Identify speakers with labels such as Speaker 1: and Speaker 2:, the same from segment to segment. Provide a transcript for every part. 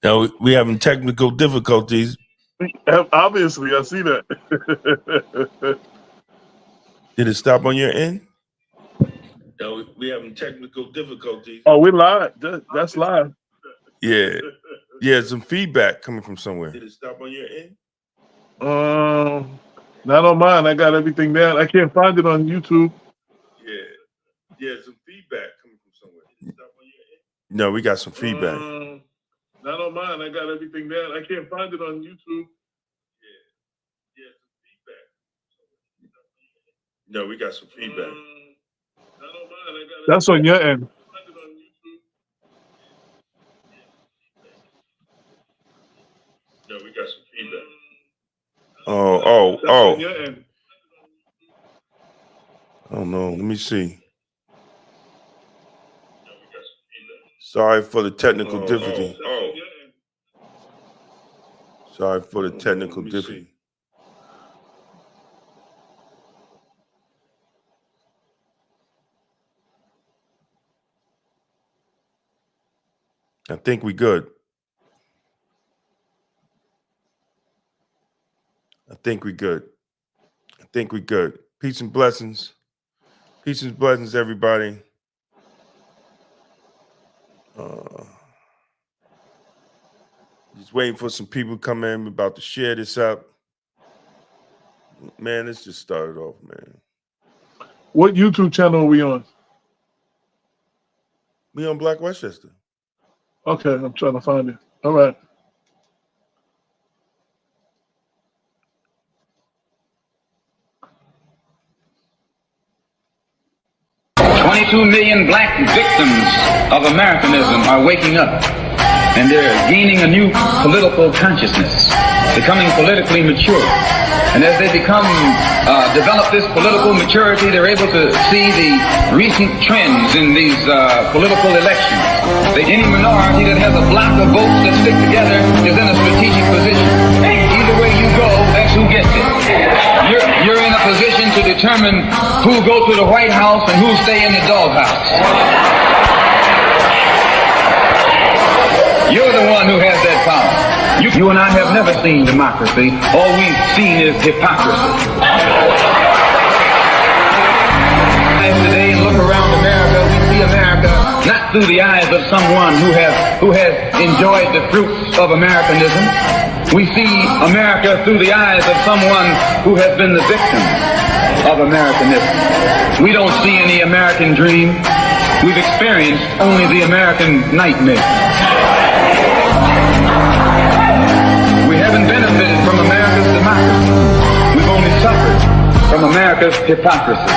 Speaker 1: Now we having technical difficulties.
Speaker 2: Obviously, I see that.
Speaker 1: Did it stop on your end? No, we having technical difficulties.
Speaker 2: Oh, we're live. That's live.
Speaker 1: Yeah. Some feedback coming from somewhere. Did it stop on your end?
Speaker 2: Not on mine. I got everything down. I can't find it on YouTube.
Speaker 1: Yeah, some feedback coming from somewhere. Did it stop on your end? No, we got some feedback.
Speaker 2: Not on mine. I got everything down. I can't find it on YouTube.
Speaker 1: Yeah, some feedback. No, we got some feedback.
Speaker 2: Not on mine. I got That's on your end.
Speaker 1: No, we got some feedback.
Speaker 2: That's on your end.
Speaker 1: Oh no, let me see. Sorry for the technical difficulty. Sorry for the technical difficulty. I think we good. I think we good. Peace and blessings. Peace and blessings, everybody. Just waiting for some people to come in. We're about to share this up. Man, let's just start it off, man.
Speaker 2: What YouTube channel are we on?
Speaker 1: We on Black Westchester.
Speaker 2: Okay, I'm trying to find it. All right.
Speaker 3: $22 million black victims of Americanism are waking up, and they're gaining a new political consciousness, becoming politically mature. And as they develop this political maturity, they're able to see the recent trends in these political elections. Any minority that has a block of votes that stick together is in a strategic position. Either way you go, that's who gets it. You're in a position to determine who go to the White House and who stay in the doghouse. You're the one who has that power. You and I have never seen democracy. All we've seen is hypocrisy. Today, look around America, we see America not through the eyes of someone who has enjoyed the fruits of Americanism. We see America through the eyes of someone who has been the victim of Americanism. We don't see any American dream. We've experienced only the American nightmare. We haven't benefited from America's democracy. We've only suffered from America's hypocrisy.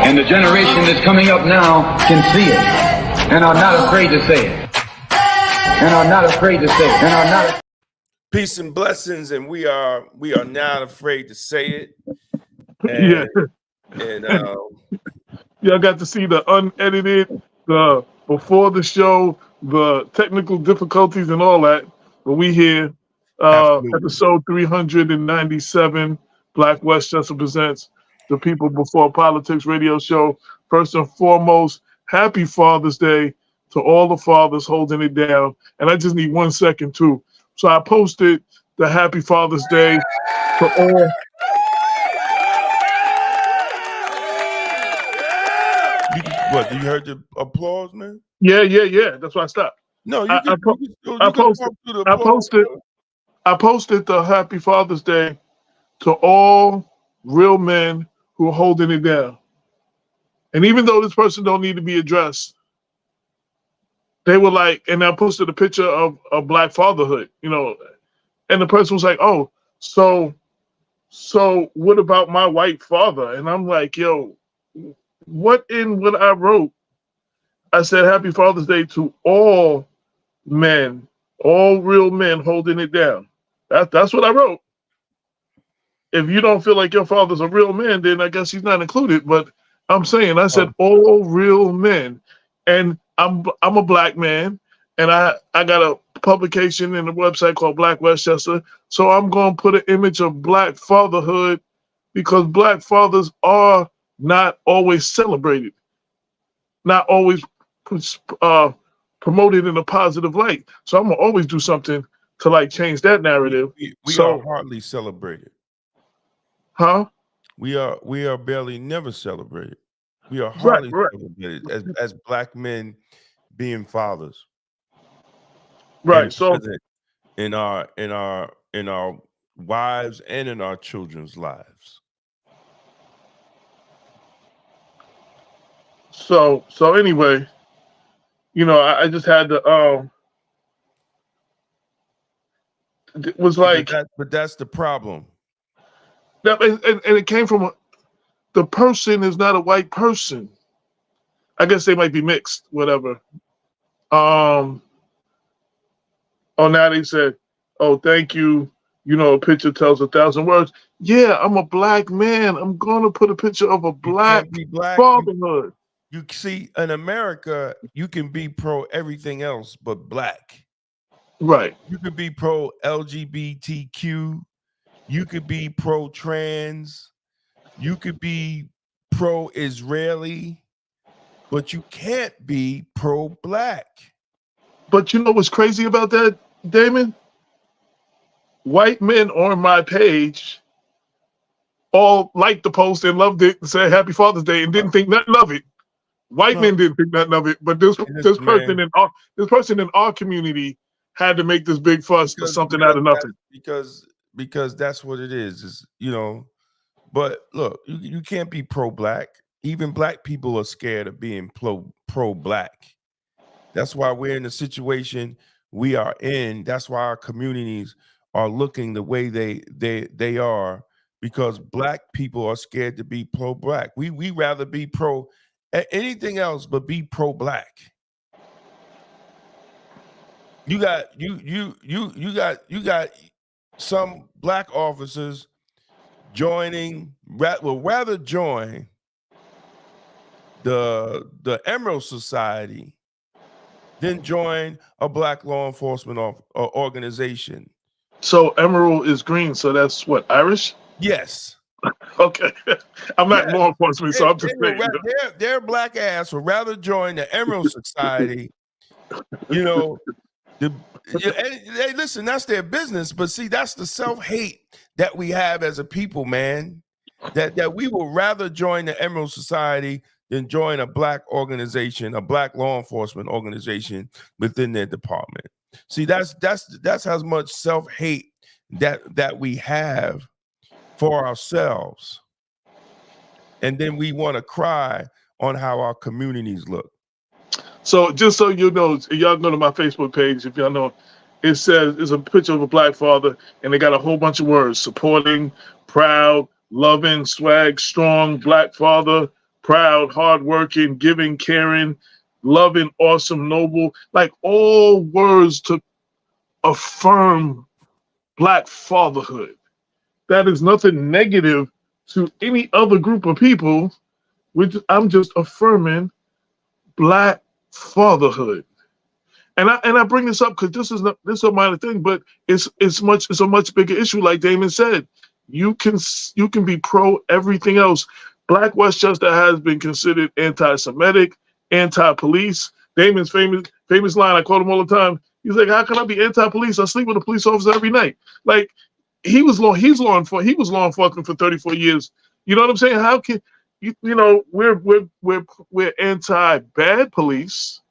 Speaker 3: And the generation that's coming up now can see it and are not afraid to say it.
Speaker 1: Peace and blessings, and we are not afraid to say it. And
Speaker 2: y'all got to see the unedited, the before the show, the technical difficulties and all that. But we here, episode 397, Black Westchester presents the People Before Politics radio show. First and foremost, happy Father's Day to all the fathers holding it down. And I just need 1 second too. So I posted the Happy Father's Day to all.
Speaker 1: What, you heard the applause, man?
Speaker 2: Yeah. That's why I stopped.
Speaker 1: No,
Speaker 2: I posted the Happy Father's Day to all real men who are holding it down. And even though this person don't need to be addressed, they were like, and I posted a picture of Black fatherhood, and the person was like, oh, so what about my white father? And I'm like, yo, what I wrote? I said, Happy Father's Day to all men, all real men holding it down. That's what I wrote. If you don't feel like your father's a real man, then I guess he's not included. But I'm saying, I said all real men. And I'm a black man, and I got a publication in the website called Black Westchester. So I'm going to put an image of Black fatherhood because Black fathers are not always celebrated, not always promoted in a positive light. So I'm gonna always do something to like change that narrative.
Speaker 1: We are hardly celebrated.
Speaker 2: Huh?
Speaker 1: We are barely never celebrated. We are
Speaker 2: Right,
Speaker 1: hardly
Speaker 2: right.
Speaker 1: celebrated as black men being fathers.
Speaker 2: Right.
Speaker 1: And
Speaker 2: So
Speaker 1: present in our wives and in our children's lives.
Speaker 2: so anyway, I just had to it was like
Speaker 1: But that's the problem.
Speaker 2: that, and it came from the person is not a white person. I guess they might be mixed, whatever. Oh, now they said, "Oh, thank you. A picture tells 1,000 words." Yeah, I'm a black man. I'm gonna put a picture of a
Speaker 1: You
Speaker 2: black
Speaker 1: can't be black.
Speaker 2: fatherhood.
Speaker 1: You see, in America, you can be pro everything else but black.
Speaker 2: Right.
Speaker 1: You could be pro LGBTQ. You could be pro trans. You could be pro Israeli, but you can't be pro black.
Speaker 2: But you know what's crazy about that, Damon? White men on my page all liked the post and loved it and said Happy Father's Day and didn't think nothing of it. White men didn't think nothing of it, but this person in our community had to make this big fuss for something out of nothing.
Speaker 1: Because that's what it is, But look, you can't be pro-black. Even black people are scared of being pro-black. That's why we're in the situation we are in. That's why our communities are looking the way they are, because black people are scared to be pro-black. We rather be pro anything else but be pro-black. You got some black officers rather join the Emerald Society than join a black law enforcement organization.
Speaker 2: So Emerald is green, so that's what, Irish?
Speaker 1: Yes.
Speaker 2: Okay. I'm not law enforcement, so I'm just saying.
Speaker 1: Their black ass would rather join the Emerald Society, hey, listen, that's their business. But see, that's the self-hate that we have as a people, man. That we will rather join the Emerald Society than join a black organization, a black law enforcement organization within their department. See, that's how much self-hate that we have for ourselves. And then we want to cry on how our communities look.
Speaker 2: So just so you know, y'all go to my Facebook page, if y'all know, it says it's a picture of a black father, and they got a whole bunch of words: supporting, proud, loving, swag, strong, black father, proud, hardworking, giving, caring, loving, awesome, noble, like all words to affirm black fatherhood. That is nothing negative to any other group of people, which I'm just affirming black fatherhood. And I bring this up because this is a minor thing, but it's a much bigger issue. Like Damon said, you can be pro everything else. Black Westchester has been considered anti-Semitic, anti-police. Damon's famous line, I quote him all the time. He's like, "How can I be anti-police? I sleep with a police officer every night." Like he was law enforcement for 34 years. You know what I'm saying? How can we're anti-bad police.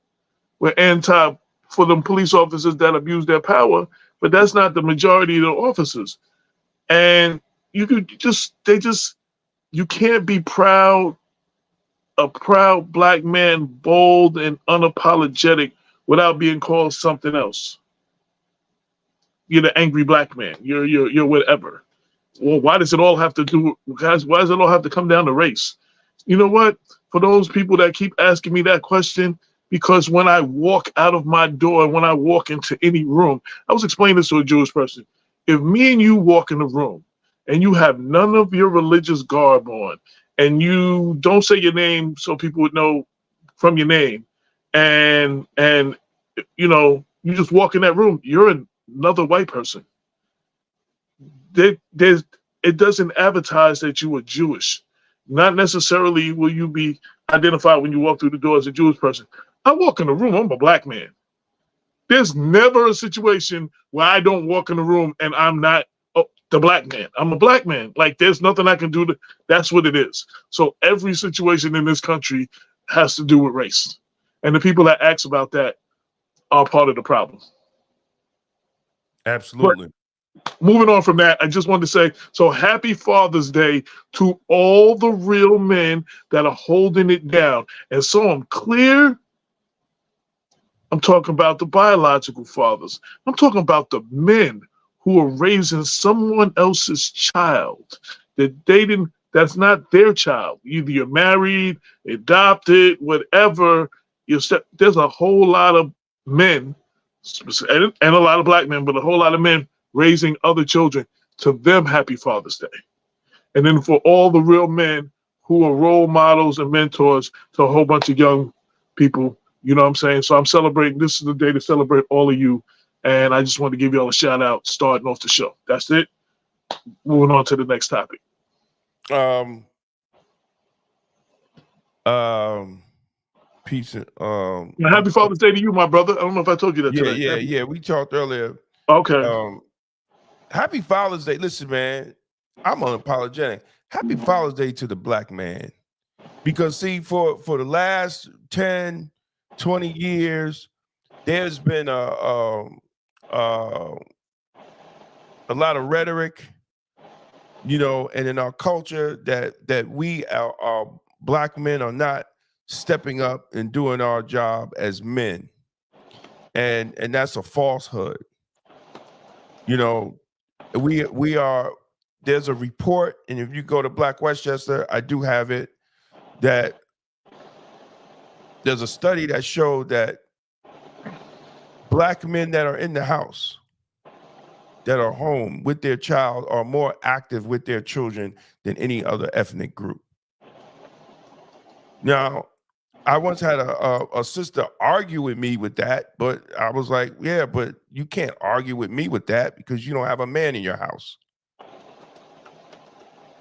Speaker 2: We're anti for them police officers that abuse their power, but that's not the majority of the officers. And you can't be a proud black man, bold and unapologetic without being called something else. You're the angry black man. You're whatever. Well, why does it all have to do, guys? Why does it all have to come down to race? You know what? For those people that keep asking me that question, because when I walk out of my door, when I walk into any room, I was explaining this to a Jewish person. If me and you walk in the room and you have none of your religious garb on, and you don't say your name so people would know from your name, and you just walk in that room, you're another white person. It doesn't advertise that you are Jewish. Not necessarily will you be identified when you walk through the door as a Jewish person. I walk in the room, I'm a black man. There's never a situation where I don't walk in the room and I'm not the black man. I'm a black man. Like, there's nothing I can do to, that's what it is. So every situation in this country has to do with race. And the people that ask about that are part of the problem.
Speaker 1: Absolutely.
Speaker 2: But moving on from that, I just wanted to say, so happy Father's Day to all the real men that are holding it down. And so I'm clear. I'm talking about the biological fathers. I'm talking about the men who are raising someone else's child that they didn't, that's not their child. Either you're married, adopted, whatever. There's a whole lot of men, and a lot of black men, but a whole lot of men raising other children. To them, happy Father's Day. And then for all the real men who are role models and mentors to a whole bunch of young people, you know what I'm saying? So I'm celebrating. This is the day to celebrate all of you. And I just want to give you all a shout out starting off the show. That's it. Moving on to the next topic.
Speaker 1: Peace.
Speaker 2: Happy Father's Day to you, my brother. I don't know if I told you that today.
Speaker 1: Yeah. We talked earlier.
Speaker 2: Okay.
Speaker 1: Happy Father's Day. Listen, man, I'm unapologetic. Happy Father's Day to the black man. Because see, for the last 10, 20 years, there's been a lot of rhetoric, you know, and in our culture that we our black men are not stepping up and doing our job as men. And that's a falsehood. You know, we are, there's a report, and if you go to Black Westchester, I do have it, that there's a study that showed that black men that are in the house, that are home with their child, are more active with their children than any other ethnic group. Now, I once had a sister argue with me with that, but I was like, yeah, but you can't argue with me with that because you don't have a man in your house.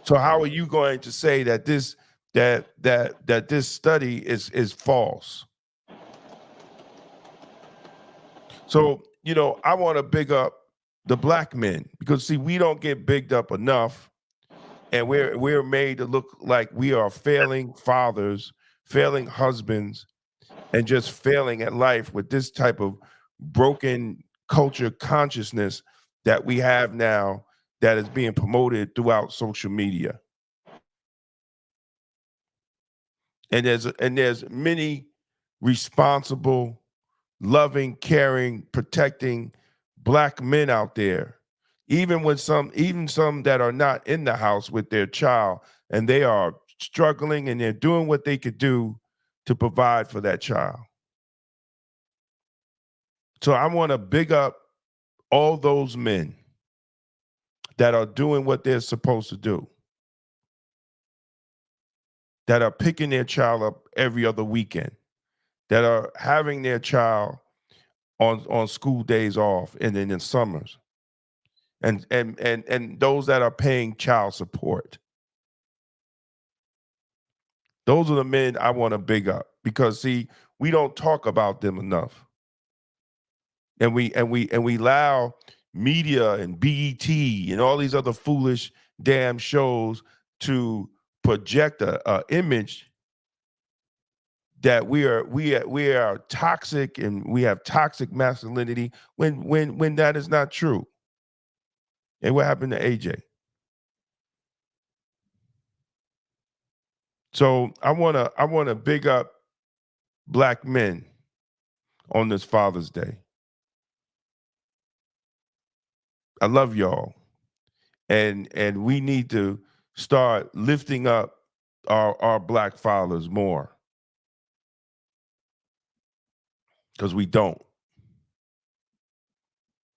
Speaker 1: So how are you going to say that this this study is false? So, you know, I want to big up the black men, because see, we don't get bigged up enough, and we're made to look like we are failing fathers, failing husbands, and just failing at life with this type of broken culture consciousness that we have now, that is being promoted throughout social media. And there's many responsible, loving, caring, protecting black men out there, even some that are not in the house with their child, and they are struggling and they're doing what they could do to provide for that child. So I want to big up all those men that are doing what they're supposed to do, that are picking their child up every other weekend, that are having their child on school days off and then in summers, and those that are paying child support. Those are the men I want to big up, because see, we don't talk about them enough. And we allow media and BET and all these other foolish damn shows to project a image that we are toxic and we have toxic masculinity, when that is not true. And what happened to AJ? So I wanna big up black men on this Father's Day. I love y'all. And we need to start lifting up our black fathers more, because we don't.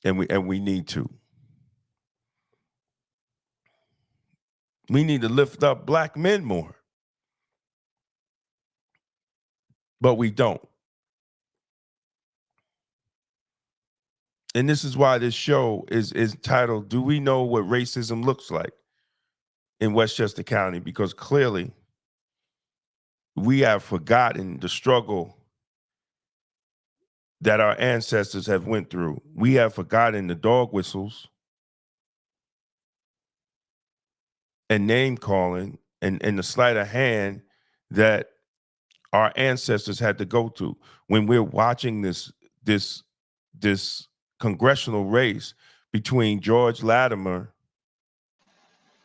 Speaker 1: And we need to. We need to lift up black men more. But we don't. And this is why this show is titled, Do We Know What Racism Looks Like in Westchester County? Because clearly we have forgotten the struggle that our ancestors have went through. We have forgotten the dog whistles and name calling and the sleight of hand that our ancestors had to go through. When we're watching this congressional race between George Latimer,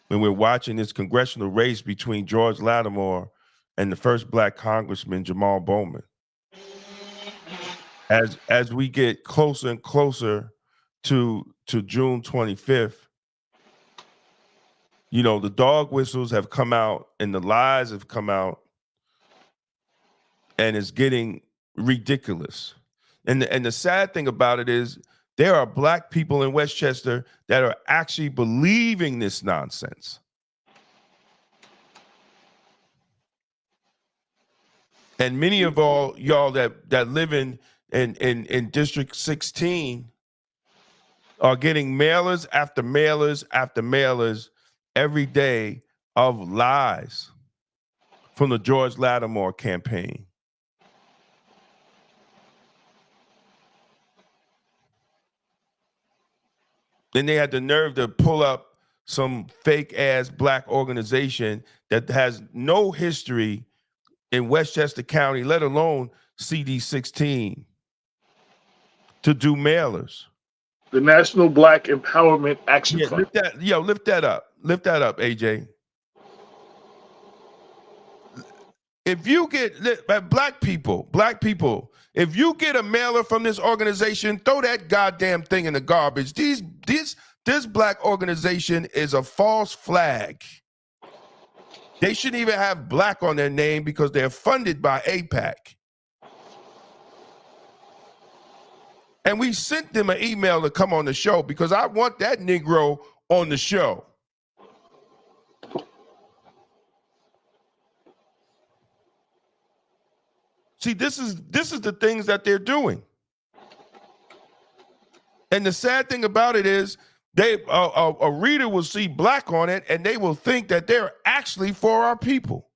Speaker 1: when we're watching this congressional race between George Latimer and the first black congressman, Jamaal Bowman, as we get closer and closer to June 25th, you know, the dog whistles have come out and the lies have come out, and it's getting ridiculous. And the sad thing about it is there are black people in Westchester that are actually believing this nonsense. And many of y'all that live in District 16 are getting mailers after mailers after mailers every day of lies from the George Latimer campaign. Then they had the nerve to pull up some fake ass black organization that has no history in Westchester County, let alone CD 16, to do mailers.
Speaker 2: The National Black Empowerment Action Fund.
Speaker 1: Lift that up. Lift that up, AJ. If you get black people, if you get a mailer from this organization, throw that goddamn thing in the garbage. This black organization is a false flag. They shouldn't even have black on their name because they're funded by AIPAC. And we sent them an email to come on the show because I want that Negro on the show. See, this is the things that they're doing. And the sad thing about it is a reader will see black on it and they will think that they're actually for our people.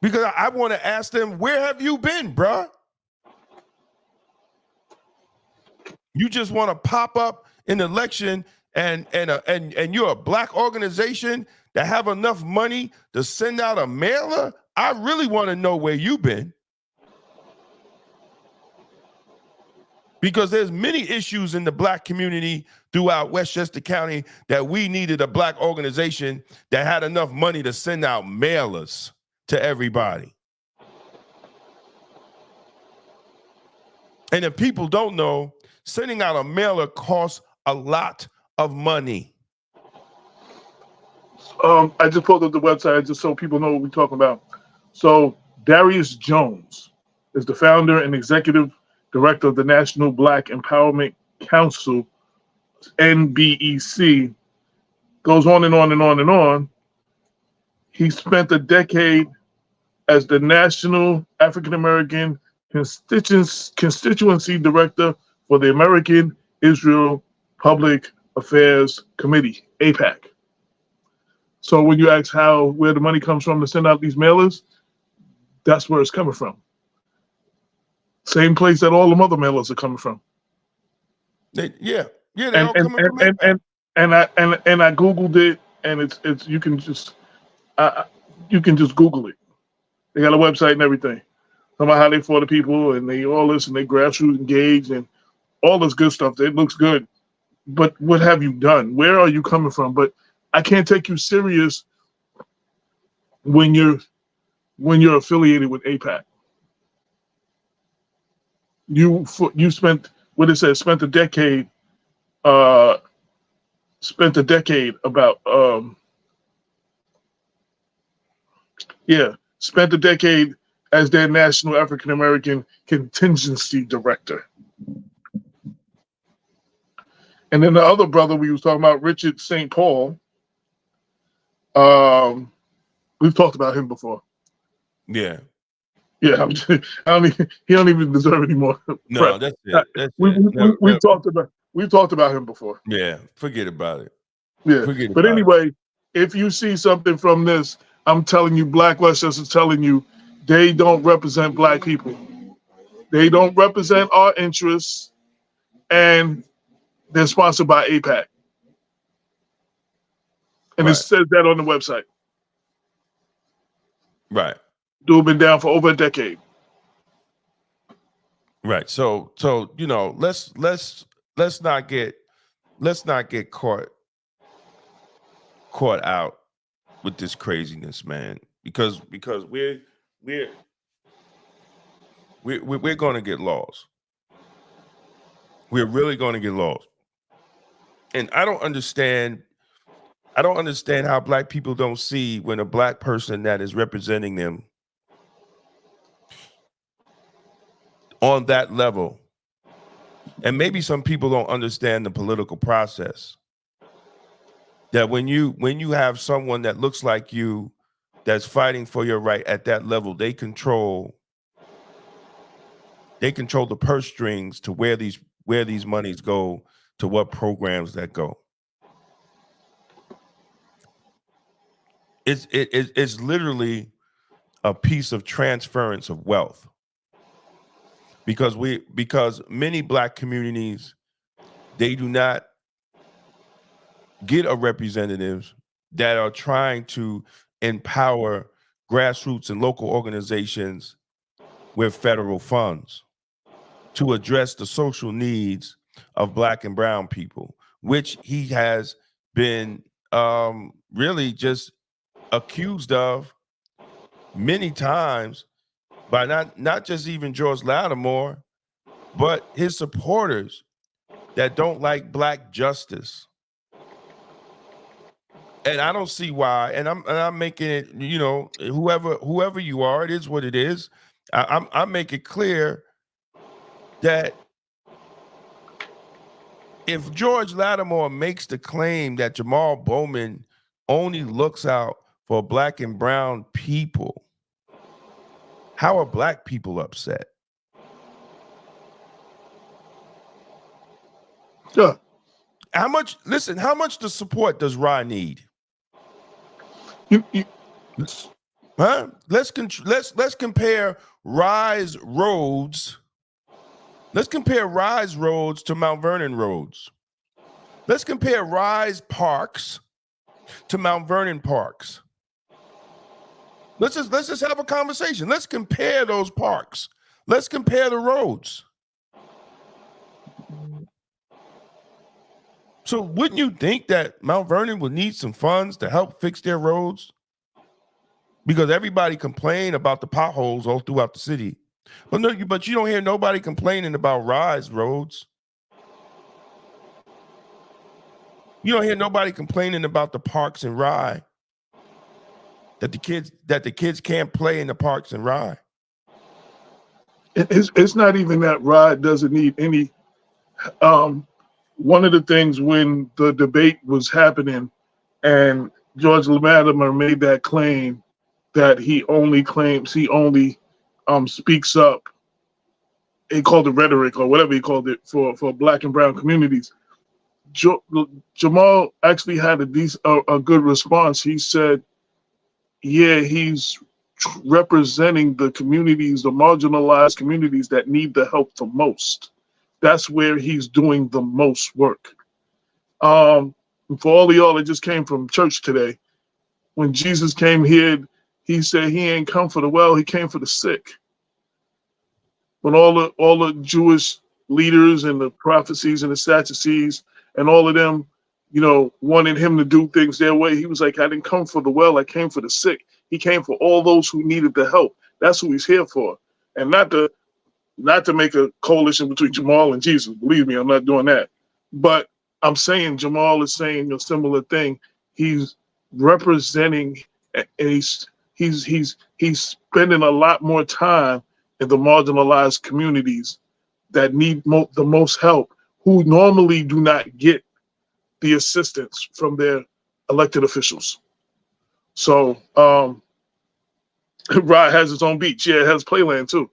Speaker 1: Because I want to ask them, where have you been, bruh? You just want to pop up in an election and you're a black organization that have enough money to send out a mailer? I really want to know where you've been. Because there's many issues in the black community throughout Westchester County that we needed a black organization that had enough money to send out mailers to everybody. And if people don't know, sending out a mailer costs a lot of money.
Speaker 2: I just pulled up the website just so people know what we're talking about. So Darius Jones is the founder and executive director of the National Black Empowerment Council, NBEC. Goes on and on and on and on. He spent a decade as the National African American Constituency Director for the American Israel Public Affairs Committee, AIPAC. So when you ask where the money comes from to send out these mailers, that's where it's coming from. Same place that all the other mailers are coming from.
Speaker 1: They all
Speaker 2: And
Speaker 1: coming from AIPAC.
Speaker 2: I Googled it, and it's you can just Google it. They got a website and everything. Talking about how they for the people and they all this and they grassroots engaged and all this good stuff. It looks good. But what have you done? Where are you coming from? But I can't take you serious when you're affiliated with AIPAC. You spent what it says, spent a decade as their National African American Contingency Director. And then the other brother we was talking about, Richard St. Paul, we've talked about him before.
Speaker 1: Yeah.
Speaker 2: Yeah, he don't even deserve any more.
Speaker 1: No, that's it.
Speaker 2: We've talked about him before.
Speaker 1: Yeah, forget about it.
Speaker 2: Yeah, but anyway, if you see something from this, I'm telling you, Black Westchester is telling you, they don't represent black people. They don't represent our interests, and they're sponsored by AIPAC. And it
Speaker 1: Right.
Speaker 2: says that on the website.
Speaker 1: Right.
Speaker 2: Dude been down for over a decade.
Speaker 1: Right. So you know, let's not get caught out with this craziness, man. Because we're going to get lost. We're really going to get lost. And I don't understand how black people don't see when a black person that is representing them on that level. And maybe some people don't understand the political process. That when you have someone that looks like you that's fighting for your right at that level, they control the purse strings to where these monies go, to what programs that go. It's literally a piece of transference of wealth. Because many black communities, they do not get a representatives that are trying to empower grassroots and local organizations with federal funds to address the social needs of black and brown people, which he has been really just accused of many times by not just even George Latimer, but his supporters that don't like black justice. And I don't see why. And I'm making it, you know, whoever you are, it is what it is. I make it clear that if George Latimer makes the claim that Jamaal Bowman only looks out for black and brown people, how are black people upset?
Speaker 2: Yeah.
Speaker 1: How much the support does Rye need? Huh? Let's compare Rye's roads. Let's compare Rye's roads to Mount Vernon roads. Let's compare Rye's parks to Mount Vernon parks. Let's just have a conversation. Let's compare those parks. Let's compare the roads. So wouldn't you think that Mount Vernon would need some funds to help fix their roads? Because everybody complain about the potholes all throughout the city. But you don't hear nobody complaining about Rye's roads. You don't hear nobody complaining about the parks in Rye. That the kids can't play in the parks in Rye.
Speaker 2: It's not even that Rye doesn't need any. One of the things when the debate was happening and George Latimer made that claim that he only speaks up, he called it rhetoric or whatever he called it for black and brown communities. Jamaal actually had a good response. He said, yeah, he's representing the communities, the marginalized communities that need the help the most. That's where he's doing the most work. For all of y'all that just came from church today, when Jesus came here, he said he ain't come for the well, he came for the sick. When all the Jewish leaders and the prophecies and the Sadducees and all of them, you know, wanted him to do things their way, he was like, I didn't come for the well, I came for the sick. He came for all those who needed the help. That's who he's here for. And not to make a coalition between Jamaal and Jesus. Believe me, I'm not doing that. But I'm saying Jamaal is saying a similar thing. He's representing, and he's spending a lot more time in the marginalized communities that need the most help, who normally do not get the assistance from their elected officials. So Rye has its own beach. Yeah, it has Playland too.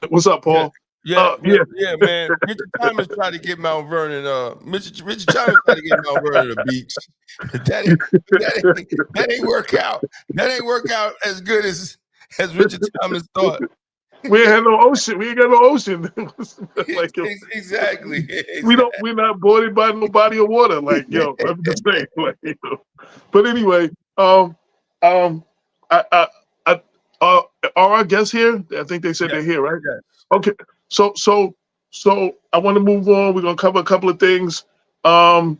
Speaker 2: What's up, Paul?
Speaker 1: Yeah, man. Richard Thomas tried to get Mount Vernon. Richard Thomas tried to get Mount Vernon a beach. That ain't work out. That ain't work out as good as as Richard Thomas thought.
Speaker 2: We ain't had no ocean. We ain't got no ocean. Like, yo,
Speaker 1: Exactly.
Speaker 2: we're not bordered by no body of water. Like, yo, I'm just saying. Like, you know. But anyway, I are our guests here? I think they said they're here, right?
Speaker 1: Yes.
Speaker 2: Okay. So I want to move on. We're gonna cover a couple of things. We're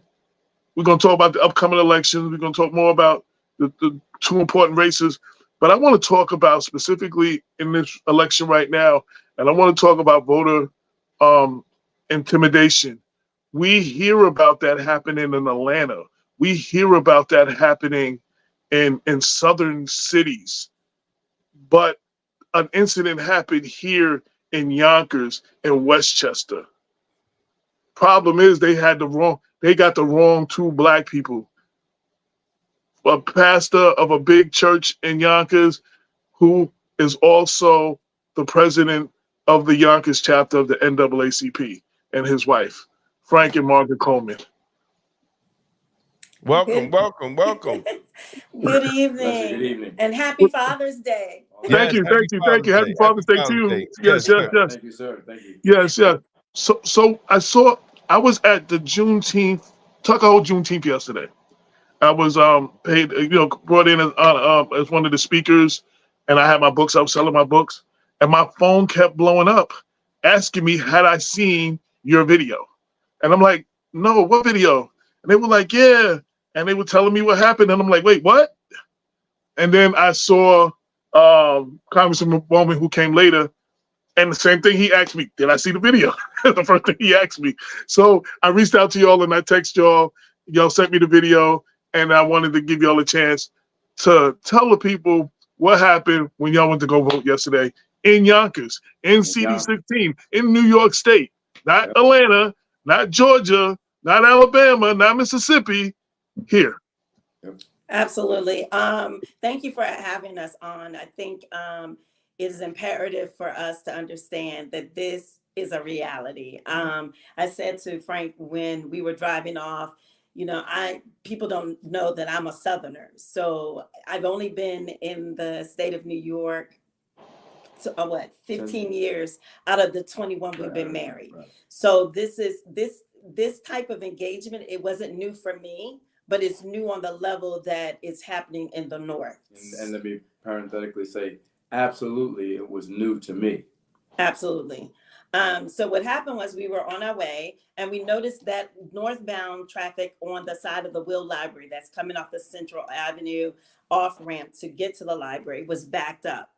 Speaker 2: gonna talk about the upcoming elections. We're gonna talk more about the two important races. But I want to talk about specifically in this election right now, and I want to talk about voter intimidation. We hear about that happening in Atlanta. We hear about that happening in southern cities. But an incident happened here in Yonkers and Westchester. Problem is they got the wrong two black people. A pastor of a big church in Yonkers who is also the president of the Yonkers chapter of the NAACP, and his wife, Frank and Margaret Coleman.
Speaker 1: Welcome.
Speaker 4: Good evening. And happy Father's Day.
Speaker 2: Thank you. Happy Father's Day to you. Yes.
Speaker 5: Thank you, sir. Thank you.
Speaker 2: Yes. So I was at the Tuckahoe Juneteenth yesterday. I was paid, brought in as one of the speakers, and I had my books. I was selling my books, and my phone kept blowing up, asking me had I seen your video, and I'm like, no, what video? And they were like, yeah, and they were telling me what happened, and I'm like, wait, what? And then I saw Congressman Bowman, who came later, and the same thing he asked me, did I see the video? The first thing he asked me. So I reached out to y'all and I text y'all. Y'all sent me the video, and I wanted to give y'all a chance to tell the people what happened when y'all went to go vote yesterday in Yonkers, in CD16, in New York State, not Atlanta, not Georgia, not Alabama, not Mississippi, here.
Speaker 4: Absolutely. Thank you for having us on. I think it is imperative for us to understand that this is a reality. I said to Frank when we were driving off, people don't know that I'm a Southerner. So I've only been in the state of New York, 15 years out of the 21 we've been married. Right. So this type of engagement, it wasn't new for me, but it's new on the level that it's happening in the North.
Speaker 5: And let me parenthetically say, absolutely, it was new to me.
Speaker 4: Absolutely. So what happened was we were on our way and we noticed that northbound traffic on the side of the Will Library that's coming off the Central Avenue off ramp to get to the library was backed up,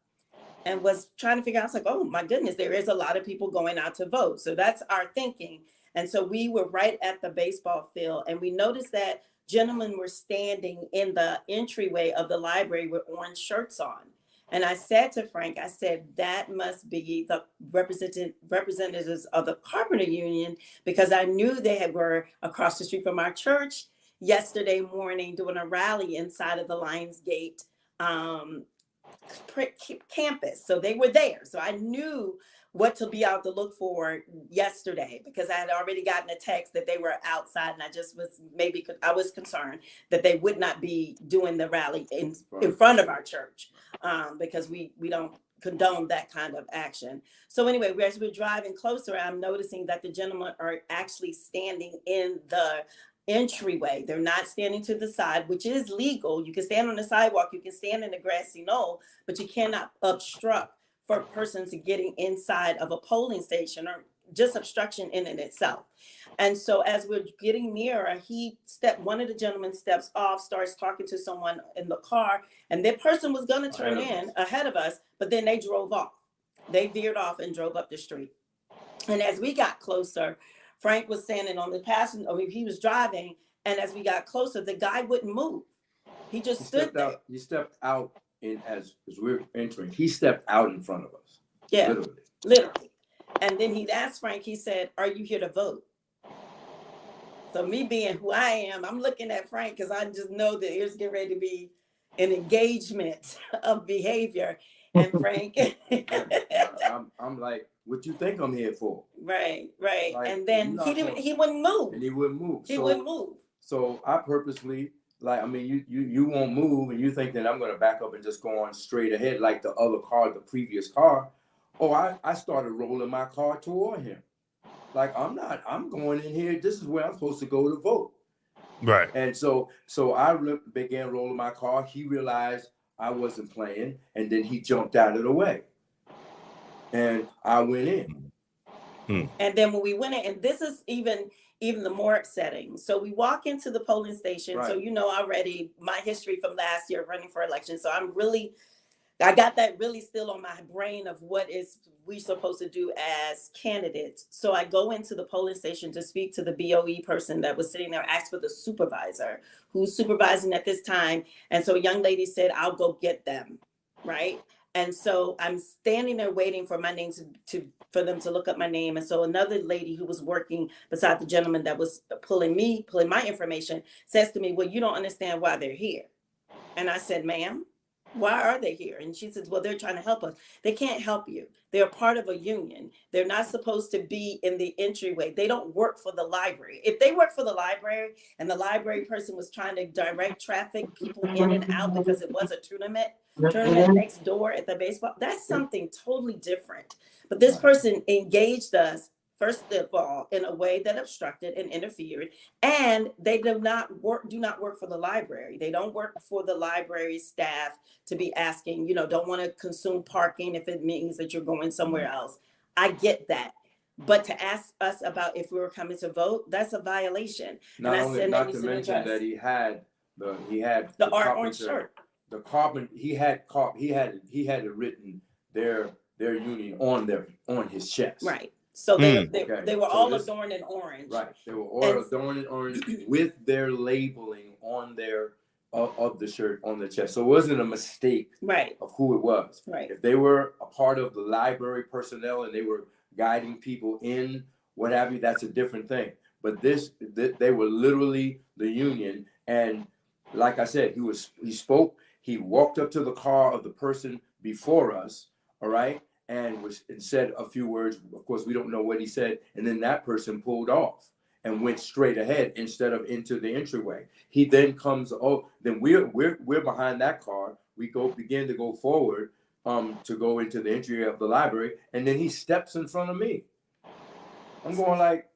Speaker 4: and was trying to figure out, I was like, oh my goodness, there is a lot of people going out to vote. So that's our thinking. And so we were right at the baseball field and we noticed that gentlemen were standing in the entryway of the library with orange shirts on. And I said to Frank, I said, that must be the representatives of the Carpenter Union, because I knew they were across the street from our church yesterday morning doing a rally inside of the Lionsgate campus. So they were there. So I knew what to be out to look for yesterday, because I had already gotten a text that they were outside, and I was concerned that they would not be doing the rally in front of our church, because we don't condone that kind of action. So anyway, as we're driving closer, I'm noticing that the gentlemen are actually standing in the entryway. They're not standing to the side, which is legal. You can stand on the sidewalk, you can stand in the grassy knoll, but you cannot obstruct for persons getting inside of a polling station, or just obstruction in and itself. And so as we're getting nearer, one of the gentlemen steps off, starts talking to someone in the car, and that person was going to turn in ahead of us, but then they drove off. They veered off and drove up the street. And as we got closer, Frank was standing on the passenger, he was driving, and as we got closer, the guy wouldn't move. He just stood there.
Speaker 5: He stepped out. As we were entering, he stepped out in front of us.
Speaker 4: Yeah, literally. And then he'd asked Frank, he said, are you here to vote? So me being who I am, I'm looking at Frank because I just know that there's getting ready to be an engagement of behavior. And Frank,
Speaker 5: I'm like, what you think I'm here for?
Speaker 4: Right. Like, and then he wouldn't move.
Speaker 5: And he wouldn't move.
Speaker 4: He wouldn't move.
Speaker 5: So I purposely like, I mean, you won't move, and you think that I'm going to back up and just go on straight ahead like the other car, the previous car. Oh, I started rolling my car toward him. Like, I'm going in here. This is where I'm supposed to go to vote.
Speaker 1: Right.
Speaker 5: And so I began rolling my car. He realized I wasn't playing, and then he jumped out of the way. And I went in.
Speaker 4: And then when we went in, and this is even the more upsetting. So we walk into the polling station.
Speaker 5: Right.
Speaker 4: So you know already my history from last year running for election. So I got that really still on my brain of what is we supposed to do as candidates. So I go into the polling station to speak to the BOE person that was sitting there, asked for the supervisor who's supervising at this time. And so a young lady said, I'll go get them, right? And so I'm standing there waiting for my name for them to look up my name. And so another lady who was working beside the gentleman that was pulling my information says to me, well, you don't understand why they're here. And I said, ma'am, why are they here? And she says, well, they're trying to help us. They can't help you. They're part of a union. They're not supposed to be in the entryway. They don't work for the library. If they work for the library and the library person was trying to direct traffic, people in and out because it was a tournament next door at the baseball, that's something totally different. But this person engaged us, first of all, in a way that obstructed and interfered, and they do not work for the library. They don't work for the library staff to be asking, don't want to consume parking if it means that you're going somewhere else. I get that. But to ask us about if we were coming to vote, that's a violation.
Speaker 5: Not to mention that he had
Speaker 4: the orange shirt.
Speaker 5: The carpenter, he had it written their union on his chest.
Speaker 4: Right. So they were all adorned in orange.
Speaker 5: Right. They were all adorned in orange with their labeling on their of the shirt on the chest. So it wasn't a mistake of who it was.
Speaker 4: Right.
Speaker 5: If they were a part of the library personnel and they were guiding people in, what have you, that's a different thing. But they were literally the union. And like I said, he spoke, he walked up to the car of the person before us, all right? And said a few words. Of course, we don't know what he said. And then that person pulled off and went straight ahead instead of into the entryway. He then comes. Then we're behind that car. We begin to go forward to go into the entry of the library, and then he steps in front of me. I'm going like,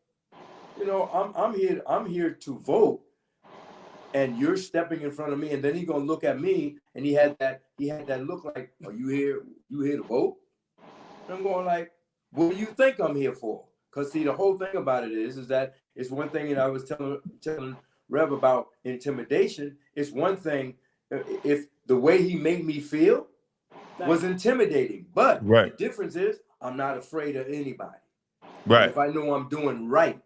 Speaker 5: I'm here to vote, and you're stepping in front of me, and then he's gonna look at me, and he had that look like, are you here? You here to vote? I'm going like, what do you think I'm here for? Because see, the whole thing about it is that it's one thing, and I was telling Rev about intimidation. It's one thing if the way he made me feel was intimidating, but the difference is I'm not afraid of anybody.
Speaker 1: Right.
Speaker 5: If I know I'm doing right,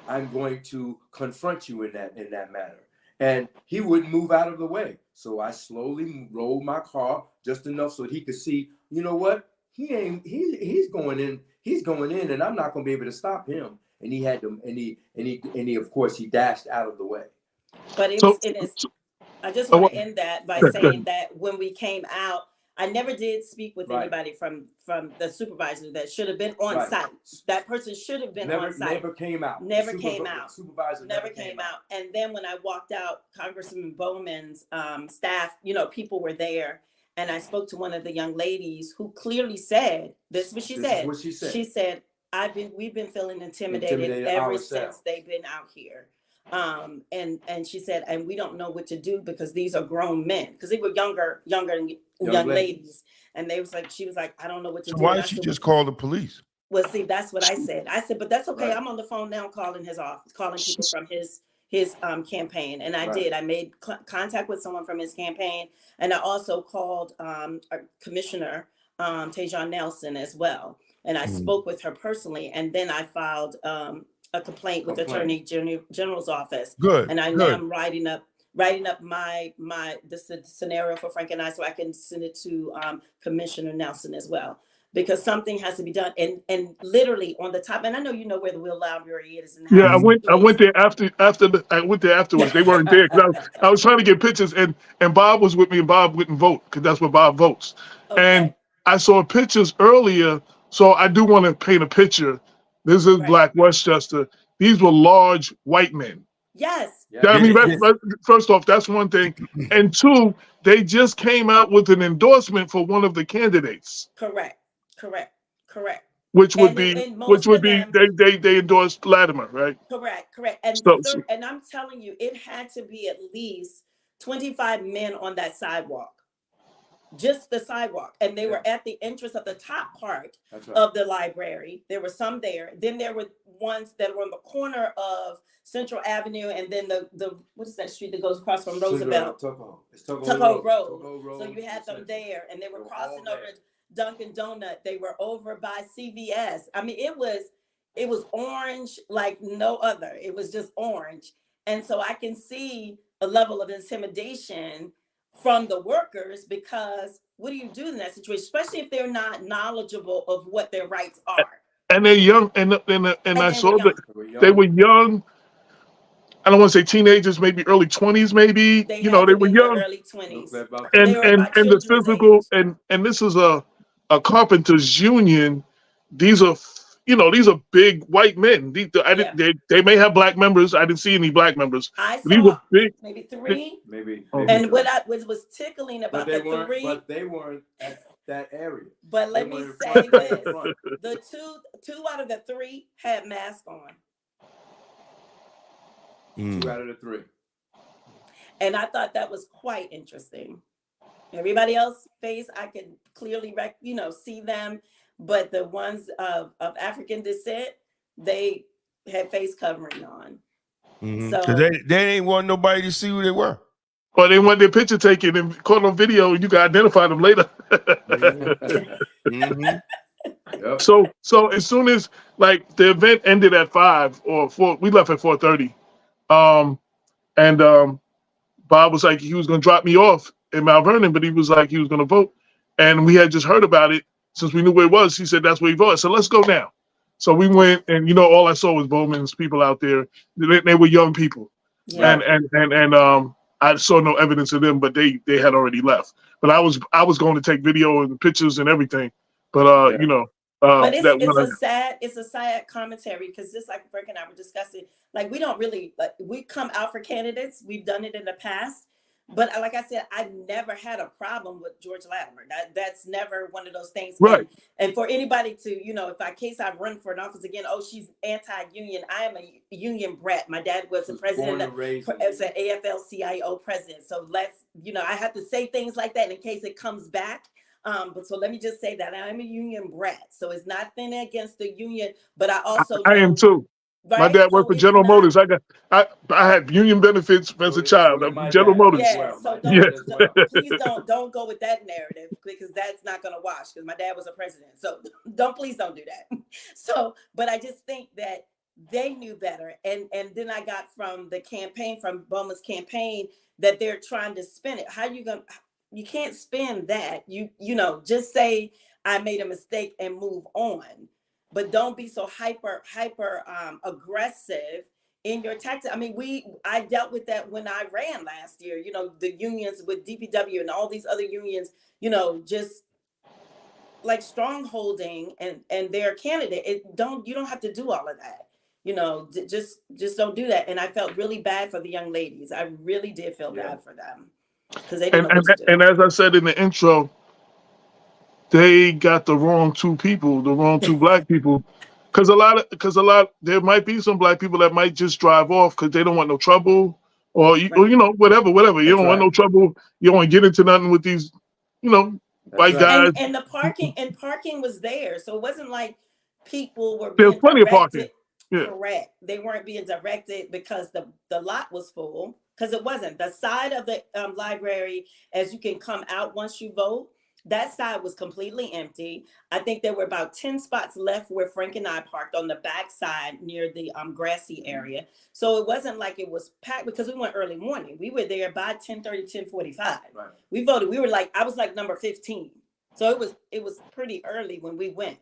Speaker 5: I'm going to confront you in that matter. And he wouldn't move out of the way, so I slowly rolled my car just enough so he could see. You know what? He's going in, and I'm not going to be able to stop him. And he had to, and he of course he dashed out of the way.
Speaker 4: But it is. I just want to end that by saying that when we came out, I never did speak with anybody from the supervisor that should have been on site. That person should have been on site.
Speaker 5: Never came out.
Speaker 4: Supervisor never came out. And then when I walked out, Congressman Bowman's staff, people were there. And I spoke to one of the young ladies who clearly said, this is what she said. She said, we've been feeling intimidated ever since they've been out here. And she said, and we don't know what to do because these are grown men, because they were young ladies. And she was like, I don't know what to do.
Speaker 1: Why did she just call the police?
Speaker 4: Well, see, that's what I said. I said, but that's okay. I'm on the phone now calling his office, calling people from his campaign. And I did. I made contact with someone from his campaign. And I also called Commissioner Tajon Nelson as well. And I spoke with her personally. And then I filed a complaint with the Attorney General's office.
Speaker 1: Good.
Speaker 4: And now I'm writing up the scenario for Frank and I, so I can send it to Commissioner Nelson as well. Because something has to be done, and literally on the top. And I know you know where the Will Library is.
Speaker 2: I went there afterwards. They weren't there because I was trying to get pictures, and Bob was with me, and Bob wouldn't vote because that's what Bob votes. Okay. And I saw pictures earlier, so I do want to paint a picture. This is Black Westchester. These were large white men.
Speaker 4: Yes.
Speaker 2: I mean,
Speaker 1: Did-
Speaker 2: first off, that's one thing. And two, they just came out with an endorsement for one of the candidates,
Speaker 4: Correct.
Speaker 2: which would
Speaker 4: And
Speaker 2: be,
Speaker 4: and most of them,
Speaker 2: they endorsed Latimer, right?
Speaker 4: correct.
Speaker 2: So,
Speaker 4: And I'm telling you, it had to be at least 25 men on that sidewalk. Just the sidewalk, and they were at the entrance of the top part of the library. There were some there. Then there were ones that were on the corner of Central Avenue, and then the what is that street that goes across from Roosevelt? Tuckahoe Road. So you had them there, and they were crossing over Dunkin' Donut. They were over by CVS. I mean, it was orange like no other. It was just orange, and so I can see a level of intimidation from the workers, because what do you do in that situation, especially if they're not knowledgeable of what their rights are?
Speaker 2: and they're young, and I saw that
Speaker 5: They
Speaker 2: were young. I don't want to say teenagers, maybe early 20s, maybe.
Speaker 4: They
Speaker 2: They were
Speaker 4: in their
Speaker 2: young,
Speaker 4: early 20s.
Speaker 2: and
Speaker 4: They were about
Speaker 2: the
Speaker 4: children's
Speaker 2: physical,
Speaker 4: age.
Speaker 2: and this is a carpenters union. These are big white men. They may have black members. I didn't see any black members.
Speaker 4: I
Speaker 2: These were
Speaker 4: saw
Speaker 2: big.
Speaker 4: maybe three.
Speaker 5: Maybe.
Speaker 4: And what I was tickling about the three,
Speaker 5: but they weren't at that area.
Speaker 4: but let
Speaker 5: They
Speaker 4: me
Speaker 5: weren't
Speaker 4: say
Speaker 5: front,
Speaker 4: this:
Speaker 5: front.
Speaker 4: the two out of the three had masks on.
Speaker 5: 2 out of the 3.
Speaker 4: And I thought that was quite interesting. Everybody else's face, I could clearly see them, but the ones of African descent, they had face covering on. So
Speaker 1: they ain't want nobody to see who they were.
Speaker 2: Or they want their picture taken and caught on video, and you can identify them later.
Speaker 5: Yep.
Speaker 2: So as soon as like the event ended at 5 or 4, we left at 4:30. And Bob was like he was gonna drop me off in Mount Vernon, but he was like he was gonna vote. And we had just heard about it since we knew where it was. He said that's where he voted. So let's go now. So we went, and all I saw was Bowman's people out there. They were young people,
Speaker 4: yeah.
Speaker 2: and I saw no evidence of them, but they had already left. But I was going to take video and pictures and everything. But
Speaker 4: But it's a sad commentary, because just like Frank and I were discussing, like we don't really we come out for candidates. We've done it in the past, but like I said, I never had a problem with George Latimer. That's never one of those things.
Speaker 2: Right.
Speaker 4: And for anybody to, if in case I run for an office again, oh, she's anti-union. I am a union brat. My dad was the president, as an AFL-CIO president. So I have to say things like that in case it comes back. But so let me just say that I'm a union brat. So it's nothing against the union, but I also
Speaker 2: I am too.
Speaker 4: Right?
Speaker 2: My dad worked for General Motors. I had union benefits as a child. General Motors.
Speaker 4: Yeah, so please don't go with that narrative, because that's not going to wash, because my dad was a president. So please don't do that. So, but I just think that they knew better. And then I got from the campaign, from Bowman's campaign, that they're trying to spin it. You can't spin that. You just say I made a mistake and move on. But don't be so hyper aggressive in your tactics. I mean, I dealt with that when I ran last year, the unions with DPW and all these other unions, just like strongholding and their candidate. You don't have to do all of that. Just don't do that. And I felt really bad for the young ladies. I really did feel bad for them, because they didn't know what to do.
Speaker 2: And as I said in the intro, they got the wrong two black people. Because a lot, there might be some black people that might just drive off because they don't want no trouble, or whatever. You don't want no trouble. You don't want to get into nothing with these, white guys.
Speaker 4: And the parking was there, so it wasn't like people were
Speaker 2: There's
Speaker 4: being
Speaker 2: plenty of
Speaker 4: directed.
Speaker 2: parking. Yeah.
Speaker 4: Correct. They weren't being directed because the lot was full, because it wasn't. The side of the library, as you can come out once you vote, that side was completely empty. I think there were about 10 spots left where Frank and I parked on the back side near the grassy area. So it wasn't like it was packed, because we went early morning. We were there by 10:30, 10:45.
Speaker 5: Right.
Speaker 4: We voted. I was like number 15. So it was pretty early when we went.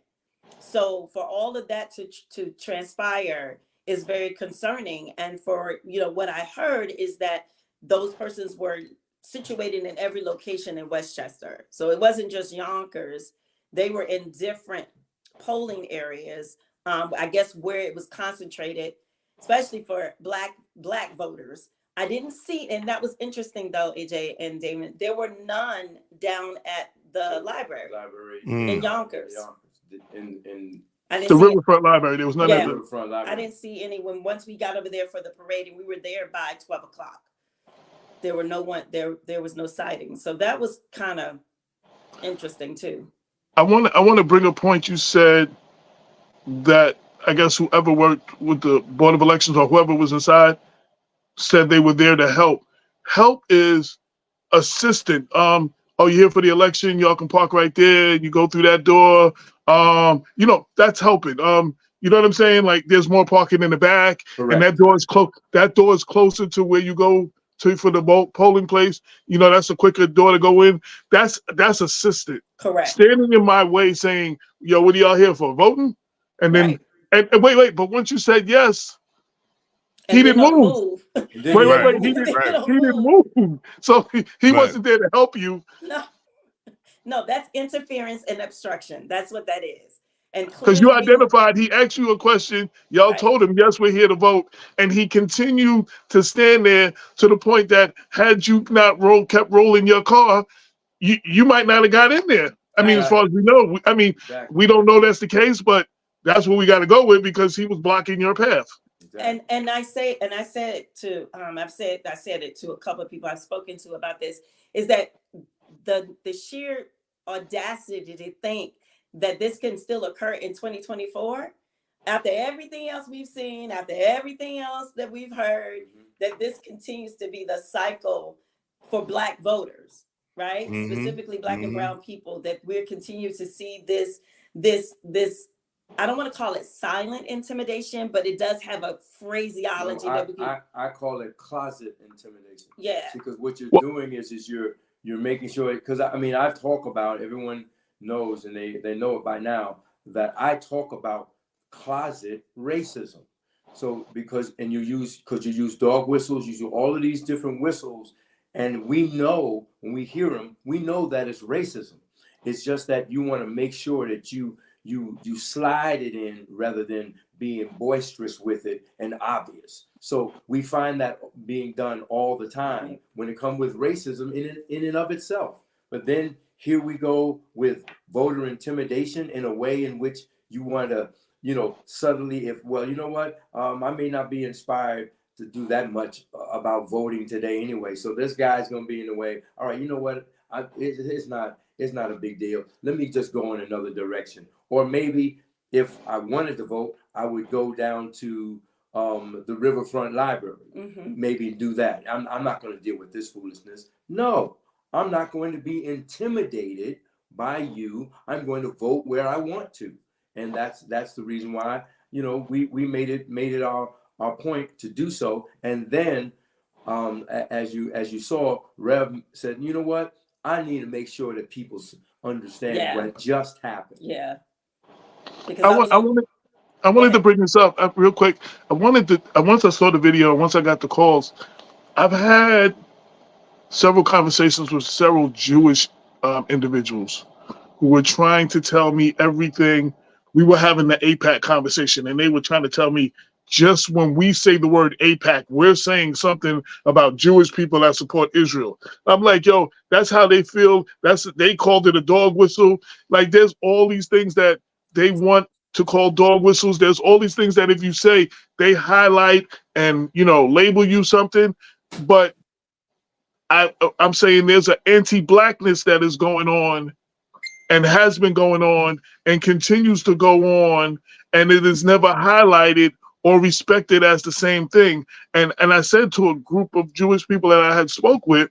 Speaker 4: So for all of that to transpire is very concerning. And for, what I heard is that those persons were situated in every location in Westchester. So it wasn't just Yonkers. They were in different polling areas, I guess, where it was concentrated. especially for black voters. I didn't see, and that was interesting though, AJ and Damon. There were none down at the library in Yonkers. I didn't
Speaker 2: The
Speaker 4: see
Speaker 2: Riverfront Library. There was none at the
Speaker 5: Riverfront Library.
Speaker 4: I didn't see anyone. Once we got over there for the parade, and we were there by 12 o'clock. There were no one there. There was no sighting, so that was kind of interesting too.
Speaker 2: I want to bring a point. You said that I guess whoever worked with the Board of Elections or whoever was inside said they were there to help. Help is assistant. Oh, you're here for the election. Y'all can park right there. You go through that door. You know, that's helping. You know what I'm saying? Like there's more parking in the back.
Speaker 5: Correct.
Speaker 2: And that door is close. That door is closer to where you go to for the polling place. You know, that's a quicker door to go in. That's assistant.
Speaker 4: Correct.
Speaker 2: Standing in my way saying, yo, what are y'all here for? Voting? And then and wait, but once you said yes, he didn't move. Wait, he didn't move. So he wasn't there to help you.
Speaker 4: No, that's interference and obstruction. That's what that is. And
Speaker 2: because you identified, he asked you a question. Y'all told him, yes, we're here to vote. And he continued to stand there to the point that had you not kept rolling your car, you might not have got in there. I mean, as far as we know, we don't know that's the case, but that's what we got to go with because he was blocking your path.
Speaker 4: And I said it to I said it to a couple of people I've spoken to about this, is that the sheer audacity to think that this can still occur in 2024 after everything else we've seen, after everything else that we've heard, that this continues to be the cycle for Black voters, right? Specifically Black and brown people, that we're continuing to see this I don't want to call it silent intimidation, but it does have a phraseology that we can...
Speaker 5: I call it closet intimidation.
Speaker 4: Yeah.
Speaker 5: Because what you're doing is you're making sure, because I mean, I talk about, everyone knows and they know it by now, that I talk about closet racism. So because you use dog whistles, you use all of these different whistles, and we know when we hear them, we know that it's racism. It's just that you want to make sure that you slide it in rather than being boisterous with it and obvious. So we find that being done all the time when it comes with racism in and of itself. But then here we go with voter intimidation in a way in which you want to, subtly, I may not be inspired to do that much about voting today anyway. So this guy's going to be in the way. All right, you know what? It's not a big deal. Let me just go in another direction. Or maybe if I wanted to vote, I would go down to the Riverfront Library, maybe do that. I'm not going to deal with this foolishness. No, I'm not going to be intimidated by you. I'm going to vote where I want to. And that's the reason why, we made it our point to do so. And then as you saw, Rev said, you know what? I need to make sure that people understand what just happened.
Speaker 4: Yeah.
Speaker 2: I wanted to bring this up real quick. Once I saw the video, once I got the calls, I've had several conversations with several Jewish individuals who were trying to tell me everything. We were having the AIPAC conversation, and they were trying to tell me, just when we say the word AIPAC, we're saying something about Jewish people that support Israel. I'm like, yo, that's how they feel. They called it a dog whistle. Like, there's all these things that they want to call dog whistles. There's all these things that if you say, they highlight and, label you something. But I'm saying there's an anti-Blackness that is going on and has been going on and continues to go on, and it is never highlighted or respected as the same thing. And I said to a group of Jewish people that I had spoke with,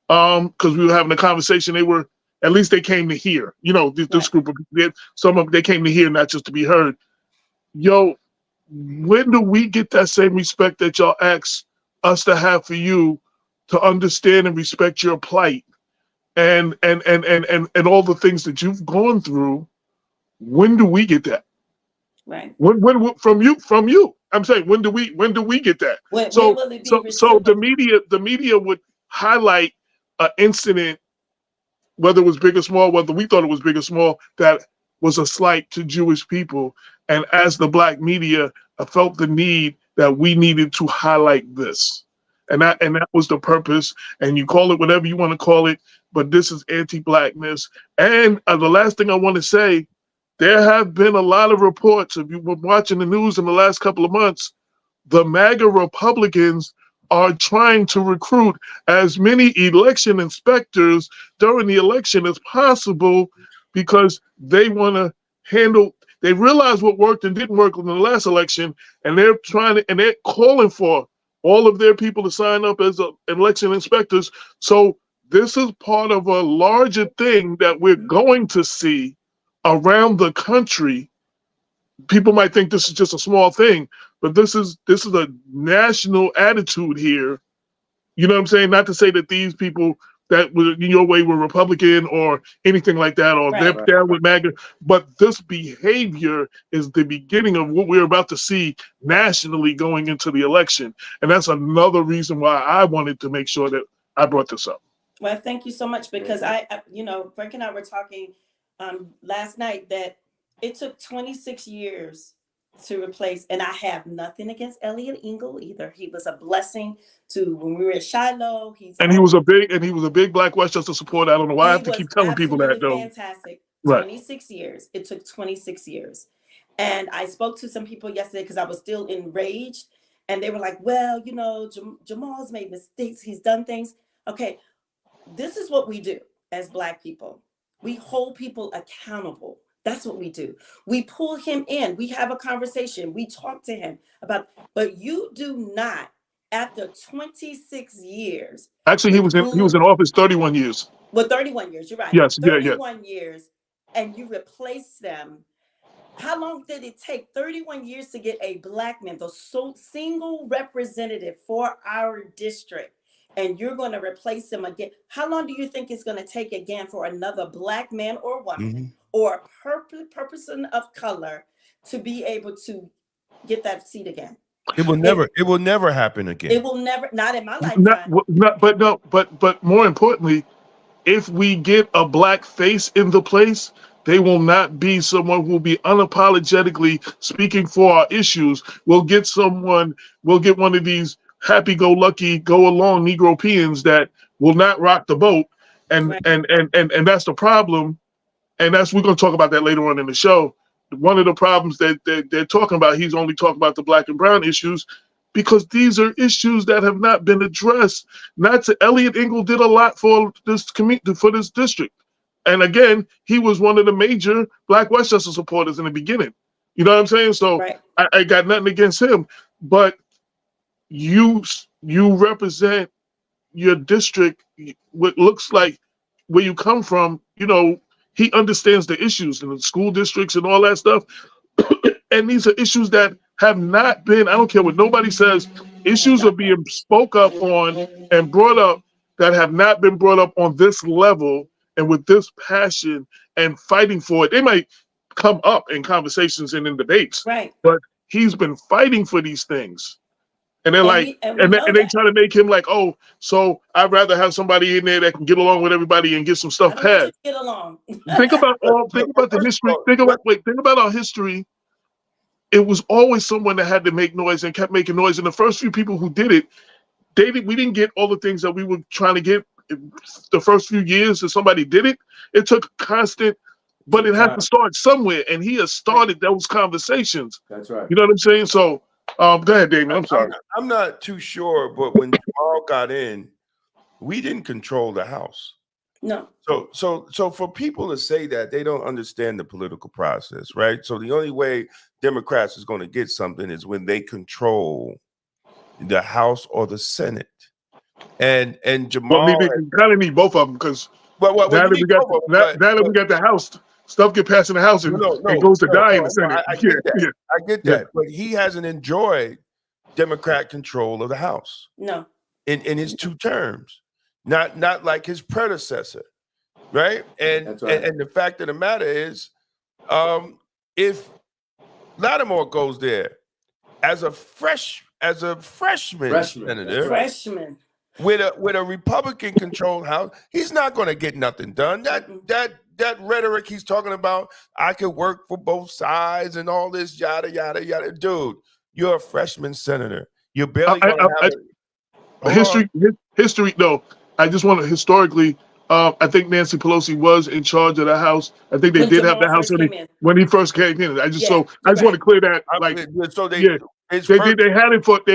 Speaker 2: because we were having a conversation, at least they came to hear, this group of people, they came to hear, not just to be heard. Yo, when do we get that same respect that y'all ask us to have for you, to understand and respect your plight and all the things that you've gone through? When do we get that?
Speaker 4: Right.
Speaker 2: When from you. I'm saying, when do we get that? When will it be so the media would highlight an incident, whether it was big or small, whether we thought it was big or small, that was a slight to Jewish people. And as the Black media, I felt the need that we needed to highlight this. And that was the purpose. And you call it whatever you want to call it, but this is anti-blackness. And the last thing I want to say, there have been a lot of reports, if you've been watching the news in the last couple of months, the MAGA Republicans are trying to recruit as many election inspectors during the election as possible because they want to they realize what worked and didn't work in the last election, and they're calling for all of their people to sign up as election inspectors. So this is part of a larger thing that we're going to see around the country. People might think this is just a small thing, but this is a national attitude here. You know what I'm saying? Not to say that these people that were in your way were Republican or anything like that, or they're down with MAGA, but this behavior is the beginning of what we're about to see nationally going into the election. And that's another reason why I wanted to make sure that I brought this up.
Speaker 4: Well, thank you so much, because Frank and I were talking last night that it took 26 years to replace, and I have nothing against Elliot Engel either. He was a blessing to when we were at Shiloh. He was a
Speaker 2: big Black Westchester supporter. I don't know why I have to keep telling people that though.
Speaker 4: Fantastic. 26 years. It took 26 years. And I spoke to some people yesterday because I was still enraged, and they were like, well, Jamaal's made mistakes. He's done things. Okay. This is what we do as Black people. We hold people accountable. That's what we do. We pull him in. We have a conversation. We talk to him about, but you do not, after 26 years.
Speaker 2: Actually, he was in office 31 years.
Speaker 4: Well, 31 years. You're right.
Speaker 2: Yes.
Speaker 4: 31 years, and you replace them. How long did it take? 31 years to get a Black man, the single representative for our district. And you're going to replace him again. How long do you think it's going to take again for another Black man or woman or a person of color to be able to get that seat again?
Speaker 1: It will never happen again.
Speaker 4: It will never, not in my lifetime.
Speaker 2: But more importantly, if we get a Black face in the place, they will not be someone who will be unapologetically speaking for our issues. We'll get one of these happy-go-lucky, go-along Negropeans that will not rock the boat, and that's the problem. And we're going to talk about that later on in the show. One of the problems that they're talking about, he's only talking about the Black and brown issues, because these are issues that have not been addressed. Elliot Engel did a lot for this community, for this district, and again, he was one of the major Black Westchester supporters in the beginning. You know what I'm saying? So I got nothing against him, but you represent your district, what looks like where you come from. He understands the issues in the school districts and all that stuff. And these are issues that have not been, I don't care what nobody says, issues are being spoke up on and brought up that have not been brought up on this level and with this passion and fighting for it. They might come up in conversations and in debates, but he's been fighting for these things. And they're they try to make him like, oh, so I'd rather have somebody in there that can get along with everybody and get some stuff passed.
Speaker 4: Get along.
Speaker 2: Think about the history. Think about our history. It was always someone that had to make noise and kept making noise. And the first few people who did it, we didn't get all the things that we were trying to get the first few years that somebody did it. It took constant, but it has to start somewhere. And he has started those conversations.
Speaker 5: That's right.
Speaker 2: You know what I'm saying? So go ahead, Damon. I'm sorry.
Speaker 1: I'm not too sure, but when Jamaal got in, we didn't control the House.
Speaker 4: No.
Speaker 1: So for people to say that, they don't understand the political process, right? So the only way Democrats is going to get something is when they control the House or the Senate. And Jamaal,
Speaker 2: you kind of need both of them, because now that we got the House, stuff get passed in the House and it goes to die in the Senate.
Speaker 1: I get that. But he hasn't enjoyed Democrat control of the House.
Speaker 4: No.
Speaker 1: In his 2 terms. Not like his predecessor. Right? And the fact of the matter is, if Latimer goes there as a freshman senator, with a Republican controlled House, he's not going to get nothing done. That rhetoric he's talking about, I could work for both sides and all this yada yada yada. Dude, You're a freshman senator. You're barely going to have
Speaker 2: history. No, I just want to historically. I think Nancy Pelosi was in charge of the House. I think they
Speaker 4: When
Speaker 2: did have the
Speaker 4: Jamaal
Speaker 2: House
Speaker 4: first came in.
Speaker 2: when he first came in. I just
Speaker 4: Yeah,
Speaker 2: want to clear that.
Speaker 1: So they
Speaker 2: they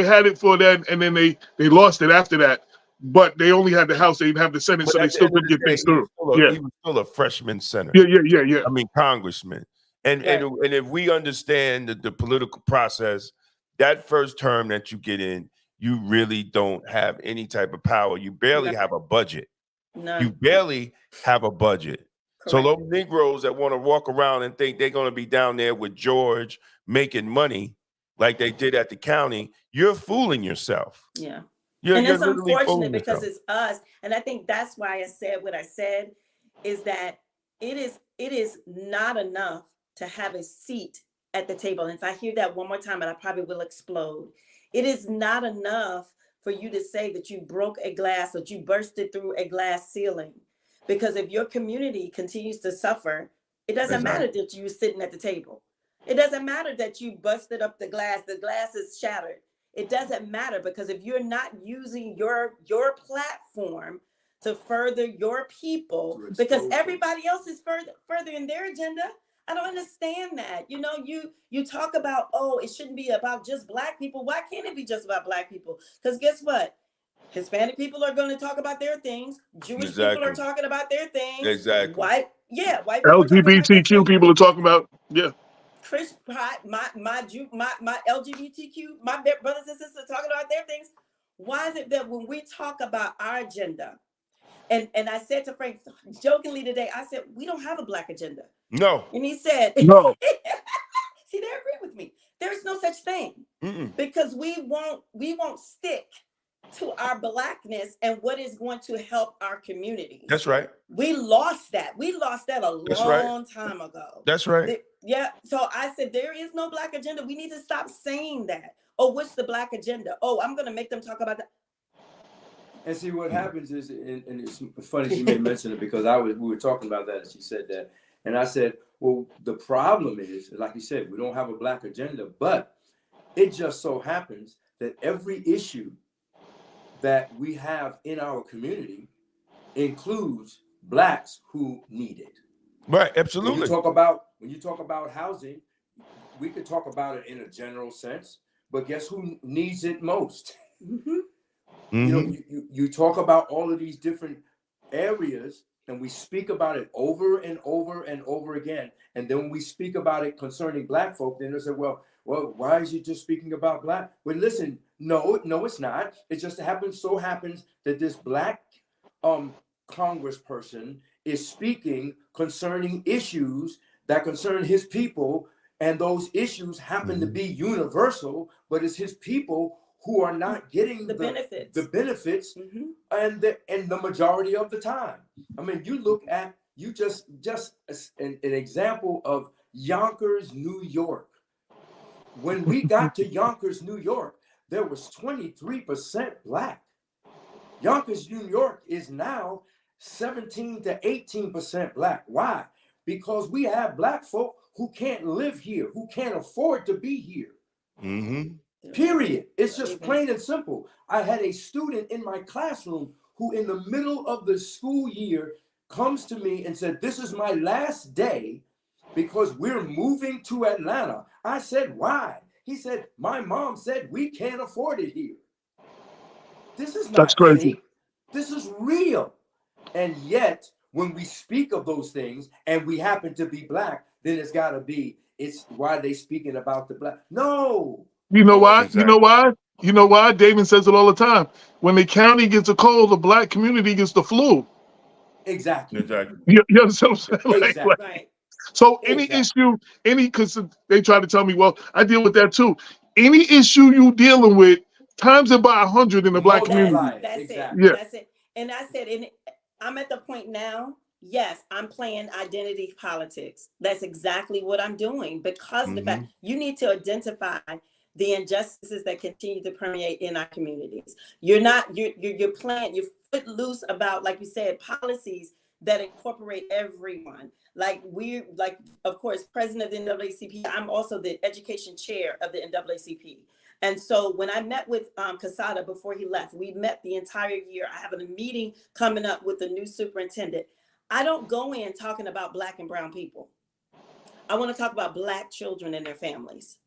Speaker 2: had it for that, and then they lost it after that. But they only had the House; they didn't have the Senate, so they still couldn't get things through.
Speaker 1: He was still a freshman senator.
Speaker 2: Yeah.
Speaker 1: I mean, congressman. And if we understand the political process, that first term that you get in, you really don't have any type of power. You barely have a budget.
Speaker 4: No.
Speaker 1: You barely have a budget.
Speaker 4: Correct.
Speaker 1: So those Negroes that want to walk around and think they're going to be down there with George making money like they did at the county, you're fooling yourself.
Speaker 4: Yeah.
Speaker 1: You're
Speaker 4: it's
Speaker 1: literally
Speaker 4: unfortunate
Speaker 1: fooling
Speaker 4: because
Speaker 1: yourself.
Speaker 4: it's us. And I think that's why I said what I said, is that it is not enough to have a seat at the table. And if I hear that one more time, I probably will explode. It is not enough for you to say that you broke a glass or you bursted through a glass ceiling. Because if your community continues to suffer, it doesn't matter that you're sitting at the table. It doesn't matter that you busted up the glass is shattered. It doesn't matter, because if you're not using your platform to further your people, because everybody else is furthering their agenda. I don't understand that. You know, you talk about, oh, it shouldn't be about just Black people. Why can't it be just about Black people? Because guess what? Hispanic people are going to talk about their things. Jewish people are talking about their things.
Speaker 1: Exactly.
Speaker 4: White people
Speaker 2: LGBTQ people are talking about,
Speaker 4: Chris Pratt, my LGBTQ, my brothers and sisters talking about their things. Why is it that when we talk about our agenda, and I said to Frank jokingly today, I said, we don't have a Black agenda.
Speaker 1: No.
Speaker 4: And he said,
Speaker 2: no.
Speaker 4: See, they agree with me. There is no such thing. Because we won't stick to our Blackness and what is going to help our community.
Speaker 1: That's right.
Speaker 4: We lost that. We lost that a long time ago.
Speaker 1: That's right.
Speaker 4: So I said, there is no Black agenda. We need to stop saying that. Oh, what's the Black agenda? Oh, I'm going to make them talk about that.
Speaker 5: And see, what happens is, and it's funny she made mention it, because we were talking about that and she said that. And I said, well, the problem is, like you said, we don't have a Black agenda, but it just so happens that every issue that we have in our community includes Blacks who need it.
Speaker 1: Right, absolutely.
Speaker 5: When you talk about housing, we could talk about it in a general sense, but guess who needs it most? You know, you talk about all of these different areas, and we speak about it over and over and over again. And then when we speak about it concerning Black folk, then they say, well, why is you just speaking about Black? Well, listen, no, it's not. It just so happens that this Black congressperson is speaking concerning issues that concern his people, and those issues happen to be universal, but it's his people who are not getting the benefits and the majority of the time. I mean, you look at just an example of Yonkers, New York. When we got to Yonkers, New York, there was 23% Black. Yonkers, New York is now 17 to 18% Black. Why? Because we have Black folk who can't live here, who can't afford to be here. Period. It's just plain and simple. I had a student in my classroom who in the middle of the school year comes to me and said, this is my last day because we're moving to Atlanta. I said, why? He said, my mom said we can't afford it here. This is not fake. This is real. And yet, when we speak of those things and we happen to be Black, then it's got to be, it's why they speaking about the Black. No.
Speaker 2: You know why? Exactly. You know why? Damon says it all the time. When the county gets a cold, the Black community gets the flu.
Speaker 5: Exactly.
Speaker 2: You understand what I'm saying?
Speaker 5: Exactly.
Speaker 4: Right.
Speaker 2: So any issue, because they try to tell me, well, I deal with that too. Any issue you dealing with, times it by 100 in the Black community.
Speaker 4: That's it. And I said, I'm at the point now, yes, I'm playing identity politics. That's exactly what I'm doing, because the fact you need to identify the injustices that continue to permeate in our communities. You're foot loose about, like you said, policies that incorporate everyone. Like of course, president of the NAACP, I'm also the education chair of the NAACP. And so when I met with Casada before he left, we met the entire year. I have a meeting coming up with the new superintendent. I don't go in talking about Black and brown people. I want to talk about Black children and their families.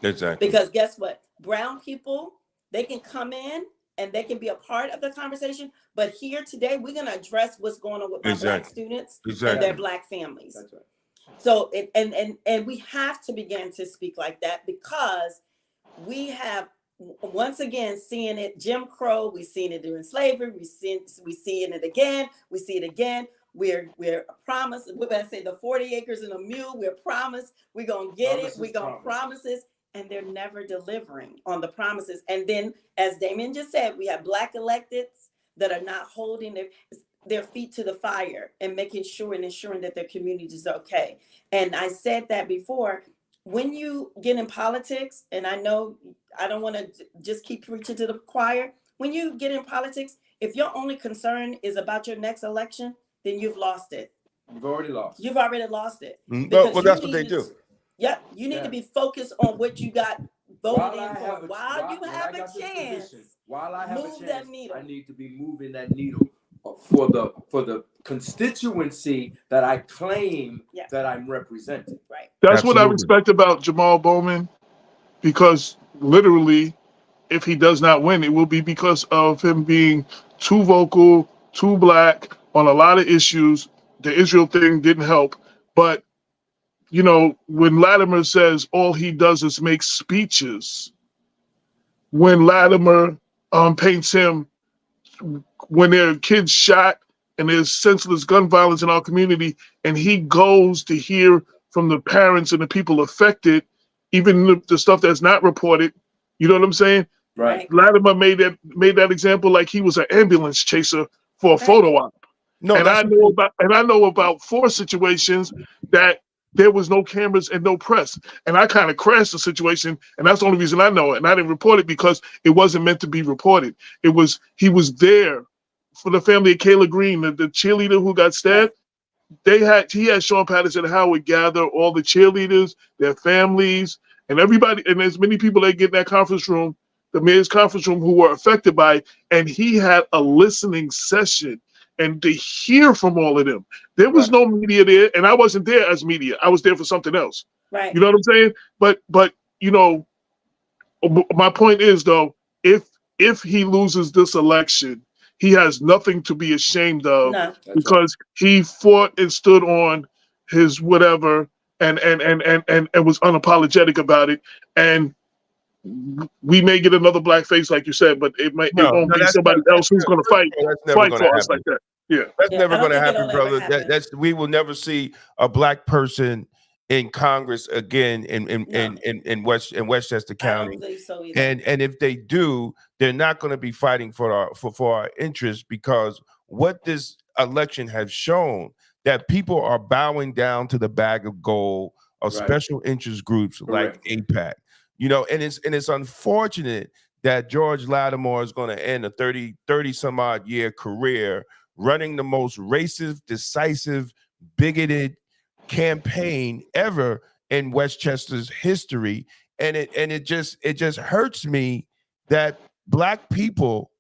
Speaker 1: Exactly.
Speaker 4: Because guess what? Brown people, they can come in and they can be a part of the conversation. But here today, we're going to address what's going on with my Black students and their Black families.
Speaker 5: That's right.
Speaker 4: So, and we have to begin to speak like that, because we have, once again, seeing it, Jim Crow, we've seen it during slavery, we see it again, we see it again. We're promised, what did I say, the 40 acres and a mule, we're promised, we're going to get it, we're going to promises, and they're never delivering on the promises. And then, as Damon just said, we have Black electeds that are not holding their feet to the fire and making sure and ensuring that their community is okay. And I said that before, when you get in politics, and I know I don't want to just keep preaching to the choir, when you get in politics, if your only concern is about your next election, then you've lost it.
Speaker 5: You've already lost.
Speaker 4: You've already lost it.
Speaker 1: Well, that's what they do.
Speaker 4: Yeah, you need to be focused on what you got voted in for. While you have a chance, move that needle.
Speaker 5: I need to be moving that needle for the constituency that I claim that I'm representing.
Speaker 4: Right.
Speaker 2: That's
Speaker 1: Absolutely.
Speaker 2: what I respect about Jamaal Bowman, because literally, if he does not win, it will be because of him being too vocal, too Black on a lot of issues. The Israel thing didn't help. But, you know, when Latimer says all he does is make speeches, when Latimer paints him, when there are kids shot and there's senseless gun violence in our community, and he goes to hear from the parents and the people affected, even the stuff that's not reported, you know what I'm saying?
Speaker 5: Right.
Speaker 2: Latimer made that example like he was an ambulance chaser for a photo op.
Speaker 1: No,
Speaker 2: and I know about 4 situations that there was no cameras and no press. And I kind of crashed the situation, and that's the only reason I know it. And I didn't report it because it wasn't meant to be reported. He was there for the family of Kayla Green, the cheerleader who got stabbed. He had Sean Patterson Howard gather all the cheerleaders, their families, and everybody, and as many people that get in that conference room, the mayor's conference room, who were affected by it. And he had a listening session. And to hear from all of them, there was no media there, and I wasn't there as media. I was there for something else.
Speaker 4: Right.
Speaker 2: You know what I'm saying? But you know, my point is though, if he loses this election, he has nothing to be ashamed of, because he fought and stood on his whatever, and was unapologetic about it. And we may get another black face, like you said, but it won't be somebody else who's going to fight for us like that. Yeah,
Speaker 1: that's never going to happen, brother. We will never see a black person in Congress again in Westchester County.
Speaker 4: I don't believe so either.
Speaker 1: And if they do, they're not going to be fighting for our interests, because what this election has shown, that people are bowing down to the bag of gold of special interest groups like AIPAC. You know, and it's unfortunate that George Latimer is going to end a 30 some odd year career running the most racist, decisive, bigoted campaign ever in Westchester's history. And it just hurts me that black people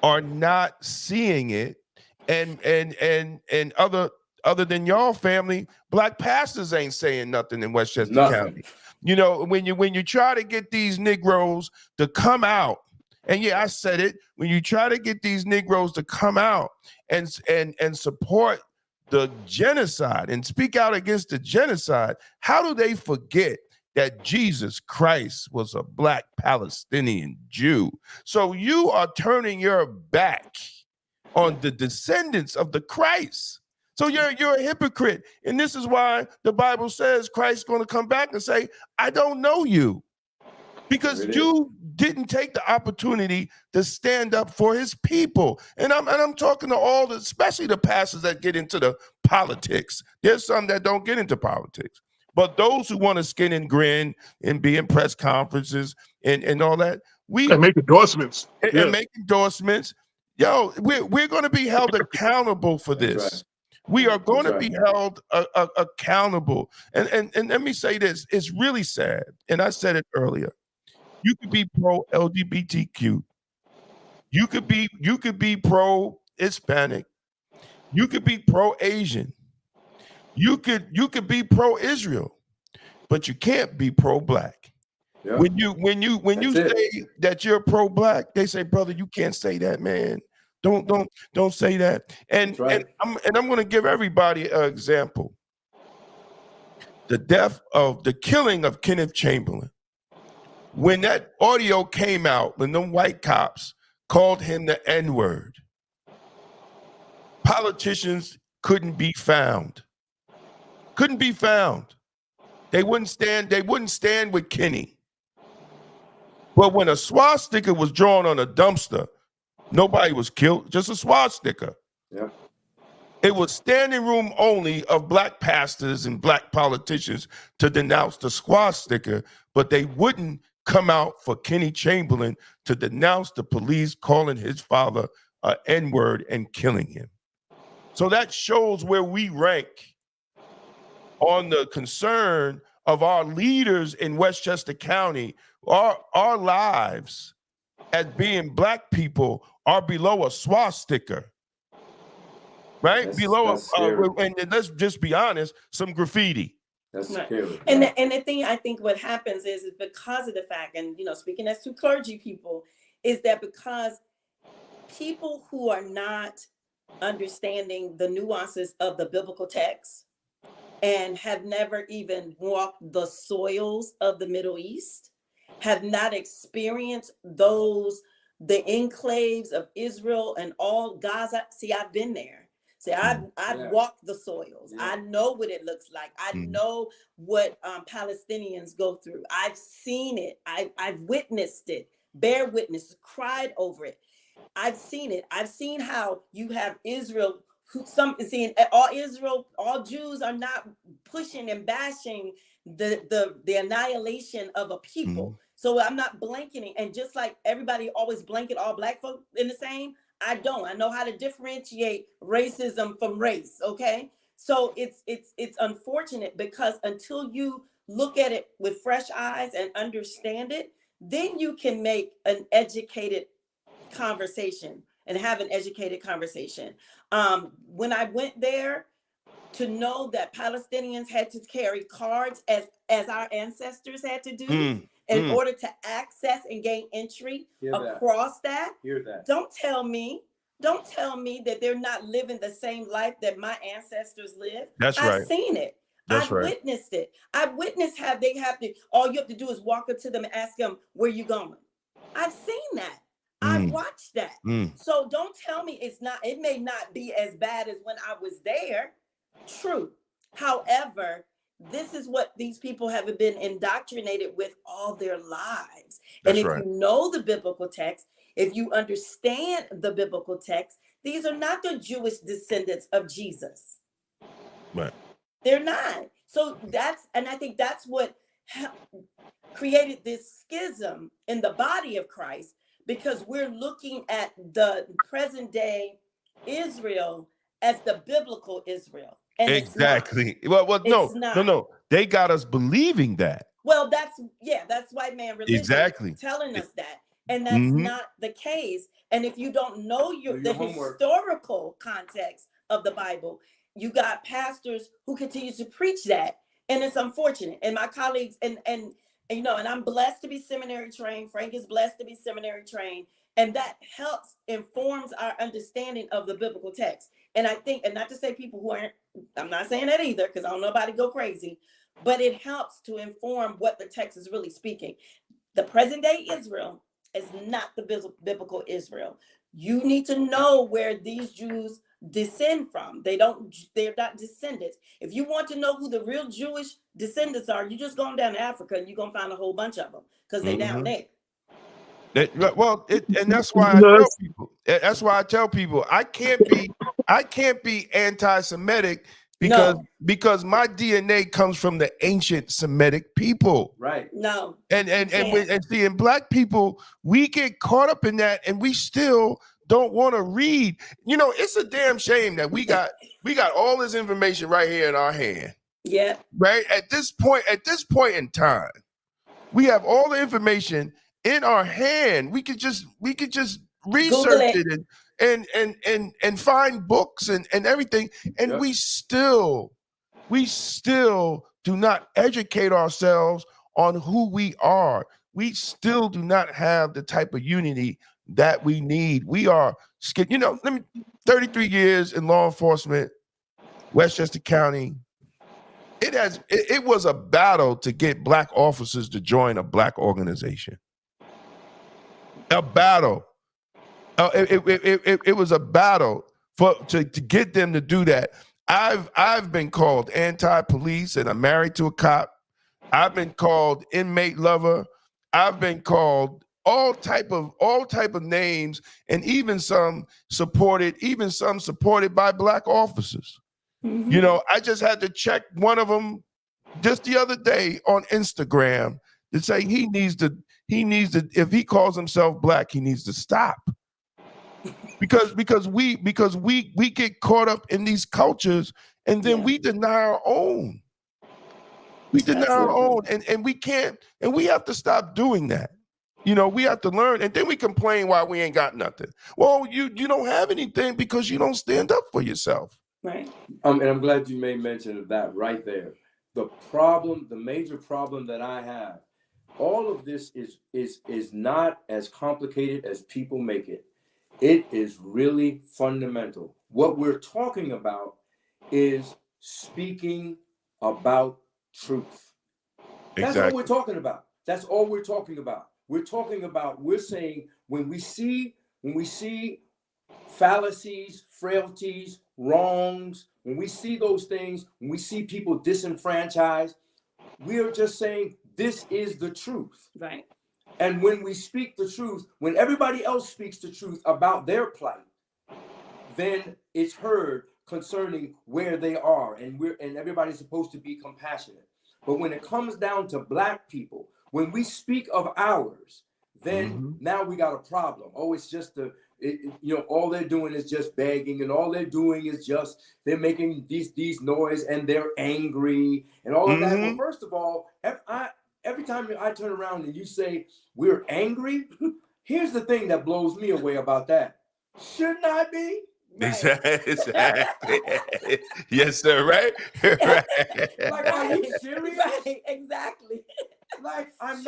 Speaker 1: are not seeing it. And other than y'all family, black pastors ain't saying nothing in Westchester County. You know, when you try to get these Negroes to come out, and I said it, when you try to get these Negroes to come out and support the genocide and speak out against the genocide, how do they forget that Jesus Christ was a black Palestinian Jew? So you are turning your back on the descendants of the Christ. So you're a hypocrite. And this is why the Bible says Christ's going to come back and say, I don't know you. Because you didn't take the opportunity to stand up for his people. And I'm talking to all, especially the pastors that get into the politics. There's some that don't get into politics. But those who want to skin and grin and be in press conferences and all that,
Speaker 2: and make endorsements.
Speaker 1: And make endorsements. Yo, we're going to be held accountable for this. We are going to
Speaker 5: That's
Speaker 1: be held accountable. And let me say this: it's really sad, and I said it earlier. You could be pro LGBTQ. You could be pro Hispanic. You could be pro Asian. You could be pro Israel, but you can't be pro black.
Speaker 5: Yeah.
Speaker 1: When you
Speaker 5: That's
Speaker 1: say that you're pro black, they say, brother, you can't say that, man. Don't say that. And
Speaker 5: That's right.
Speaker 1: I'm going to give everybody an example. The killing of Kenneth Chamberlain. When that audio came out, when them white cops called him the N-word, politicians couldn't be found. Couldn't be found. They wouldn't stand with Kenny. But when a swastika was drawn on a dumpster, nobody was killed, just a swastika.
Speaker 5: Yeah.
Speaker 1: It was standing room only of black pastors and black politicians to denounce the swastika, but they wouldn't come out for Kenny Chamberlain to denounce the police calling his father an N-word and killing him. So that shows where we rank on the concern of our leaders in Westchester County. Our lives as being black people are below a swastika, right?
Speaker 5: That's scary.
Speaker 1: And let's just be honest, some graffiti.
Speaker 5: That's
Speaker 4: Right.
Speaker 5: scary.
Speaker 4: And the thing I think what happens is because of the fact, and speaking as two clergy people, is that because people who are not understanding the nuances of the biblical text and have never even walked the soils of the Middle East, have not experienced the enclaves of Israel and all Gaza. See, I've been there. See, I've walked the soils.
Speaker 5: Yeah.
Speaker 4: I know what it looks like. I know what Palestinians go through. I've seen it. I've witnessed it. Bear witness, cried over it. I've seen it. I've seen how you have Israel. All Jews are not pushing and bashing the annihilation of a people. So I'm not blanketing. And just like everybody always blanket all black folk in the same, I don't. I know how to differentiate racism from race. Okay. So it's unfortunate because until you look at it with fresh eyes and understand it, then you can make an educated conversation and have an educated conversation. When I went there, to know that Palestinians had to carry cards as our ancestors had to do in order to access and gain entry across that. Don't tell me that they're not living the same life that my ancestors lived. I've seen it. I've witnessed it. I've witnessed how they have to, all you have to do is walk up to them and ask them, where you going? I've seen that. I've watched that. So don't tell me it may not be as bad as when I was there. True. However, this is what these people have been indoctrinated with all their lives. And if you know the biblical text, if you understand the biblical text, these are not the Jewish descendants of Jesus.
Speaker 1: Right.
Speaker 4: They're not. So I think that's what created this schism in the body of Christ, because we're looking at the present day Israel as the biblical Israel. And
Speaker 1: exactly. No. They got us believing that.
Speaker 4: Well, that's white man religion telling us that. And that's not the case. And if you don't know the historical context of the Bible, you got pastors who continue to preach that. And it's unfortunate. And my colleagues, and I'm blessed to be seminary trained. Frank is blessed to be seminary trained. And that informs our understanding of the biblical text. And I think, and not to say people who aren't, I'm not saying that either, because I don't know nobody go crazy, but it helps to inform what the text is really speaking. The present day Israel is not the biblical Israel. You need to know where these Jews descend from. They're not descendants. If you want to know who the real Jewish descendants are, you just go down to Africa and you're going to find a whole bunch of them because they're down there.
Speaker 1: And that's why I tell people. That's why I tell people I can't be anti-Semitic because my DNA comes from the ancient Semitic people.
Speaker 5: Right.
Speaker 4: No.
Speaker 1: And seeing black people, we get caught up in that, and we still don't want to read. You know, it's a damn shame that we got all this information right here in our hand.
Speaker 4: Yeah.
Speaker 1: Right? At this point in time, we have all the information in our hand. We could just research it and find books and everything. And we still do not educate ourselves on who we are. We still do not have the type of unity that we need. We are, 33 years in law enforcement, Westchester County. It was a battle to get Black officers to join a Black organization. A battle. It was a battle to get them to do that. I've been called anti-police, and I'm married to a cop. I've been called inmate lover. I've been called all type of names, and even some supported by Black officers.
Speaker 4: Mm-hmm.
Speaker 1: You know, I just had to check one of them just the other day on Instagram to say he needs to, if he calls himself Black, he needs to stop. Because we get caught up in these cultures, and then we deny our own. We deny our own, and we can't, and we have to stop doing that. You know, we have to learn, and then we complain why we ain't got nothing. Well, you don't have anything because you don't stand up for yourself.
Speaker 4: Right.
Speaker 5: And I'm glad you made mention of that right there. The major problem that I have, all of this is not as complicated as people make it. It is really fundamental. What we're talking about is speaking about truth. That's all we're talking about. That's all we're talking about. We're saying when we see fallacies, frailties, wrongs, when we see those things, when we see people disenfranchised, we are just saying this is the truth.
Speaker 4: Right.
Speaker 5: And when we speak the truth, when everybody else speaks the truth about their plight, then it's heard concerning where they are, and everybody's supposed to be compassionate. But when it comes down to Black people, when we speak of ours, then now we got a problem. Oh, it's just all they're doing is just begging, and all they're doing is just they're making these noise, and they're angry and all of that. Well, first of all, every time I turn around and you say we're angry, here's the thing that blows me away about that. Shouldn't I be?
Speaker 1: Right. Exactly. Yes, sir. Right.
Speaker 5: Like, are you serious?
Speaker 4: Right. Exactly.
Speaker 5: Like, I'm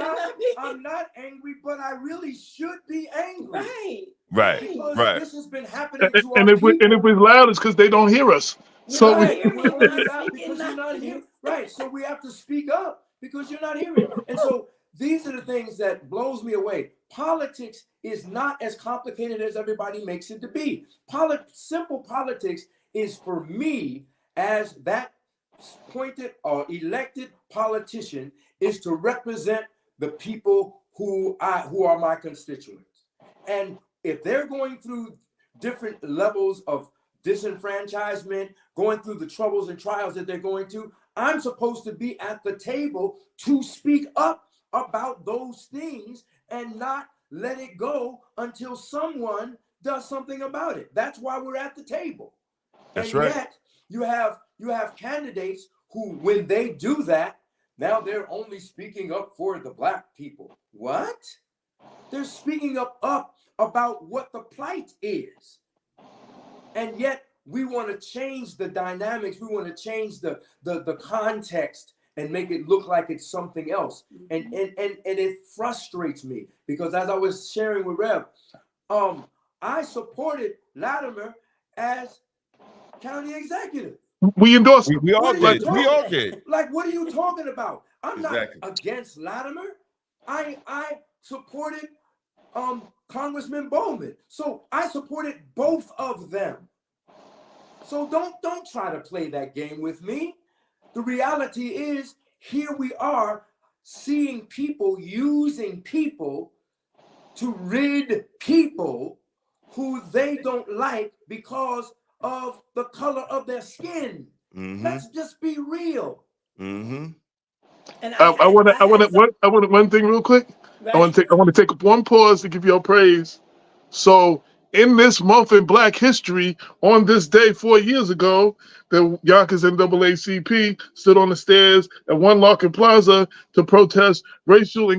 Speaker 5: not angry, but I really should be angry.
Speaker 4: Right.
Speaker 1: Right.
Speaker 5: Because
Speaker 1: right.
Speaker 5: this has been happening to
Speaker 2: And
Speaker 5: our
Speaker 2: if we're loud, it's because they don't hear us. So
Speaker 5: we're only loud because you're not here. Right. So we have to speak up because you're not hearing. And so these are the things that blows me away. Politics is not as complicated as everybody makes it to be. Simple politics is, for me, as that appointed or elected politician, is to represent the people who are my constituents. And if they're going through different levels of disenfranchisement, going through the troubles and trials that they're going to, I'm supposed to be at the table to speak up about those things and not let it go until someone does something about it. That's why we're at the table.
Speaker 1: That's
Speaker 5: and
Speaker 1: right.
Speaker 5: Yet you have candidates who, when they do that, now they're only speaking up for the Black people. What? They're speaking up about what the plight is. And yet we want to change the dynamics. We want to change the context and make it look like it's something else. And it frustrates me because, as I was sharing with Rev, I supported Latimer as county executive.
Speaker 2: we endorse
Speaker 1: We all did. We all did.
Speaker 5: Like, what are you talking about? I'm
Speaker 1: Exactly.
Speaker 5: not against Latimer. I supported Congressman Bowman. So I supported both of them. So don't try to play that game with me. The reality is, here we are seeing people using people to rid people who they don't like because of the color of their skin. Let's just be real.
Speaker 4: And
Speaker 2: I want one thing real quick.
Speaker 4: Right.
Speaker 2: I want to take one pause to give you all praise. So in this month in Black history, on this day 4 years ago, the Yonkers NAACP stood on the stairs at One Larkin Plaza to protest racial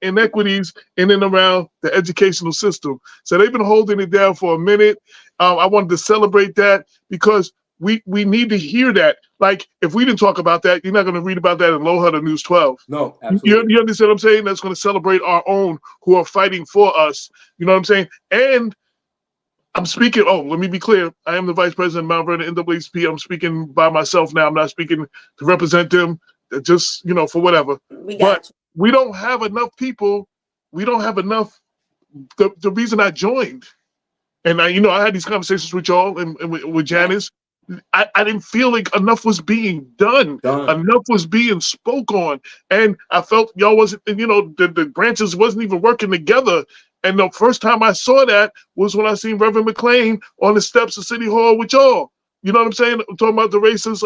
Speaker 2: inequities in and around the educational system. So they've been holding it down for a minute. I wanted to celebrate that because we need to hear that. Like, if we didn't talk about that, you're not going to read about that in Lohud or News 12.
Speaker 5: No, absolutely.
Speaker 2: You understand what I'm saying? That's going to celebrate our own who are fighting for us. You know what I'm saying? And I'm speaking, let me be clear. I am the vice president of Mount Vernon NAACP. I'm speaking by myself now. I'm not speaking to represent them, just, for whatever. But we don't have enough people. We don't have enough. The reason I joined, and I had these conversations with y'all and with Janice. I didn't feel like enough was being done. Enough was being spoke on. And I felt y'all wasn't, the branches wasn't even working together. And the first time I saw that was when I seen Reverend McLean on the steps of City Hall with y'all. You know what I'm saying? I'm talking about the racist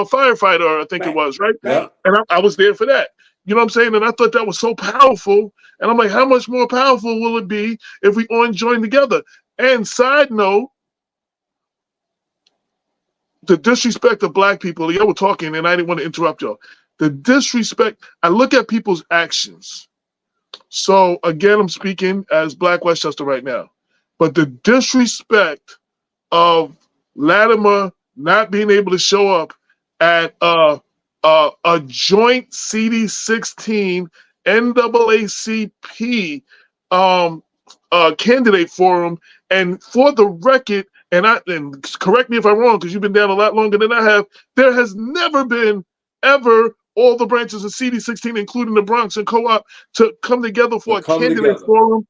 Speaker 2: firefighter, I think it was, right?
Speaker 5: Yeah.
Speaker 2: And I was there for that. You know what I'm saying? And I thought that was so powerful. And I'm like, how much more powerful will it be if we all join together? And side note, the disrespect of Black people, y'all were talking and I didn't want to interrupt y'all. The disrespect, I look at people's actions. So again, I'm speaking as Black Westchester right now. But the disrespect of Latimer not being able to show up at a joint CD16 NAACP candidate forum, and for the record, and correct me if I'm wrong, because you've been down a lot longer than I have, there has never been, ever, all the branches of CD16, including the Bronx and Co-op, to come together for a candidate forum.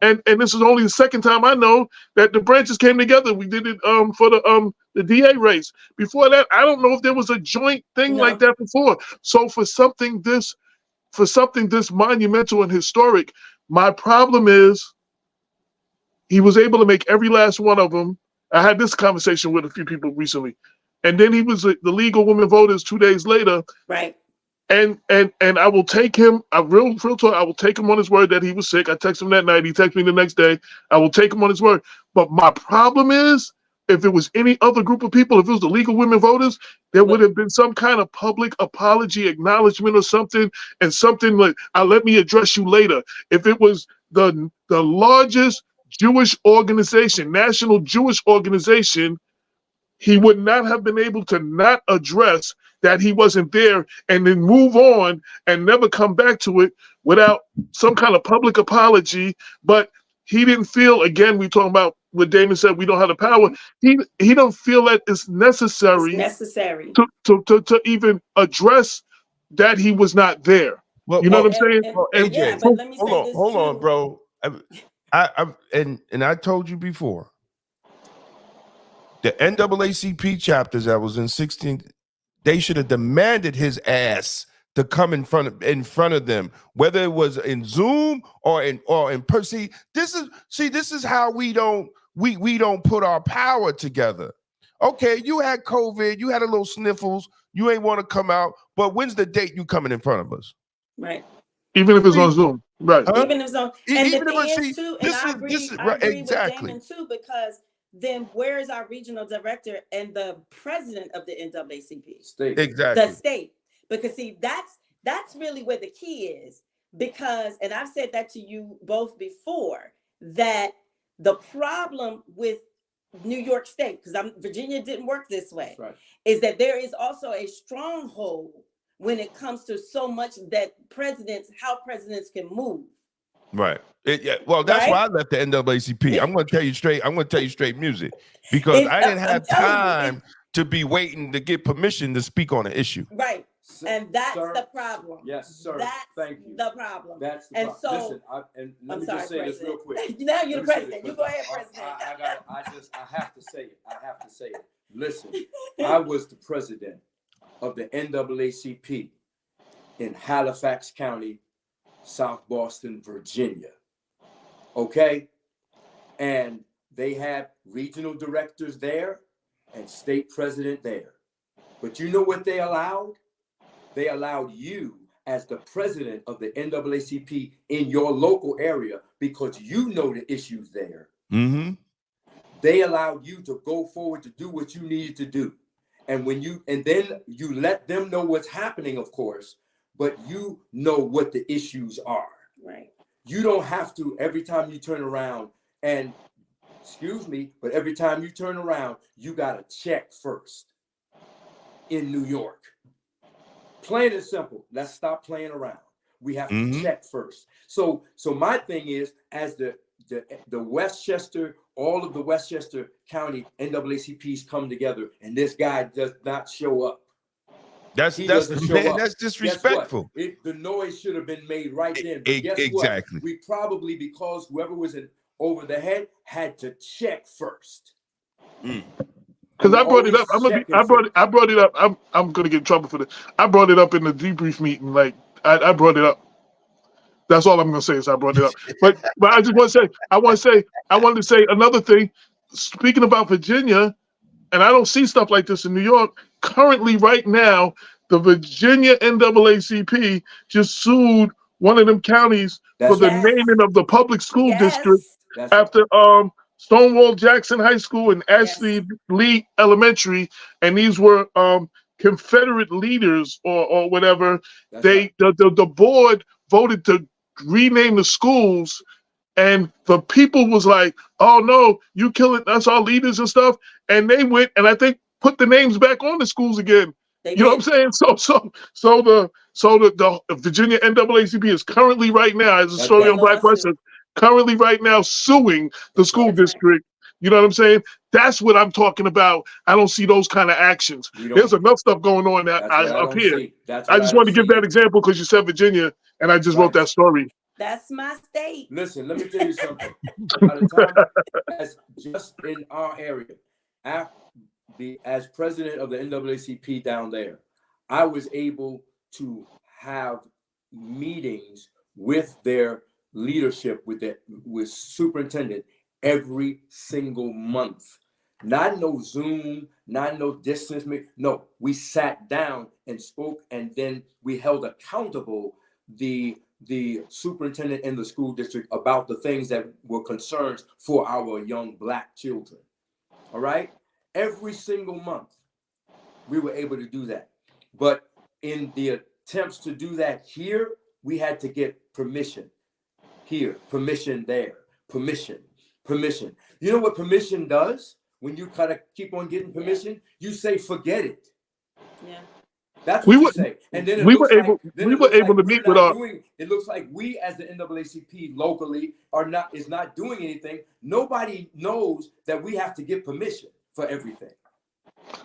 Speaker 2: And this is only the second time I know that the branches came together. We did it for the DA race. Before that, I don't know if there was a joint thing like that before. So for something this monumental and historic, my problem is he was able to make every last one of them. I had this conversation with a few people recently. And then he was the League of Women Voters 2 days later.
Speaker 4: Right.
Speaker 2: And I will take him, real talk, I will take him on his word that he was sick. I texted him that night. He texted me the next day. I will take him on his word. But my problem is, if it was any other group of people, if it was the League of Women Voters, there would have been some kind of public apology, acknowledgement or something, and something like, let me address you later. If it was the largest Jewish organization, national Jewish organization, he would not have been able to not address that he wasn't there and then move on and never come back to it without some kind of public apology. But he didn't feel, again, we talking about what Damon said, we don't have the power. He don't feel that it's necessary to even address that he was not there. What I'm saying?
Speaker 1: AJ,
Speaker 4: but let me say
Speaker 1: hold on, bro. I told you before, the NAACP chapters that was in 16, they should have demanded his ass to come in front of them, whether it was in Zoom or in person. This is how we don't put our power together. Okay, you had COVID, you had a little sniffles, you ain't want to come out, but when's the date you coming in front of us?
Speaker 4: Right.
Speaker 2: Even if it's on Zoom, right?
Speaker 4: Huh? Even if it's on, and the thing is too, and I agree with Damon too, because then where is our regional director and the president of the NAACP?
Speaker 5: State.
Speaker 1: Exactly.
Speaker 4: The state. Because see, that's really where the key is. Because, and I've said that to you both before, that the problem with New York State, because Virginia didn't work this way, is that there is also a stronghold when it comes to so much that how presidents can move.
Speaker 1: Right. Well, that's why I left the NAACP. I'm going to tell you straight music, because I didn't have time to be waiting to get permission to speak on an issue.
Speaker 4: Right. And that's the problem.
Speaker 5: Yes, sir.
Speaker 4: Thank you. The problem.
Speaker 5: That's the
Speaker 4: problem.
Speaker 5: So, listen, let me just say this real quick.
Speaker 4: Now you're the president. You go ahead, President.
Speaker 5: I have to say it. Listen, I was the president of the NAACP in Halifax County, South Boston, Virginia. Okay? And they had regional directors there and state president there. But you know what they allowed? They allowed you as the president of the NAACP in your local area, because you know the issues there.
Speaker 1: Mm-hmm.
Speaker 5: They allowed you to go forward to do what you needed to do. And then you let them know what's happening, of course, but you know what the issues are.
Speaker 4: Right.
Speaker 5: You don't have to, every time you turn around and, excuse me, but every time you turn around, you got to check first in New York. Plain and simple. Let's stop playing around. We have to check first. So my thing is, as the Westchester, all of the Westchester County NAACPs come together, and this guy does not show up.
Speaker 1: That's disrespectful.
Speaker 5: The noise should have been made right then. But guess
Speaker 1: exactly.
Speaker 5: What? We probably, because whoever was over the head had to check first.
Speaker 2: Because I brought it up. I brought it up. I'm gonna get in trouble for this. I brought it up in the debrief meeting. Like I brought it up. That's all I'm gonna say is I brought it up. But I just want to say I wanted to say another thing. Speaking about Virginia, and I don't see stuff like this in New York. Currently, right now, the Virginia NAACP just sued one of them counties for the naming of the public school district after Stonewall Jackson High School and Ashley Lee Elementary, and these were Confederate leaders or whatever. The board voted to rename the schools, and the people was like, "Oh no, you killing us, our leaders and stuff." And they went and I think put the names back on the schools again. You know what I'm saying? So the Virginia NAACP is currently right now, as a story on Black Question, currently right now suing the school district. You know what I'm saying? That's what I'm talking about. I don't see those kind of actions. There's enough stuff going on up here. I just wanted to give that example because you said Virginia, and I just wrote that story.
Speaker 4: That's my state.
Speaker 5: Listen, let me tell you something. By the time, just in our area, as president of the NAACP down there, I was able to have meetings with their leadership, with superintendent every single month. Not no Zoom, not no distance. No, we sat down and spoke, and then we held accountable the superintendent in the school district about the things that were concerns for our young Black children. All right? Every single month, we were able to do that. But in the attempts to do that here, we had to get permission. Here, permission there, permission. You know what permission does? When you kind of keep on getting permission, you say, forget it. Yeah. That's what you say. And then it looks like we as the NAACP locally is not doing anything. Nobody knows that we have to get permission for everything.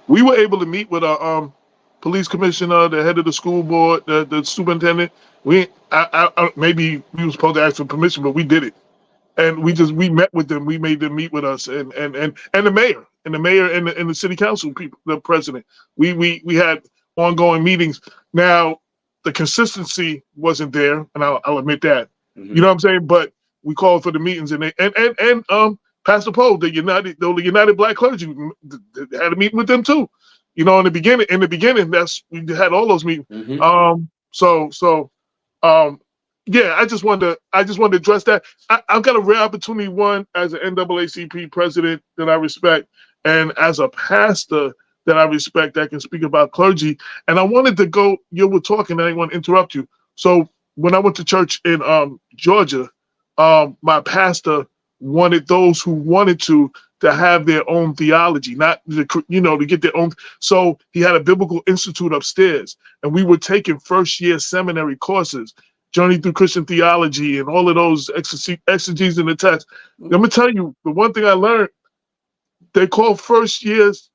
Speaker 2: We were able to meet with our police commissioner, the head of the school board, the superintendent. Maybe we were supposed to ask for permission, but we did it. And we met with them. We made them meet with us and the mayor and the city council people, the president. We had ongoing meetings. Now, the consistency wasn't there, and I'll admit that. Mm-hmm. You know what I'm saying? But we called for the meetings, and Pastor Poe, the United Black Clergy, had a meeting with them too. You know, in the beginning, we had all those meetings. Mm-hmm. Yeah, I just wanted to address that. I've got a rare opportunity, one, as an NAACP president that I respect, and as a pastor that I respect, that can speak about clergy. And I wanted to go, you were talking, I didn't want to interrupt you. So when I went to church in Georgia, my pastor wanted those who wanted to have their own theology, not to get their own. So he had a biblical institute upstairs, and we were taking first-year seminary courses, Journey Through Christian Theology, and all of those exegesis in the text. Let me tell you, the one thing I learned, they call first year's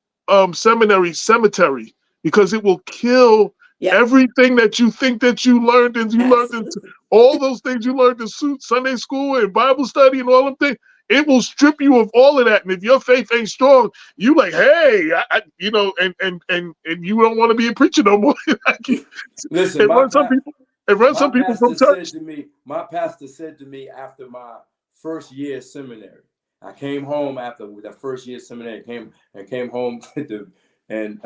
Speaker 2: seminary cemetery, because it will kill everything that you think that you learned, and learned all those things you learned in Sunday school and Bible study and all them things. It will strip you of all of that, and if your faith ain't strong, you like, hey, and you don't want to be a preacher no more.
Speaker 5: Listen,
Speaker 2: it runs some people from church.
Speaker 5: My pastor said to me after my first year seminary, I came home after the first year seminary, came home and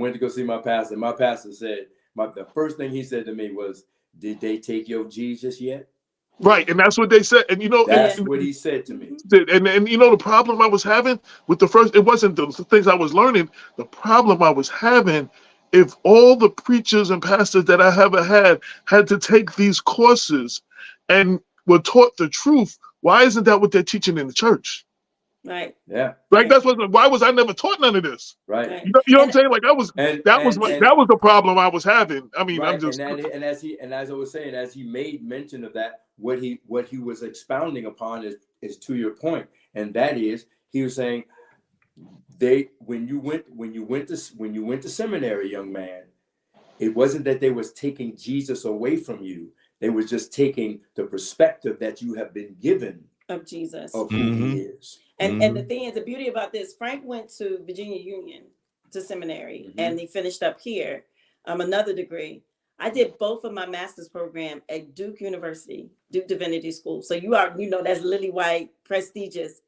Speaker 5: went to go see my pastor. My pastor said, the first thing he said to me was, "Did they take your Jesus yet?"
Speaker 2: Right, and that's what they said. And
Speaker 5: That's what he said to me.
Speaker 2: and the problem I was having with the first, it wasn't the things I was learning. The problem I was having, if all the preachers and pastors that I ever had to take these courses and were taught the truth, why isn't that what they're teaching in the church?
Speaker 4: Right.
Speaker 5: Yeah.
Speaker 2: Like why was I never taught none of this?
Speaker 5: Right.
Speaker 2: You know what I'm saying? Like that was the problem I was having. I mean,
Speaker 5: right.
Speaker 2: I'm just
Speaker 5: and as I was saying, as he made mention of that, what he was expounding upon is to your point, and that is he was saying when you went to seminary, young man, it wasn't that they was taking Jesus away from you. They was just taking the perspective that you have been given
Speaker 4: of Jesus,
Speaker 5: of who he is.
Speaker 4: And the thing is, the beauty about this, Frank went to Virginia Union to seminary, and he finished up here, another degree. I did both of my master's program at Duke University, Duke Divinity School. So that's lily white, prestigious.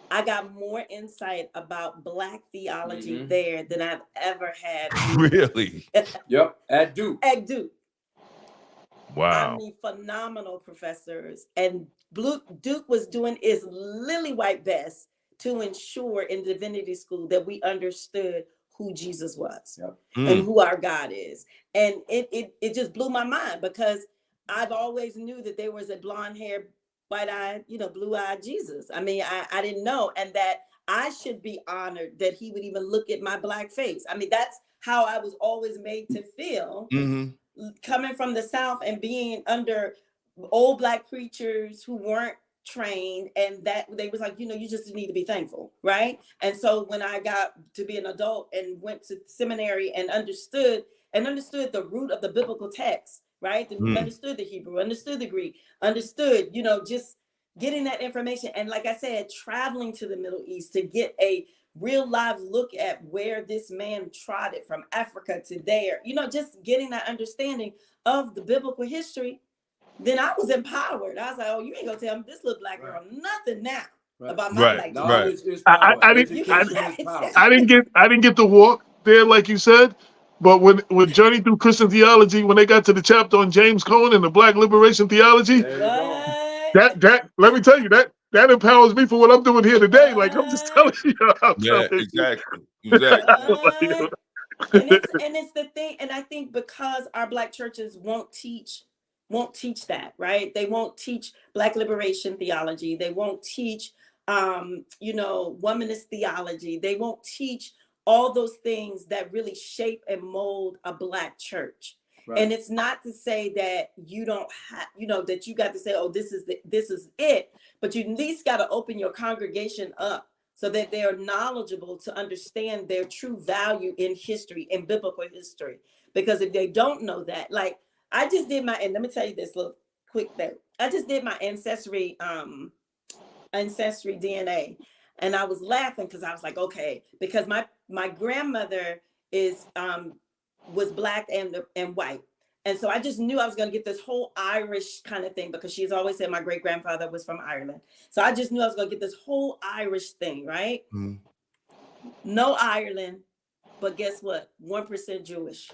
Speaker 4: I got more insight about Black theology there than I've ever had.
Speaker 1: Really?
Speaker 5: Yep, at Duke.
Speaker 4: At Duke.
Speaker 1: Wow.
Speaker 4: I mean, phenomenal professors. And Duke was doing his lily white best to ensure in divinity school that we understood who Jesus was and who our God is. And it just blew my mind, because I've always knew that there was a blonde hair, white-eyed, blue-eyed Jesus. I mean, I didn't know. And that I should be honored that he would even look at my Black face. I mean, that's how I was always made to feel. Coming from the South and being under old Black preachers who weren't trained, and that they was like, you just need to be thankful, right? And so when I got to be an adult and went to seminary and understood the root of the biblical text, right? Understood the Hebrew, understood the Greek, understood, just getting that information. And like I said, traveling to the Middle East to get a real live look at where this man trotted from Africa to there, just getting that understanding of the biblical history, then I was empowered. I was like, oh, you ain't gonna tell me this little Black girl nothing now about my Black Jesus.
Speaker 2: I didn't get to walk there like you said, but when Journey Through Christian Theology, when they got to the chapter on James Cone and the Black liberation theology, that let me tell you, that empowers me for what I'm doing here today. Like, I'm just telling you.
Speaker 1: Exactly.
Speaker 4: And it's the thing, and I think because our Black churches won't teach that, right? They won't teach Black liberation theology. They won't teach, womanist theology. They won't teach all those things that really shape and mold a Black church. Right. And it's not to say that you don't have, that you got to say, oh, this is it, but you at least got to open your congregation up so that they are knowledgeable to understand their true value in history, in biblical history. Because if they don't know that, like I just did and let me tell you this little quick thing. I just did my ancestry DNA, and I was laughing because I was like, okay, because my grandmother was Black and white. And so I just knew I was going to get this whole Irish kind of thing, because she's always said my great grandfather was from Ireland. So I just knew I was going to get this whole Irish thing, right? No Ireland, but guess what? 1% Jewish.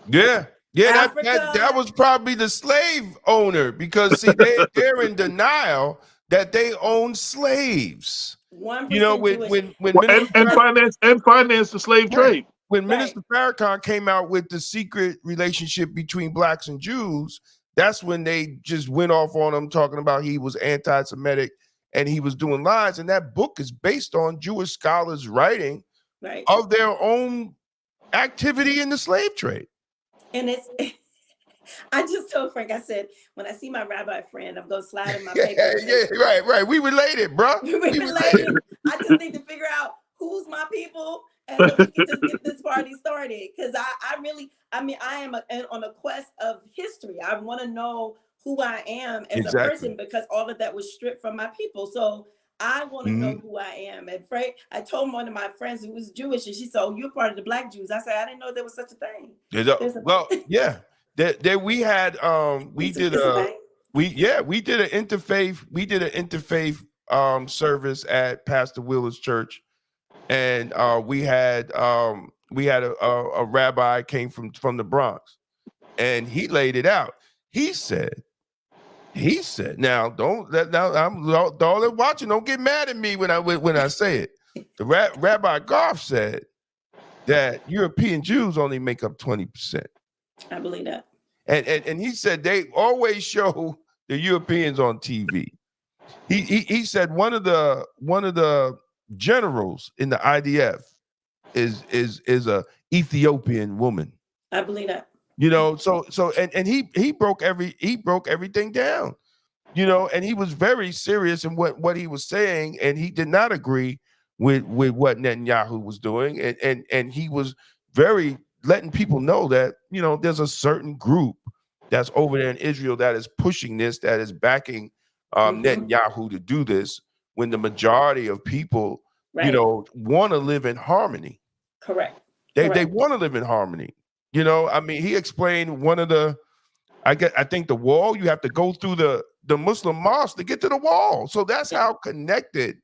Speaker 1: Yeah, that was probably the slave owner, because see, they're in denial that they own slaves.
Speaker 4: 1%
Speaker 2: and finance the slave trade.
Speaker 1: When Minister Farrakhan came out with the secret relationship between Blacks and Jews, that's when they just went off on him, talking about he was anti-Semitic and he was doing lies. And that book is based on Jewish scholars writing of their own activity in the slave trade.
Speaker 4: And I just told Frank, I said, when I see my rabbi friend, I'm going to slide in my papers.
Speaker 1: Right. We related, bro. We related.
Speaker 4: I just need to figure out who's my people, and so we can just get this party started. Because I am on a quest of history. I want to know who I am as a person, because all of that was stripped from my people. So I want to know who I am. And Frank, I told one of my friends who was Jewish, and she said, oh, you're part of the Black Jews. I said, I didn't know there was such a thing.
Speaker 1: That we had we did an interfaith service at Pastor Wheeler's church, and we had we had a rabbi came from the Bronx, and he laid it out. He said, now don't let now I'm all watching. Don't get mad at me when I say it. The Rabbi Goff said that European Jews only make up 20%.
Speaker 4: I believe that.
Speaker 1: And he said they always show the Europeans on TV. He said one of the generals in the IDF is a Ethiopian woman.
Speaker 4: I believe that.
Speaker 1: You know, so and he broke everything down. You know, and he was very serious in what he was saying, and he did not agree with what Netanyahu was doing, and he was very letting people know that, you know, there's a certain group that's over there in Israel that is pushing this, that is backing Netanyahu to do this, when the majority of people, you know, want to live in harmony.
Speaker 4: Correct.
Speaker 1: They want to live in harmony. You know, I mean, he explained one of the, I think the wall, you have to go through the Muslim mosque to get to the wall. So that's how connected,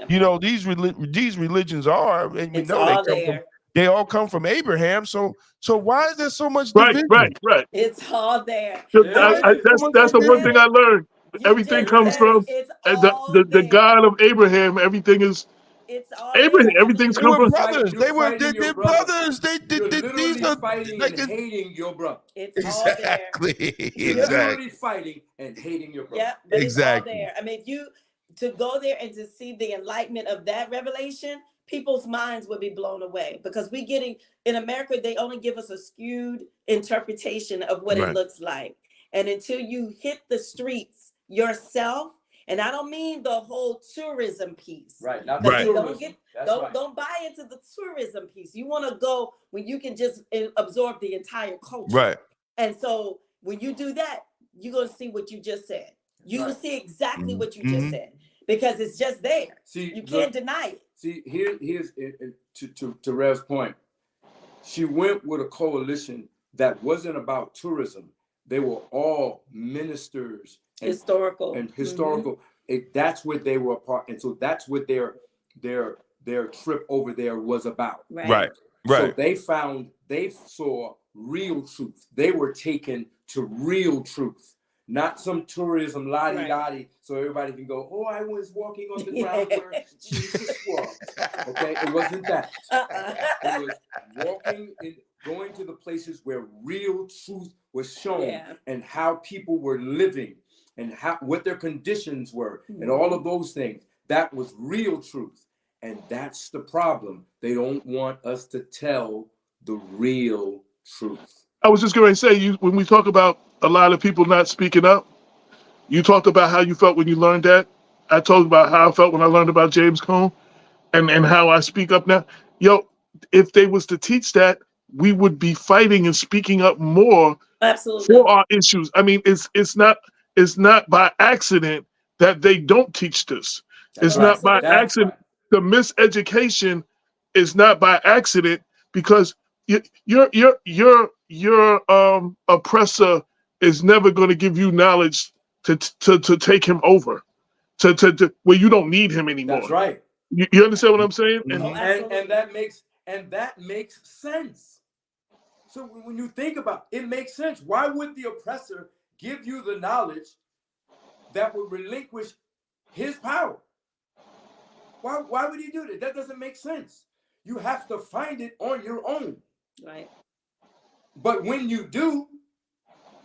Speaker 1: you know, these religions are. And you
Speaker 4: It's
Speaker 1: know,
Speaker 4: all there.
Speaker 1: they all come from Abraham. So why is there so much division?
Speaker 2: Right.
Speaker 4: It's all there.
Speaker 2: That's the one thing I learned. Everything comes from the God of Abraham. Everything is
Speaker 4: all
Speaker 2: Abraham.
Speaker 4: there.
Speaker 2: Everything's
Speaker 1: They
Speaker 2: come
Speaker 1: were
Speaker 2: from
Speaker 1: brothers. They're
Speaker 5: your
Speaker 1: brothers.
Speaker 5: You're literally
Speaker 1: These are
Speaker 5: fighting
Speaker 1: like
Speaker 5: and hating your brother.
Speaker 4: It's all there.
Speaker 1: exactly.
Speaker 5: You're literally fighting and hating your brother.
Speaker 4: Yeah, but
Speaker 1: Exactly.
Speaker 4: it's all there. I mean, to go there and to see the enlightenment of that revelation, people's minds would be blown away, because we getting in America, they only give us a skewed interpretation of what it looks like. And until you hit the streets yourself, and I don't mean the whole tourism piece.
Speaker 5: Right. Not
Speaker 1: Right.
Speaker 4: Don't buy into the tourism piece. You want to go when you can just absorb the entire culture.
Speaker 1: Right.
Speaker 4: And so when you do that, you're going to see what you just said. You will see exactly what you just said, because it's just there.
Speaker 5: See,
Speaker 4: you can't deny it.
Speaker 5: See, here's to Rev's point. She went with a coalition that wasn't about tourism. They were all ministers and historical. That's what they were a part, and so that's what their trip over there was about.
Speaker 1: Right.
Speaker 5: So they saw real truth. They were taken to real truth, not some tourism lottie-dottie, so everybody can go, oh, I was walking on the ground where Jesus was. Okay, it wasn't that. It was going to the places where real truth was shown, and how people were living, and what their conditions were, and all of those things. That was real truth. And that's the problem. They don't want us to tell the real truth.
Speaker 2: I was just going to say, when we talk about a lot of people not speaking up, you talked about how you felt when you learned that. I talked about how I felt when I learned about James Cone, and how I speak up now. Yo, if they was to teach that, we would be fighting and speaking up more for our issues. I mean, it's not by accident that they don't teach this. It's not by accident. The miseducation is not by accident, because your oppressor is never going to give you knowledge to take him over, to where you don't need him anymore.
Speaker 5: That's right.
Speaker 2: You understand what I'm saying?
Speaker 5: And that makes sense. So when you think about it, it makes sense. Why would the oppressor give you the knowledge that would relinquish his power? Why would he do that? That doesn't make sense. You have to find it on your own.
Speaker 4: Right.
Speaker 5: But when you do,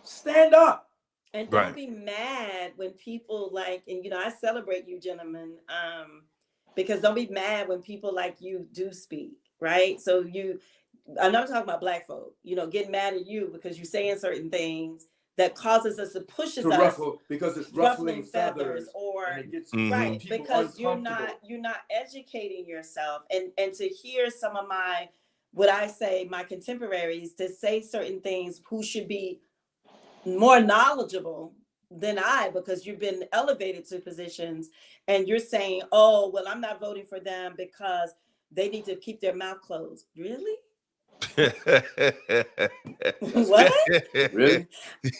Speaker 5: stand up.
Speaker 4: And don't be mad when people and I celebrate you gentlemen, because don't be mad when people like you do speak, right? So I'm not talking about black folk, getting mad at you because you're saying certain things that causes us to push us
Speaker 5: because it's ruffling feathers,
Speaker 4: or
Speaker 5: and it gets
Speaker 4: because you're not educating yourself, and to hear some of my contemporaries to say certain things who should be more knowledgeable than I, because you've been elevated to positions, and you're saying, oh, well, I'm not voting for them because they need to keep their mouth closed. Really? What?
Speaker 5: Really?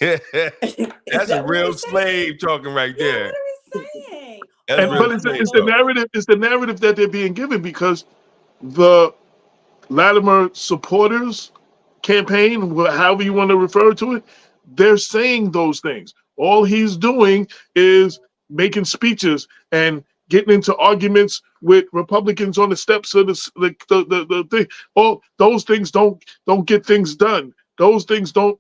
Speaker 1: That's a real slave talking right there.
Speaker 4: What are we saying?
Speaker 2: But it's the narrative. It's the narrative that they're being given, because the Latimer supporters campaign, however you want to refer to it, they're saying those things. All he's doing is making speeches and getting into arguments with Republicans on the steps of the thing. All those things don't get things done. Those things don't,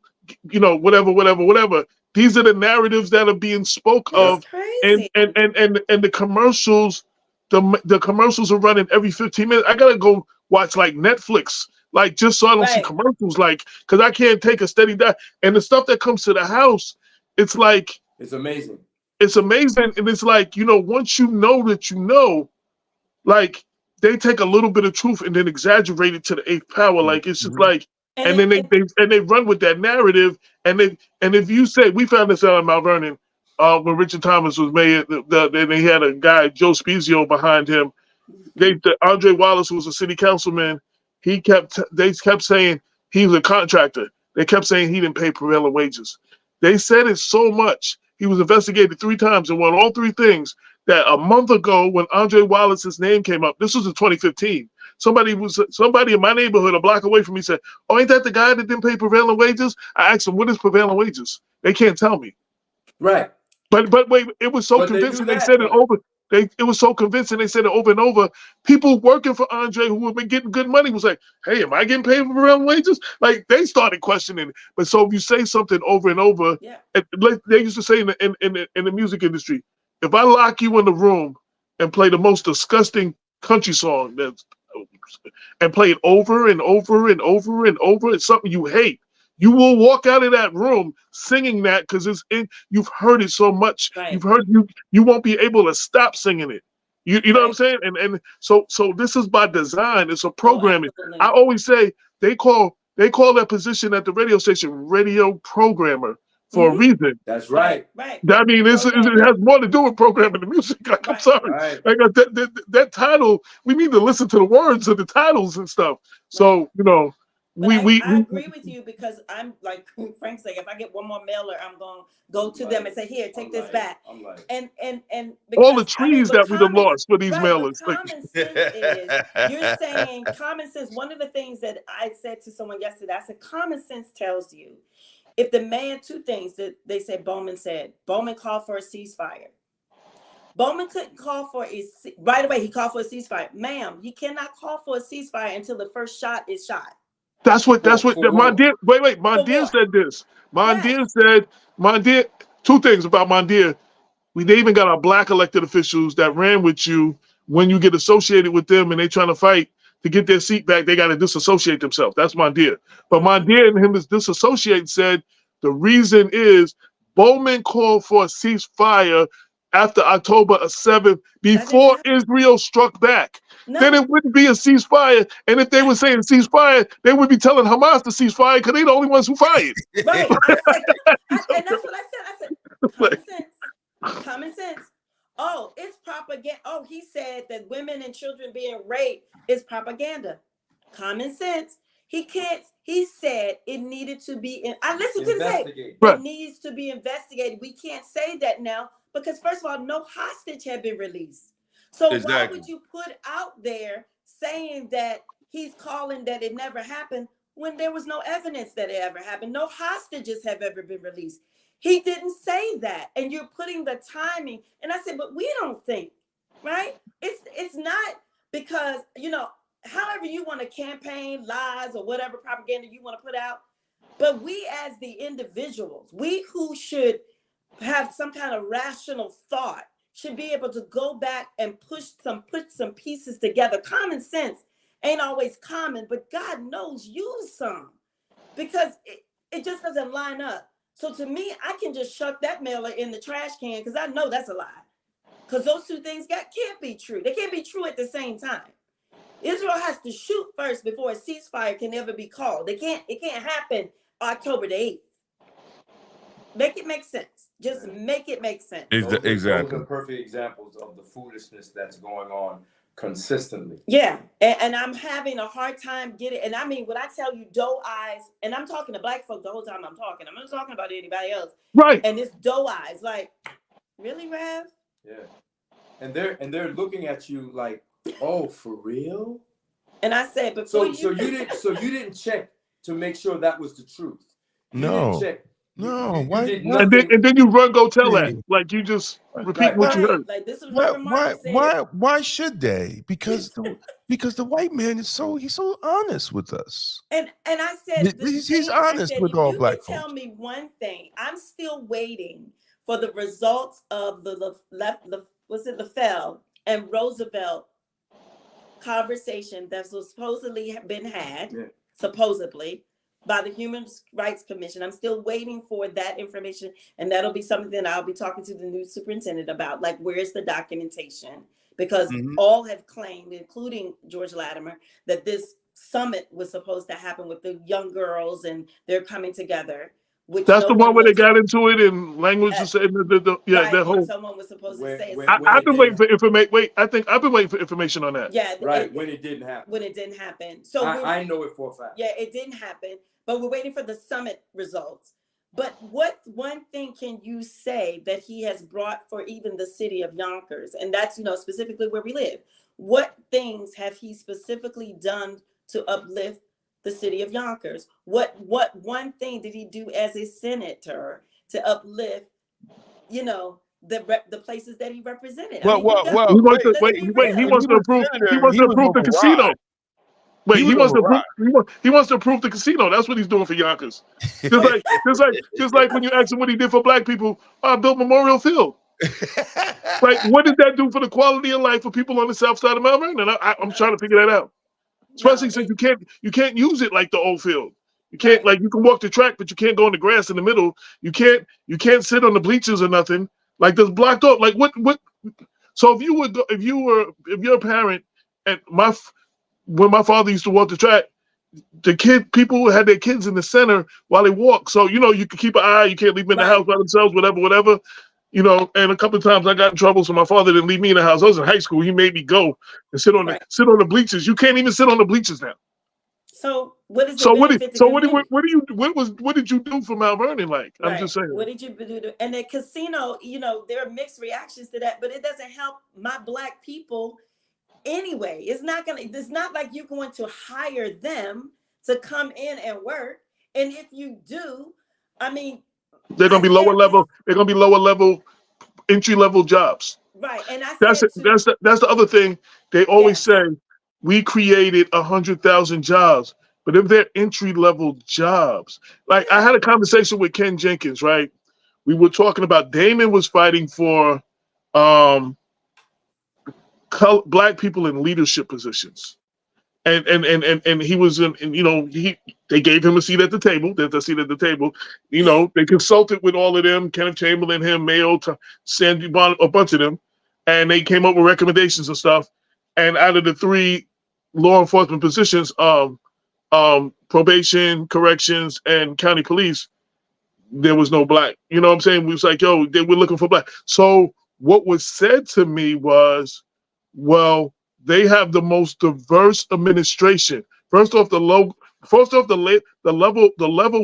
Speaker 2: whatever. These are the narratives that are being spoke
Speaker 4: That's
Speaker 2: of, and
Speaker 4: crazy.
Speaker 2: the commercials. The commercials are running every 15 minutes. I gotta go watch like Netflix, like just so I don't see
Speaker 4: Right.
Speaker 2: commercials, like because I can't take a steady diet. And the stuff that comes to the house, it's like
Speaker 5: It's amazing.
Speaker 2: it's amazing, and it's like once you know that like they take a little bit of truth and then exaggerate it to the eighth power. Like it's just like, and then they run with that narrative, and if you say we found this out in Mount Vernon. When Richard Thomas was mayor, then they had a guy, Joe Spezio, behind him. Andre Wallace, who was a city councilman, they kept saying he was a contractor. They kept saying he didn't pay prevailing wages. They said it so much. He was investigated 3 times and won all 3 things. That a month ago, when Andre Wallace's name came up, this was in 2015. Somebody in my neighborhood, a block away from me, said, "Oh, ain't that the guy that didn't pay prevailing wages?" I asked them, "What is prevailing wages?" They can't tell me.
Speaker 5: Right.
Speaker 2: But wait, it was so convincing. They said it over. It was so convincing. They said it over and over. People working for Andre who have been getting good money was like, "Hey, am I getting paid for prevailing wages?" Like they started questioning. But so if you say something over and over, like they used to say in the music industry, if I lock you in the room and play the most disgusting country song and play it over and over and over and over, it's something you hate. You will walk out of that room singing that because you've heard it so much.
Speaker 4: Right.
Speaker 2: You've heard you won't be able to stop singing it. You know what I'm saying? And so this is by design. It's a programming. I always say they call that position at the radio station radio programmer for a reason.
Speaker 5: That's right.
Speaker 4: Right.
Speaker 2: I mean, it has more to do with programming the music. Like, I'm sorry.
Speaker 5: Right.
Speaker 2: Like that title, we need to listen to the words of the titles and stuff. So
Speaker 4: But I agree with you because I'm like Frank's like, if I get one more mailer, I'm gonna go to them and say, "Here, take this back."
Speaker 5: I'm like,
Speaker 4: and
Speaker 2: because, all the trees that we've lost for these mailers.
Speaker 4: Common sense is you're saying common sense. One of the things that I said to someone yesterday, I said, common sense tells you if the man 2 things that they said. Bowman called for a ceasefire. Bowman couldn't call for right away. He called for a ceasefire, ma'am. He cannot call for a ceasefire until the first shot is shot.
Speaker 2: That's what Mondier. Wait, Mondier said this. Mondier said, 2 things about Mondier. They even got our black elected officials that ran with you. When you get associated with them and they trying to fight to get their seat back, they got to disassociate themselves. That's Mondier. But Mondier and him is disassociate said the reason is Bowman called for a ceasefire after October 7th before Israel struck back. No. Then it wouldn't be a ceasefire. And if they were saying ceasefire, they would be telling Hamas to ceasefire because they're the only ones who fired.
Speaker 4: Right. And that's what I said. I said, common sense. Oh, it's propaganda. Oh, he said that women and children being raped is propaganda. Common sense. He said it needed to be I listened to the say it needs to be investigated. We can't say that now because first of all, no hostage had been released. So why would you put out there saying that he's calling that it never happened when there was no evidence that it ever happened? No hostages have ever been released. He didn't say that. And you're putting the timing. And I said, but we don't think, right? It's not because, however you want to campaign lies or whatever propaganda you want to put out. But we as the individuals, we who should have some kind of rational thought, should be able to go back and put some pieces together. Common sense ain't always common, but God knows use some because it just doesn't line up. So to me, I can just chuck that mailer in the trash can because I know that's a lie. Because those 2 things can't be true. They can't be true at the same time. Israel has to shoot first before a ceasefire can ever be called. It can't happen October the 8th. Make it make sense. Just make it make sense.
Speaker 1: Exactly.
Speaker 5: Those are perfect examples of the foolishness that's going on consistently.
Speaker 4: Yeah. And I'm having a hard time getting, and I mean, when I tell you doe eyes, and I'm talking to black folk the whole time I'm not talking about anybody else.
Speaker 2: Right.
Speaker 4: And it's doe eyes. Like, really, Rev?
Speaker 5: Yeah. And they're looking at you like, oh, for real?
Speaker 4: And I said, before
Speaker 5: So you didn't check to make sure that was the truth. You
Speaker 1: No.
Speaker 5: didn't check.
Speaker 1: No,
Speaker 5: You
Speaker 1: why?
Speaker 5: did
Speaker 1: why-
Speaker 5: nothing.
Speaker 2: And then you run go tell that.
Speaker 1: Hey.
Speaker 2: Like you just repeating
Speaker 5: Right.
Speaker 2: what you heard.
Speaker 4: Like this is what
Speaker 1: Why?
Speaker 4: Remarkable said.
Speaker 1: Why should they? Because the white man is he's so honest with us.
Speaker 4: And I said,
Speaker 1: He's honest with
Speaker 4: if
Speaker 1: all
Speaker 4: you
Speaker 1: black
Speaker 4: could tell
Speaker 1: folks.
Speaker 4: me one thing, I'm still waiting for the results of the LaFell and Roosevelt conversation that was supposedly been had, supposedly, by the Human Rights Commission. I'm still waiting for that information, and that'll be something that I'll be talking to the new superintendent about. Like, where's the documentation? Because all have claimed, including George Latimer, that this summit was supposed to happen with the young girls, and they're coming together.
Speaker 2: That's the one where they got into it in language and said
Speaker 4: right,
Speaker 2: that whole.
Speaker 4: Someone was supposed to say.
Speaker 2: I've been waiting for information. Wait, I think I've been waiting for information on that.
Speaker 4: Yeah,
Speaker 5: right. When it didn't happen.
Speaker 4: When it didn't happen. So
Speaker 5: I know it for a fact.
Speaker 4: Yeah, it didn't happen, but we're waiting for the summit results. But what one thing can you say that he has brought for even the city of Yonkers? And that's, specifically where we live. What things have he specifically done to uplift the city of Yonkers? What one thing did he do as a senator to uplift, the places that he represented?
Speaker 2: He wants to approve the casino. Wait, he wants to approve the casino. That's what he's doing for Yonkers. Just like when you ask him what he did for black people, I built Memorial Field. Like, what did that do for the quality of life for people on the south side of Mount Vernon? And I'm trying to figure that out. Especially since you can't use it like the old field. You can't you can walk the track, but you can't go in the grass in the middle. You can't sit on the bleachers or nothing. Like, that's blocked off. Like what? So if you're a parent, and when my father used to walk the track, people had their kids in the center while they walk. So you can keep an eye. You can't leave them in the house by themselves. Whatever. And a couple of times I got in trouble, so my father didn't leave me in the house. I was in high school. He made me go and sit on the bleachers. You can't even sit on the bleachers now.
Speaker 4: So what is
Speaker 2: what did you do for Mount Vernon? Like, I'm just saying.
Speaker 4: What did you do? And the casino, there are mixed reactions to that, but it doesn't help my black people anyway. It's not like you're going to hire them to come in and work. And if you do,
Speaker 2: they're gonna be lower level. They're gonna be lower level, entry level jobs.
Speaker 4: Right, and
Speaker 2: that's the other thing. They always say we created 100,000 jobs, but if they're entry level jobs, like I had a conversation with Ken Jenkins. Right, we were talking about Damon was fighting for black people in leadership positions. And he was they gave him a seat at the table. They consulted with all of them, Kenneth Chamberlain, him, Mayo, Sandy Bond, a bunch of them, and they came up with recommendations and stuff. And out of the 3 law enforcement positions, probation, corrections, and county police, there was no black. You know what I'm saying? We was like, yo, they were looking for black. So what was said to me was, well, they have the most diverse administration. First off, the level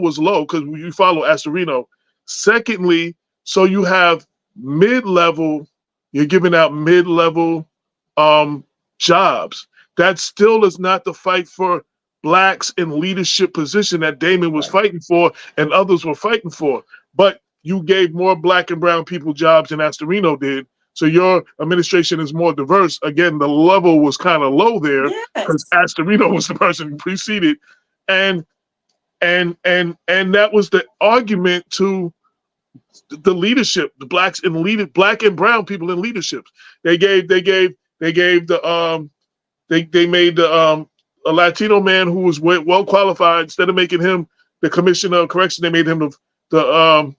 Speaker 2: was low because you follow Astorino. Secondly, so you have mid-level. You're giving out mid-level jobs. That still is not the fight for blacks in leadership position that Damon was fighting for and others were fighting for. But you gave more black and brown people jobs than Astorino did. So your administration is more diverse. Again, the level was kind of low there because Astorino was the person who preceded, and that was the argument to the leadership, the black and brown people in leadership. They made a Latino man who was well qualified. Instead of making him the commissioner of correction, they made him the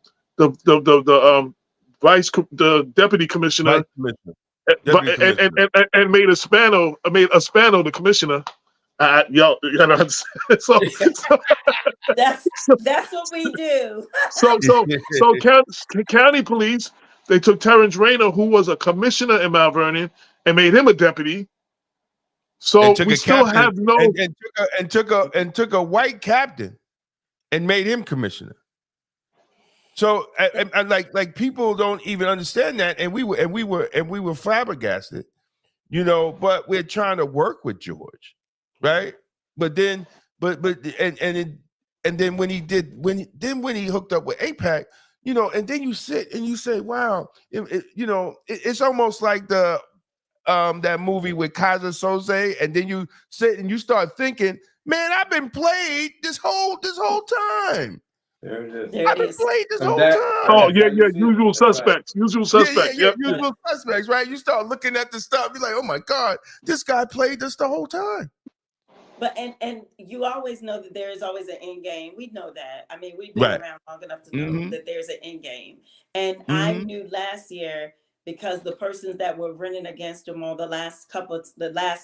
Speaker 2: deputy commissioner, and made Espano the commissioner. Y'all know. So
Speaker 4: that's what we do.
Speaker 2: so county police, they took Terrence Rayner, who was a commissioner in Mount Vernon, and made him a deputy. So we still have no
Speaker 1: and took a white captain and made him commissioner. So and like people don't even understand that, and we were flabbergasted, but we're trying to work with George. right? But then, and then when he hooked up with APAC, you know, and then you sit and you say, wow, it's almost like the that movie with Kaiser Soze, and then you sit and you start thinking, man, I've been played this whole time.
Speaker 5: There it is.
Speaker 4: There
Speaker 1: I've
Speaker 4: it
Speaker 1: been
Speaker 4: is.
Speaker 1: played this
Speaker 5: And
Speaker 1: whole
Speaker 5: that-
Speaker 1: time.
Speaker 2: Oh
Speaker 5: That's
Speaker 2: yeah,
Speaker 5: how you
Speaker 2: yeah.
Speaker 5: feel.
Speaker 2: Usual
Speaker 5: That's right.
Speaker 2: suspects. Usual suspects. Yep.
Speaker 1: Usual suspects, right? You start looking at the stuff, you're like, oh my God, this guy played this the whole time.
Speaker 4: But and you always know that there is always an end game. We know that. I mean, we've been
Speaker 1: Right.
Speaker 4: around long enough to know that there's an end game. And
Speaker 1: Mm-hmm.
Speaker 4: I knew last year, because the persons that were running against him on the last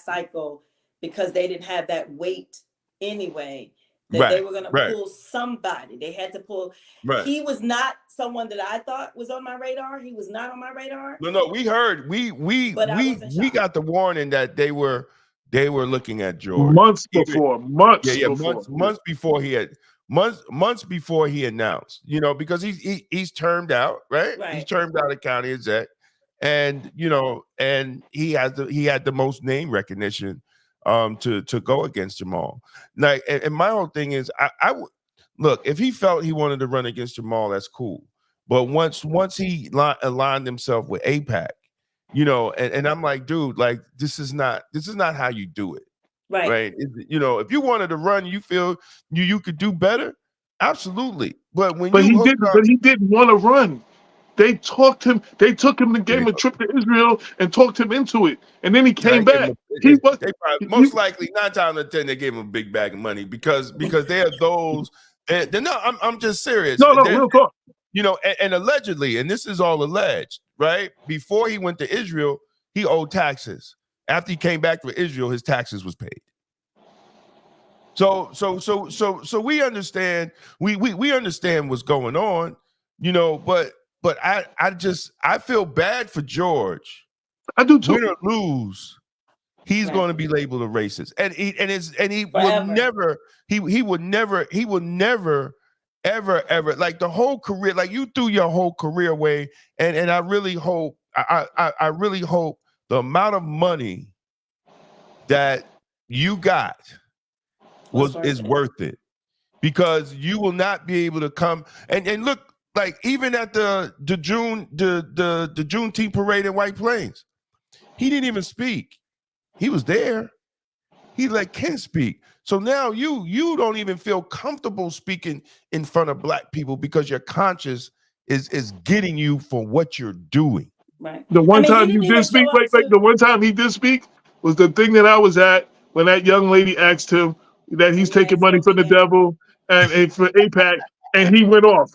Speaker 4: cycle, because they didn't have that weight anyway, that they were going to pull somebody. They had to pull.
Speaker 1: Right.
Speaker 4: He was not someone that I thought was on my radar. He was not on my radar.
Speaker 1: No, we heard we got the warning that they were looking at George
Speaker 2: Months before.
Speaker 1: months before he announced, you know, because he's termed out, right? He's termed out of county exec, and you know, and he had the most name recognition to go against Jamaal. Like, and my whole thing is, I would look, if he felt he wanted to run against Jamaal, that's cool. But once he aligned himself with APAC, you know, and I'm like, dude, like this is not how you do it, right? You know, if you wanted to run, you feel you could do better, absolutely. But when
Speaker 2: he didn't want to run. They took him to game a trip to Israel and talked him into it, and then he came back.
Speaker 1: Most likely 9 times out of 10 they gave him a big bag of money because they are those. They're not. I'm just serious.
Speaker 2: No, real talk.
Speaker 1: You know, and allegedly, and this is all alleged, right? Before he went to Israel, he owed taxes. After he came back to Israel, his taxes was paid. So we understand. We understand what's going on, you know. But I feel bad for George.
Speaker 2: I do too.
Speaker 1: Win or lose, he's going to be labeled a racist, and he will never ever, like the whole career, like you threw your whole career away, and I really hope the amount of money that you got is worth it, because you will not be able to come and look, like even at the Juneteenth parade in White Plains, he didn't even speak. He was there. He let Ken speak. So now you don't even feel comfortable speaking in front of Black people because your conscience is getting you for what you're doing.
Speaker 4: Right.
Speaker 2: The one time you did speak, the one time he did speak was the thing that I was at when that young lady asked him that he's taking money from the devil and for APAC, and he went off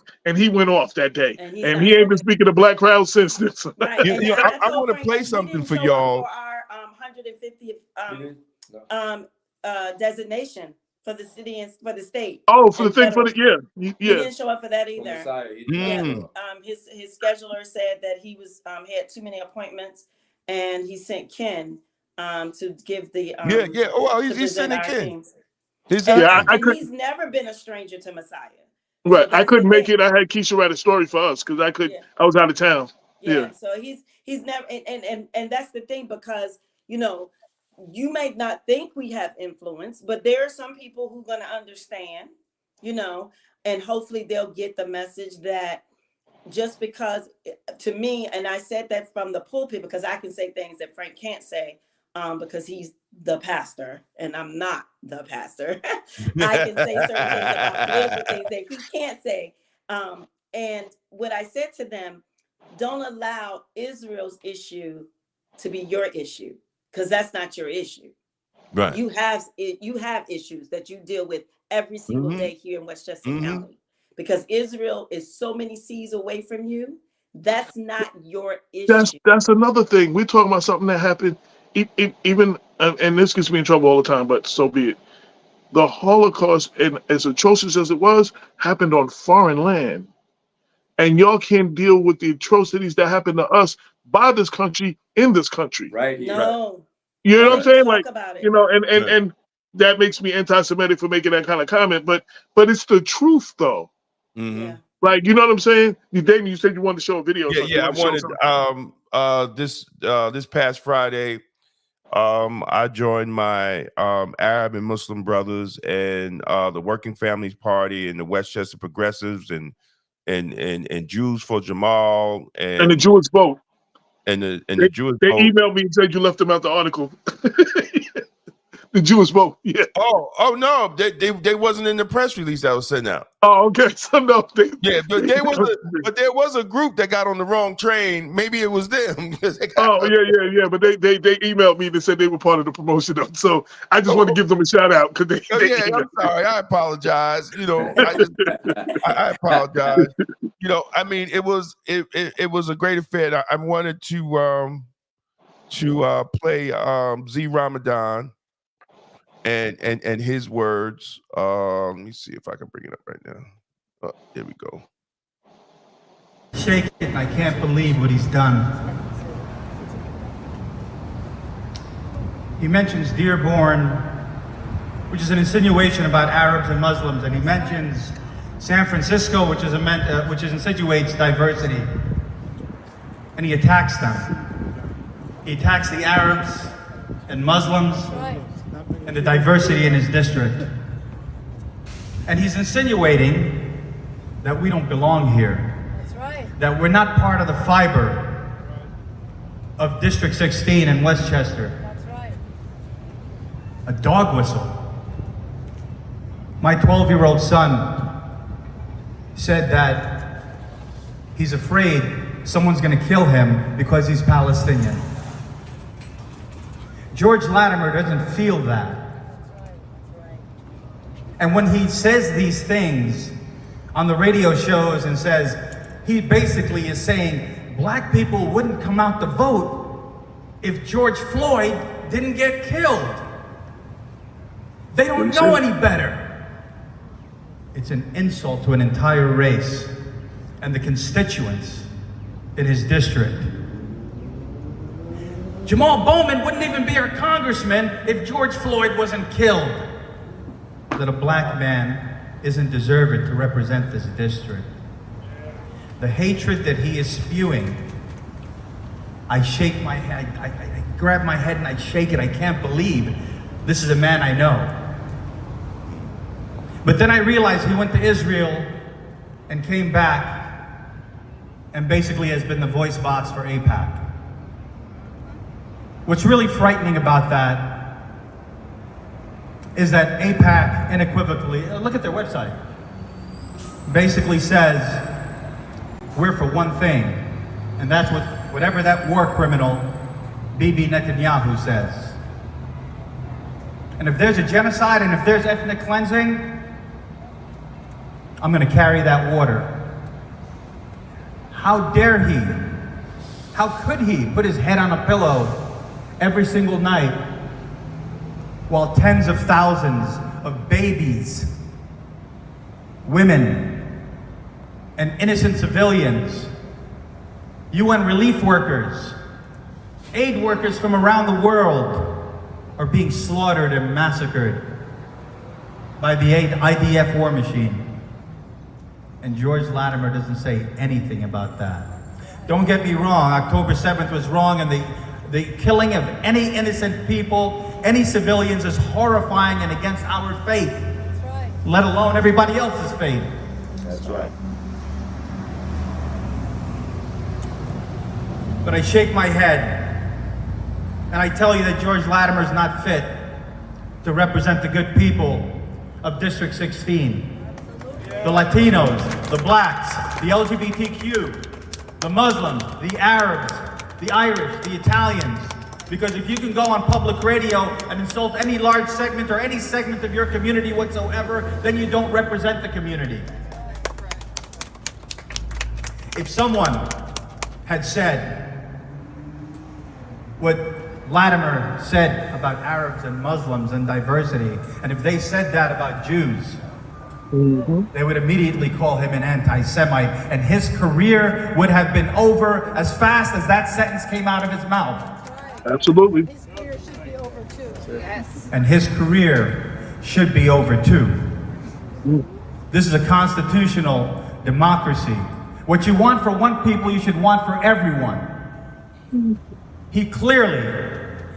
Speaker 2: that day, and he ain't been speaking to Black crowds since this.
Speaker 4: Right.
Speaker 1: I want to play something for y'all.
Speaker 4: For our 150th designation for the city and for the state.
Speaker 2: Oh, for the thing for the
Speaker 4: He didn't show up for that either. His scheduler said that he was had too many appointments, and he sent Ken to give the
Speaker 1: he's sending Ken.
Speaker 4: He's never been a stranger to Messiah.
Speaker 2: Right. So I couldn't make it. I had Keisha write a story for us because I was out of town. Yeah.
Speaker 4: So he's never, and that's the thing, because you know, you may not think we have influence, but there are some people who are going to understand, you know, and hopefully they'll get the message that just because, to me, and I said that from the pulpit because I can say things that Frank can't say because he's the pastor and I'm not the pastor. I can say certain things about political things that he can't say. And what I said to them, don't allow Israel's issue to be your issue, because that's not your issue.
Speaker 1: Right.
Speaker 4: You have issues that you deal with every single day here in Westchester County, because Israel is so many seas away from you. That's not your issue.
Speaker 2: That's another thing. We're talking about something that happened even, and this gets me in trouble all the time, but so be it. The Holocaust, and as atrocious as it was, happened on foreign land. And y'all can't deal with the atrocities that happen to us by this country in this country.
Speaker 5: Right.
Speaker 4: No.
Speaker 2: You know what I'm saying? Like,
Speaker 4: you
Speaker 2: know, and that makes me anti-Semitic for making that kind of comment, but it's the truth though.
Speaker 4: Yeah.
Speaker 2: Like, you know what I'm saying? Damon, you said you wanted to show a video.
Speaker 1: Yeah, I wanted this past Friday, I joined my Arab and Muslim brothers and the Working Families Party and the Westchester Progressives and Jews for Jamaal
Speaker 2: And the Jewish vote.
Speaker 1: And the Jewish
Speaker 2: They
Speaker 1: vote.
Speaker 2: emailed me and said you left them out the article. The Jewish vote, yeah.
Speaker 1: Oh no, they wasn't in the press release that was sent out.
Speaker 2: Oh, okay. So no,
Speaker 1: but there was a group that got on the wrong train. Maybe it was them.
Speaker 2: Yeah. But they emailed me and said they were part of the promotion. So I just want to give them a shout out because
Speaker 1: I'm sorry. I apologize. I apologize. I mean, it was a great affair. I wanted to play Z Ramadan. And his words. Let me see if I can bring it up right now. Oh, there we go.
Speaker 6: Shake it, and I can't believe what he's done. He mentions Dearborn, which is an insinuation about Arabs and Muslims, and he mentions San Francisco, which insinuates diversity, and he attacks them. He attacks the Arabs and Muslims. Right. And the diversity in his district. And he's insinuating that we don't belong here. That's right. That we're not part of the fiber of District 16 in Westchester. That's right. A dog whistle. My 12-year-old son said that he's afraid someone's going to kill him because he's Palestinian. George Latimer doesn't feel that. And when he says these things on the radio shows and says, he basically is saying black people wouldn't come out to vote if George Floyd didn't get killed. They don't know any better. It's an insult to an entire race and the constituents in his district. Jamaal Bowman wouldn't even be our congressman if George Floyd wasn't killed. That a black man isn't deserved to represent this district. The hatred that he is spewing, I shake my head, I grab my head and I shake it. I can't believe this is a man I know. But then I realized he went to Israel and came back and basically has been the voice box for AIPAC. What's really frightening about that is that AIPAC unequivocally, look at their website, basically says, we're for one thing, and that's whatever that war criminal, Bibi Netanyahu, says. And if there's a genocide and if there's ethnic cleansing, I'm gonna carry that water. How dare he? How could he put his head on a pillow every single night while tens of thousands of babies, women, and innocent civilians, UN relief workers, aid workers from around the world are being slaughtered and massacred by the IDF war machine. And George Latimer doesn't say anything about that. Don't get me wrong, October 7th was wrong, and the killing of any innocent people, any civilians, is horrifying and against our faith. That's right. Let alone everybody else's faith.
Speaker 5: That's right.
Speaker 6: But I shake my head and I tell you that George Latimer is not fit to represent the good people of District 16. The Latinos, the blacks, the LGBTQ, the Muslims, the Arabs, the Irish, the Italians. Because if you can go on public radio and insult any large segment or any segment of your community whatsoever, then you don't represent the community. If someone had said what Latimer said about Arabs and Muslims and diversity, and if they said that about Jews, they would immediately call him an anti-Semite, and his career would have been over as fast as that sentence came out of his mouth.
Speaker 2: Absolutely.
Speaker 7: His career should be over too. Yes.
Speaker 6: And his career should be over too. This is a constitutional democracy. What you want for one people, you should want for everyone. He clearly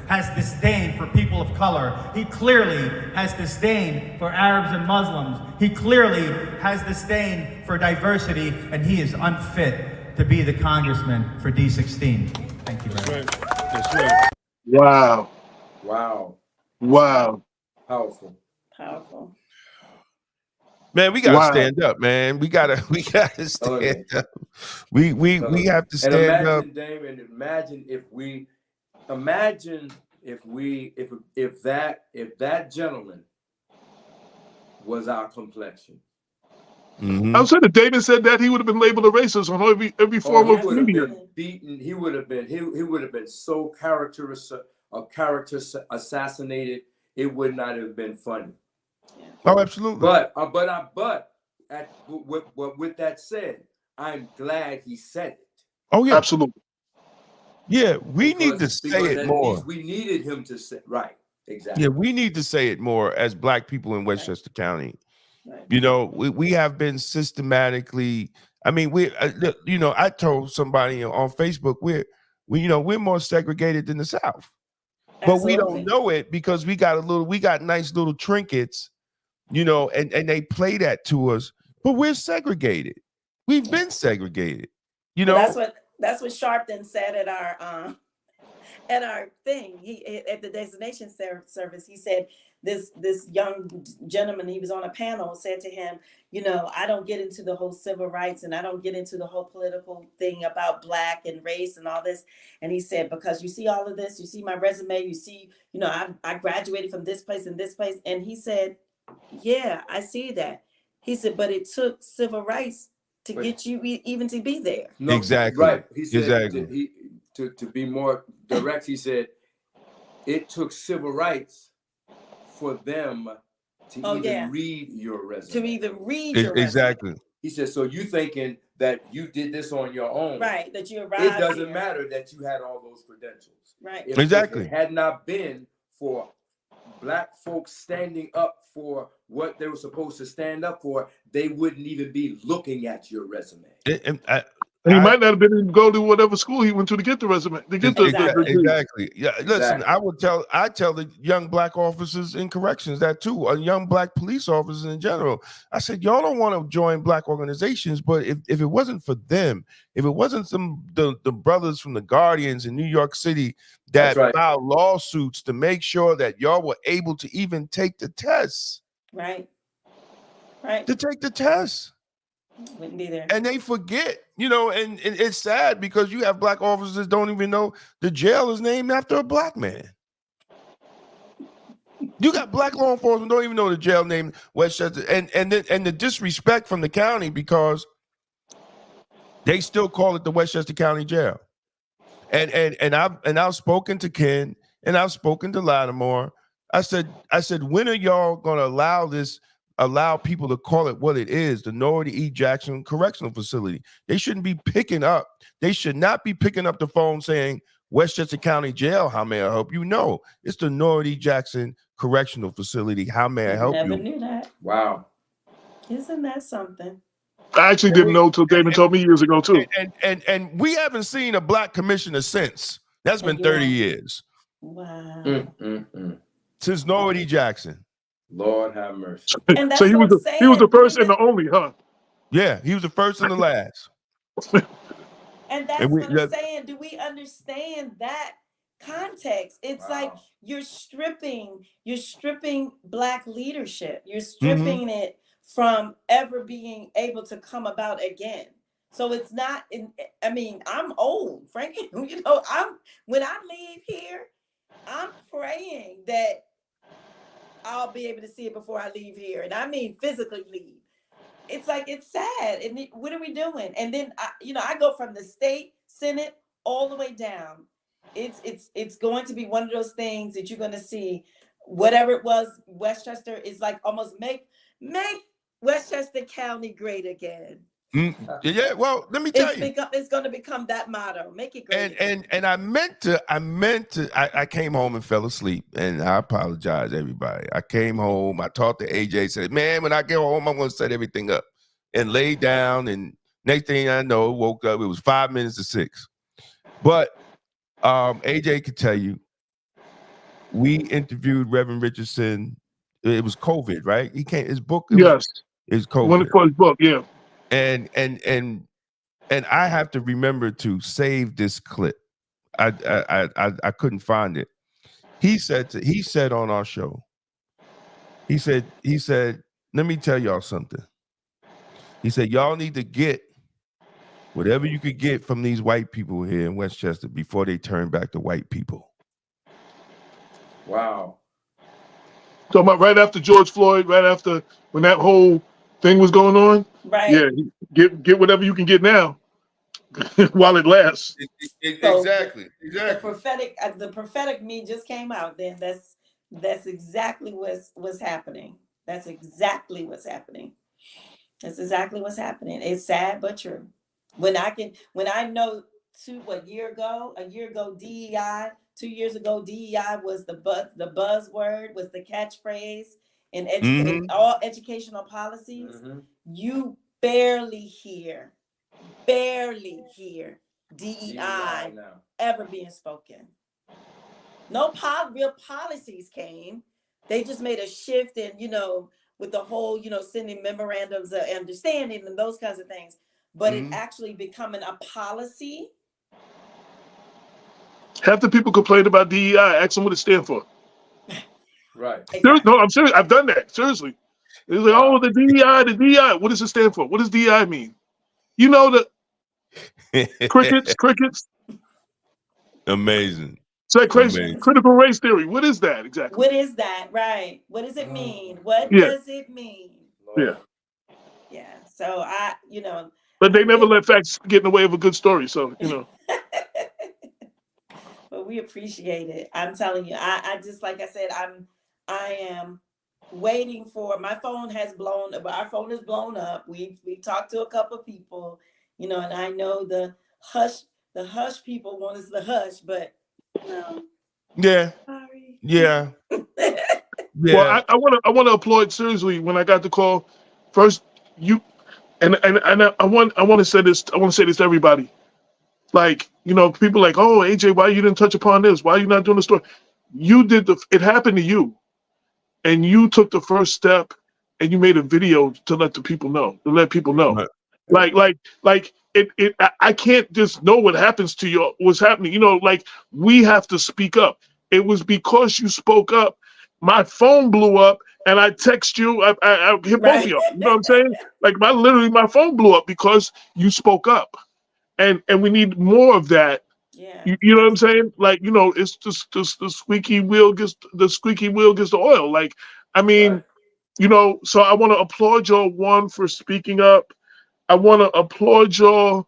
Speaker 6: has disdain for people of color. He clearly has disdain for Arabs and Muslims. He clearly has disdain for diversity, and he is unfit to be the congressman for D16. Thank you very much.
Speaker 1: That's right.
Speaker 2: Wow.
Speaker 5: Wow.
Speaker 2: Wow.
Speaker 5: Powerful.
Speaker 4: Powerful.
Speaker 1: Man, we gotta
Speaker 2: Wow.
Speaker 1: stand up, man. We gotta stand up. We have to stand
Speaker 5: and
Speaker 1: up.
Speaker 5: imagine, Damon, imagine if that gentleman was our complexion.
Speaker 1: Mhm.
Speaker 2: I was saying, if David said that, he would have been labeled a racist on every form
Speaker 5: He
Speaker 2: of
Speaker 5: would have
Speaker 2: media.
Speaker 5: been beaten. He would have been so character assassinated. It would not have been funny.
Speaker 1: Oh, absolutely.
Speaker 5: But with that said, I'm glad he said it.
Speaker 1: Oh yeah,
Speaker 2: Absolutely.
Speaker 1: yeah. We need to
Speaker 5: Because
Speaker 1: say it
Speaker 5: that
Speaker 1: more.
Speaker 5: means we needed him to say right. Exactly.
Speaker 1: Yeah, we need to say it more as Black people in Westchester County.
Speaker 4: Right.
Speaker 1: You know, we have been systematically. I mean, I told somebody on Facebook we're more segregated than the South, but we don't know it because we got nice little trinkets, and they play that to us. But we're segregated. We've been segregated.
Speaker 4: That's what Sharpton said at our thing. He at the destination service. He said this young gentleman, he was on a panel, said to him, I don't get into the whole civil rights and I don't get into the whole political thing about Black and race and all this. And he said, because you see all of this, you see my resume, you see, I graduated from this place and this place. And he said, yeah, I see that. He said, but it took civil rights to get you even to be there.
Speaker 5: No,
Speaker 1: exactly.
Speaker 5: Right. He said
Speaker 1: exactly.
Speaker 5: To be more direct, he said it took civil rights for them to read your resume.
Speaker 4: To even read your
Speaker 1: exactly.
Speaker 4: resume.
Speaker 5: He said, so you thinking that you did this on your own.
Speaker 4: Right. That you arrived.
Speaker 5: It doesn't matter that you had all those credentials.
Speaker 4: Right.
Speaker 5: If
Speaker 1: exactly.
Speaker 5: it had not been for Black folks standing up for what they were supposed to stand up for, they wouldn't even be looking at your resume.
Speaker 2: And he might not have been able to go to whatever school he went to get the resume, to get the
Speaker 1: exactly. Yeah, listen,
Speaker 5: Exactly.
Speaker 1: I tell the young Black officers in corrections that too, young Black police officers in general. I said, y'all don't want to join Black organizations, but if it wasn't for them, if it wasn't the brothers from the Guardians in New York City that filed lawsuits to make sure that y'all were able to even take the tests.
Speaker 4: Right.
Speaker 1: To take the tests.
Speaker 4: Wouldn't be there.
Speaker 1: And they forget, and it's sad because you have Black officers that don't even know the jail is named after a Black man. You got Black law enforcement don't even know the jail named Westchester, and the disrespect from the county because they still call it the Westchester County Jail. And I've spoken to Ken and I've spoken to Latimer. I said, when are y'all gonna allow people to call it what it is, the Norwood E. Jackson Correctional Facility? They shouldn't be they should not be picking up the phone saying Westchester County Jail, how may I help you? No, it's the Norwood E. Jackson Correctional Facility, how may I help you?
Speaker 4: Never knew that.
Speaker 5: Wow.
Speaker 4: Isn't that something?
Speaker 2: I actually didn't know until David told me years ago too.
Speaker 1: And we haven't seen a Black commissioner since. That's been 30 years.
Speaker 4: Wow.
Speaker 1: Since Norwood E. Jackson.
Speaker 5: Lord have mercy.
Speaker 4: And that's
Speaker 2: so he was the first and the only, huh?
Speaker 1: Yeah, he was the first and the last.
Speaker 4: And that's what I'm saying. Do we understand that context? It's like you're stripping Black leadership. You're stripping it from ever being able to come about again. So it's not I'm old, frankly. When I leave here, I'm praying that I'll be able to see it before I leave here. And I mean physically leave. It's like, it's sad. And what are we doing? And then I go from the state Senate all the way down. It's going to be one of those things that you're going to see. Whatever it was, Westchester is like almost make Westchester County great again.
Speaker 1: Yeah, well, let me tell you,
Speaker 4: it's going to become that motto. Make it great.
Speaker 1: And I came home and fell asleep, and I apologize, everybody. I came home, I talked to AJ, said, man, when I get home, I'm going to set everything up, and lay down. And next thing I know, woke up. It was 5 minutes to 6. But AJ could tell you, we interviewed Reverend Richardson. It was COVID, right? He can't. His book.
Speaker 2: Yes.
Speaker 1: It's
Speaker 2: One
Speaker 1: COVID.
Speaker 2: for his book, yeah.
Speaker 1: And I have to remember to save this clip. I couldn't find it. He said on our show. He said, let me tell y'all something. He said, y'all need to get whatever you could get from these white people here in Westchester before they turn back to white people.
Speaker 5: Wow.
Speaker 2: Talking about right after George Floyd, right after when that whole thing was going on.
Speaker 4: Right.
Speaker 2: Yeah, get whatever you can get now while it lasts.
Speaker 1: Exactly.
Speaker 4: The prophetic me just came out. Then that's exactly what's happening. That's exactly what's happening. That's exactly what's happening. It's sad but true. When I know a year ago, DEI, 2 years ago, DEI was the buzzword, was the catchphrase in all educational policies.
Speaker 5: Mm-hmm.
Speaker 4: You barely hear DEI ever being spoken. No real policies came. They just made a shift in, with the whole, sending memorandums of understanding and those kinds of things. But it actually becoming a policy.
Speaker 2: Half the people complain about DEI. Ask them what it stands for.
Speaker 5: Right.
Speaker 4: Exactly.
Speaker 2: No, I'm serious. I've done that. Seriously. It's like, oh, the DEI. What does it stand for? What does DEI mean? You know the crickets.
Speaker 1: Amazing.
Speaker 2: It's like critical race theory. What is that exactly?
Speaker 4: What is that? Right. What does it mean? What does it mean?
Speaker 2: Yeah.
Speaker 4: Yeah. So
Speaker 2: But they never let facts get in the way of a good story. So,
Speaker 4: But we appreciate it. I'm telling you, I just, like I said, I am waiting for, our phone is blown up. We've talked to a couple of people, and I know the hush people want us to hush, but no.
Speaker 1: Yeah.
Speaker 4: Sorry.
Speaker 1: Yeah.
Speaker 2: Well, I want to applaud seriously when I got the call. First, you and I want to say this. I want to say this to everybody. Like, people like, oh, AJ, why you didn't touch upon this? Why are you not doing the story? You did it happened to you, and you took the first step, and you made a video to let people know. Right. Like I can't just know what happens to you, what's happening. Like, we have to speak up. It was because you spoke up. My phone blew up, and I text you. I hit both of you. You know what I'm saying? Like, my phone blew up because you spoke up, and we need more of that.
Speaker 4: Yeah.
Speaker 2: You know what I'm saying? Like, it's just the squeaky wheel gets the oil. Like, I mean, So I want to applaud y'all, one, for speaking up. I want to applaud y'all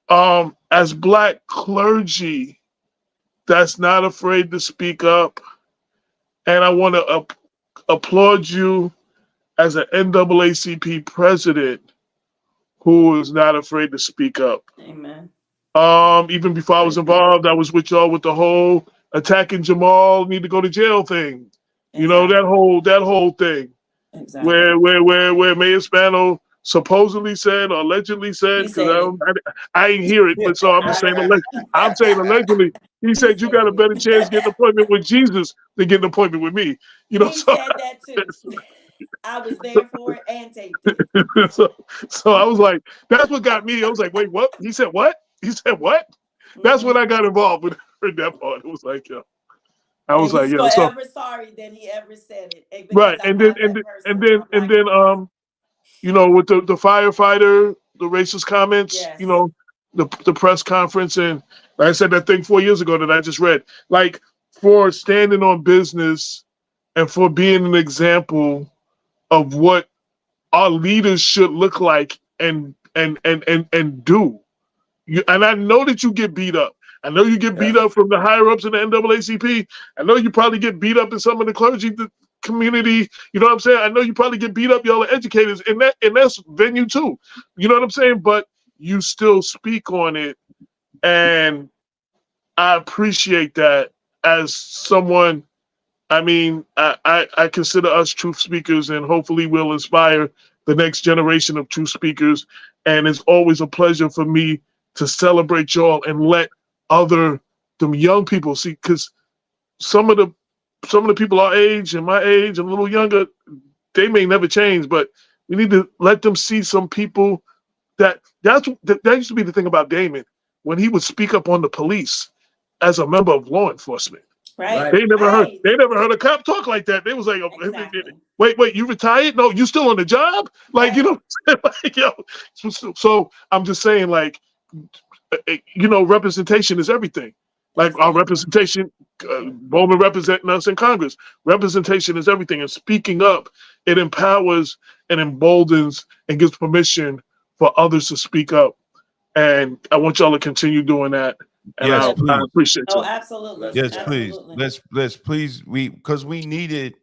Speaker 2: as Black clergy that's not afraid to speak up. And I want to applaud you as an NAACP president who is not afraid to speak up.
Speaker 4: Amen.
Speaker 2: Even before I was involved, I was with y'all with the whole attacking Jamaal, need to go to jail thing.
Speaker 4: Exactly.
Speaker 2: That whole thing.
Speaker 4: Exactly.
Speaker 2: Where Mayor Spano supposedly said or allegedly said, because I ain't hear it, but so I'm just saying I'm saying allegedly. He said you got a better chance getting an appointment with Jesus than getting an appointment with me.
Speaker 4: He said that too. I was there for it and taped it.
Speaker 2: so I was like, that's what got me. I was like, wait, what? He said what? That's when I got involved with that part. It was like, I was like,
Speaker 4: he's forever sorry that he ever said it.
Speaker 2: Right, and then with the firefighter, the racist comments,
Speaker 4: yes.
Speaker 2: The press conference, and like I said, that thing 4 years ago that I just read, like, for standing on business and for being an example of what our leaders should look like and do. And I know that you get beat up. I know you get beat up from the higher ups in the NAACP. I know you probably get beat up in some of the clergy community. You know what I'm saying? I know you probably get beat up, y'all are educators in that venue too. You know what I'm saying? But you still speak on it, and I appreciate that as someone. I mean, I consider us truth speakers, and hopefully we'll inspire the next generation of truth speakers. And it's always a pleasure for me to celebrate y'all and let them young people see, because some of the people our age and my age and a little younger, they may never change, but we need to let them see some people that used to be the thing about Damon when he would speak up on the police as a member of law enforcement.
Speaker 4: Right.
Speaker 2: They never heard a cop talk like that. They was like,
Speaker 4: Exactly.
Speaker 2: wait, you retired? No, you still on the job? Like, you know, like, yo. So I'm just saying, like, you know, representation is everything. Like our representation, Bowman representing us in Congress. Representation is everything. And speaking up, it empowers and emboldens and gives permission for others to speak up. And I want y'all to continue doing that. And
Speaker 1: Yes,
Speaker 2: I
Speaker 1: please.
Speaker 2: appreciate you.
Speaker 4: Oh, absolutely.
Speaker 1: Yes,
Speaker 4: Absolutely.
Speaker 1: please. Let's please, because we need it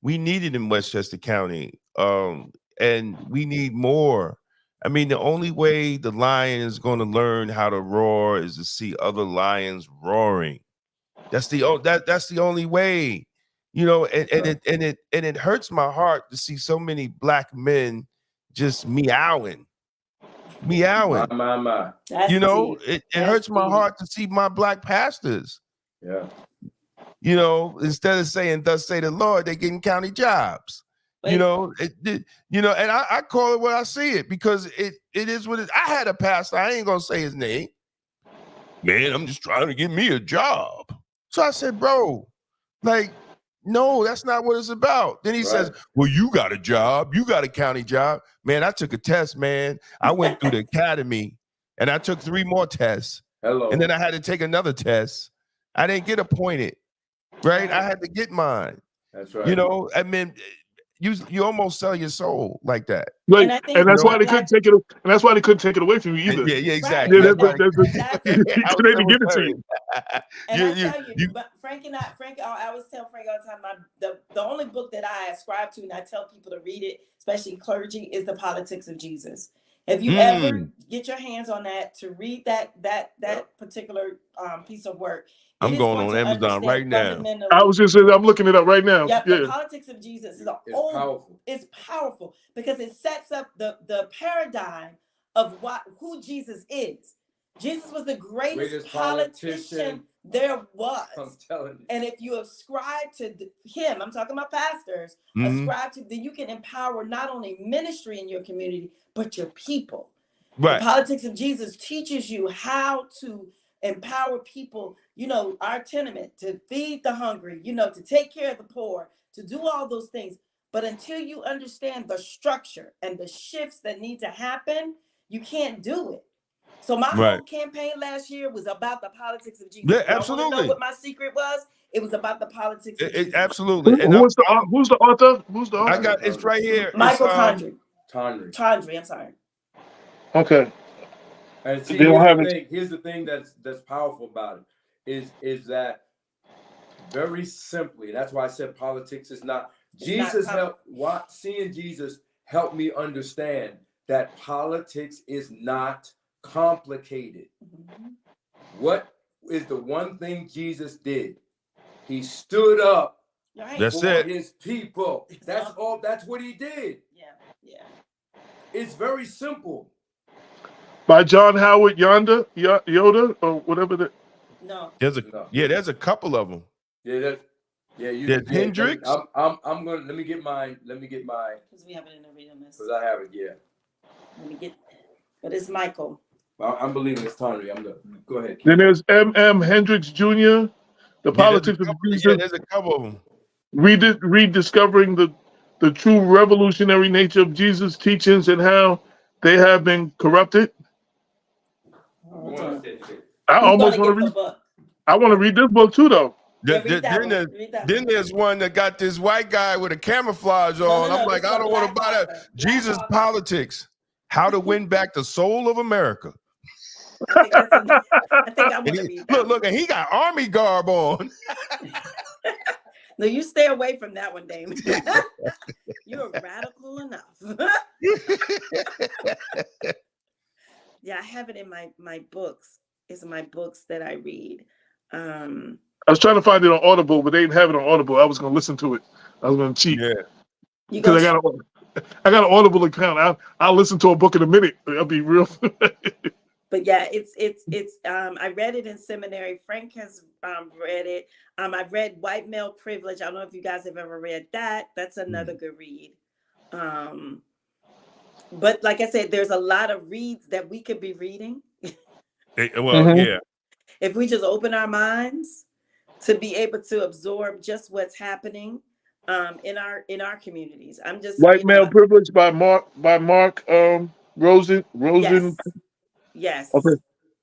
Speaker 1: in Westchester County. And we need more. I mean, the only way the lion is going to learn how to roar is to see other lions roaring. That's the only way, you know. And it hurts my heart to see so many black men just meowing.
Speaker 5: My.
Speaker 4: That's
Speaker 1: You know,
Speaker 4: deep.
Speaker 1: it hurts my heart to see my black pastors.
Speaker 5: Yeah.
Speaker 1: You know, instead of saying "Thus say the Lord," they're getting county jobs. You know, and I call it what I see it, because it is what it is. I had a pastor, I ain't gonna say his name. Man, I'm just trying to get me a job. So I said, bro, like, no, that's not what it's about. Then he says, well, you got a job, you got a county job. Man, I took a test, man. I went through the academy and I took 3 more tests. And then I had to take another test. I didn't get appointed, right? I had to get mine.
Speaker 5: That's right.
Speaker 1: You know, I mean, you almost sell your soul like that.
Speaker 2: Right.
Speaker 4: And
Speaker 2: And that's why they couldn't take it. And that's why they couldn't take it away from you either.
Speaker 1: Yeah, exactly.
Speaker 2: They
Speaker 1: That's
Speaker 2: didn't give it to you.
Speaker 4: And I tell you, but Frank, I always tell Frank all the time, the only book that I ascribe to and I tell people to read it, especially clergy, is The Politics of Jesus. If you ever get your hands on that, to read that particular piece of work,
Speaker 1: I'm going on Amazon right now.
Speaker 2: I was just saying, I'm looking it up right now.
Speaker 4: Yeah, The Politics of Jesus is powerful. It's powerful because it sets up the paradigm of who Jesus is. Jesus was the greatest politician there was. I'm telling you. And if you ascribe to him, I'm talking about pastors, ascribe to, then you can empower not only ministry in your community, but your people. Right. The Politics of Jesus teaches you how to empower people, you know, our tenement, to feed the hungry, you know, to take care of the poor, to do all those things. But until you understand the structure and the shifts that need to happen, you can't do it. So my whole campaign last year was about the politics of Jesus.
Speaker 1: Yeah, absolutely.
Speaker 4: You know what my secret was? It was about the politics of Jesus.
Speaker 1: Absolutely.
Speaker 2: Who's the author? Who's the author?
Speaker 1: I got it's right here.
Speaker 4: Michael Tondry.
Speaker 5: Tondry,
Speaker 4: I'm sorry.
Speaker 2: Okay.
Speaker 5: And see, here's the thing that's powerful about it is that very simply, that's why I said politics is not. Seeing Jesus helped me understand that politics is not complicated. What is the one thing Jesus did? He stood up for his people. That's all. That's what he did. Yeah. It's very simple.
Speaker 2: By John Howard Yoda or whatever.
Speaker 4: No.
Speaker 1: There's a couple of them.
Speaker 5: There's
Speaker 1: Hendrix.
Speaker 5: I'm gonna let me get mine.
Speaker 4: Because we have it in the reading list.
Speaker 5: Because I have it. Yeah.
Speaker 4: Let me get. But it's Michael.
Speaker 5: I'm believing it's Tondry. Go ahead.
Speaker 2: Then there's M.M. Hendricks Jr. The Politics of Jesus.
Speaker 1: Yeah, there's a couple of them.
Speaker 2: Rediscovering the true revolutionary nature of Jesus' teachings and how they have been corrupted. I almost want to read. I want to read this book too, though.
Speaker 1: Then there's one that got this white guy with a camouflage on. I'm like, I don't want to buy that. Jesus Politics: How to Win Back the Soul of America.
Speaker 4: I think I want to read that.
Speaker 1: Look, and he got army garb on.
Speaker 4: No, you stay away from that one, Damon. You're radical enough. Yeah, I have it in my books. It's in my books that I read.
Speaker 2: I was trying to find it on Audible, but they didn't have it on Audible. I was going to listen to it. I was going to cheat.
Speaker 1: Yeah.
Speaker 2: Because I got an Audible account. I'll listen to a book in a minute. I'll be real.
Speaker 4: But yeah, it's I read it in seminary. Frank has read it. I've read White Male Privilege. I don't know if you guys have ever read that. That's another good read. But like I said, there's a lot of reads that we could be reading.
Speaker 1: Well, yeah.
Speaker 4: If we just open our minds to be able to absorb just what's happening in our communities. I'm just
Speaker 2: White Male Privilege by Mark Rosen.
Speaker 4: Yes.
Speaker 2: Okay.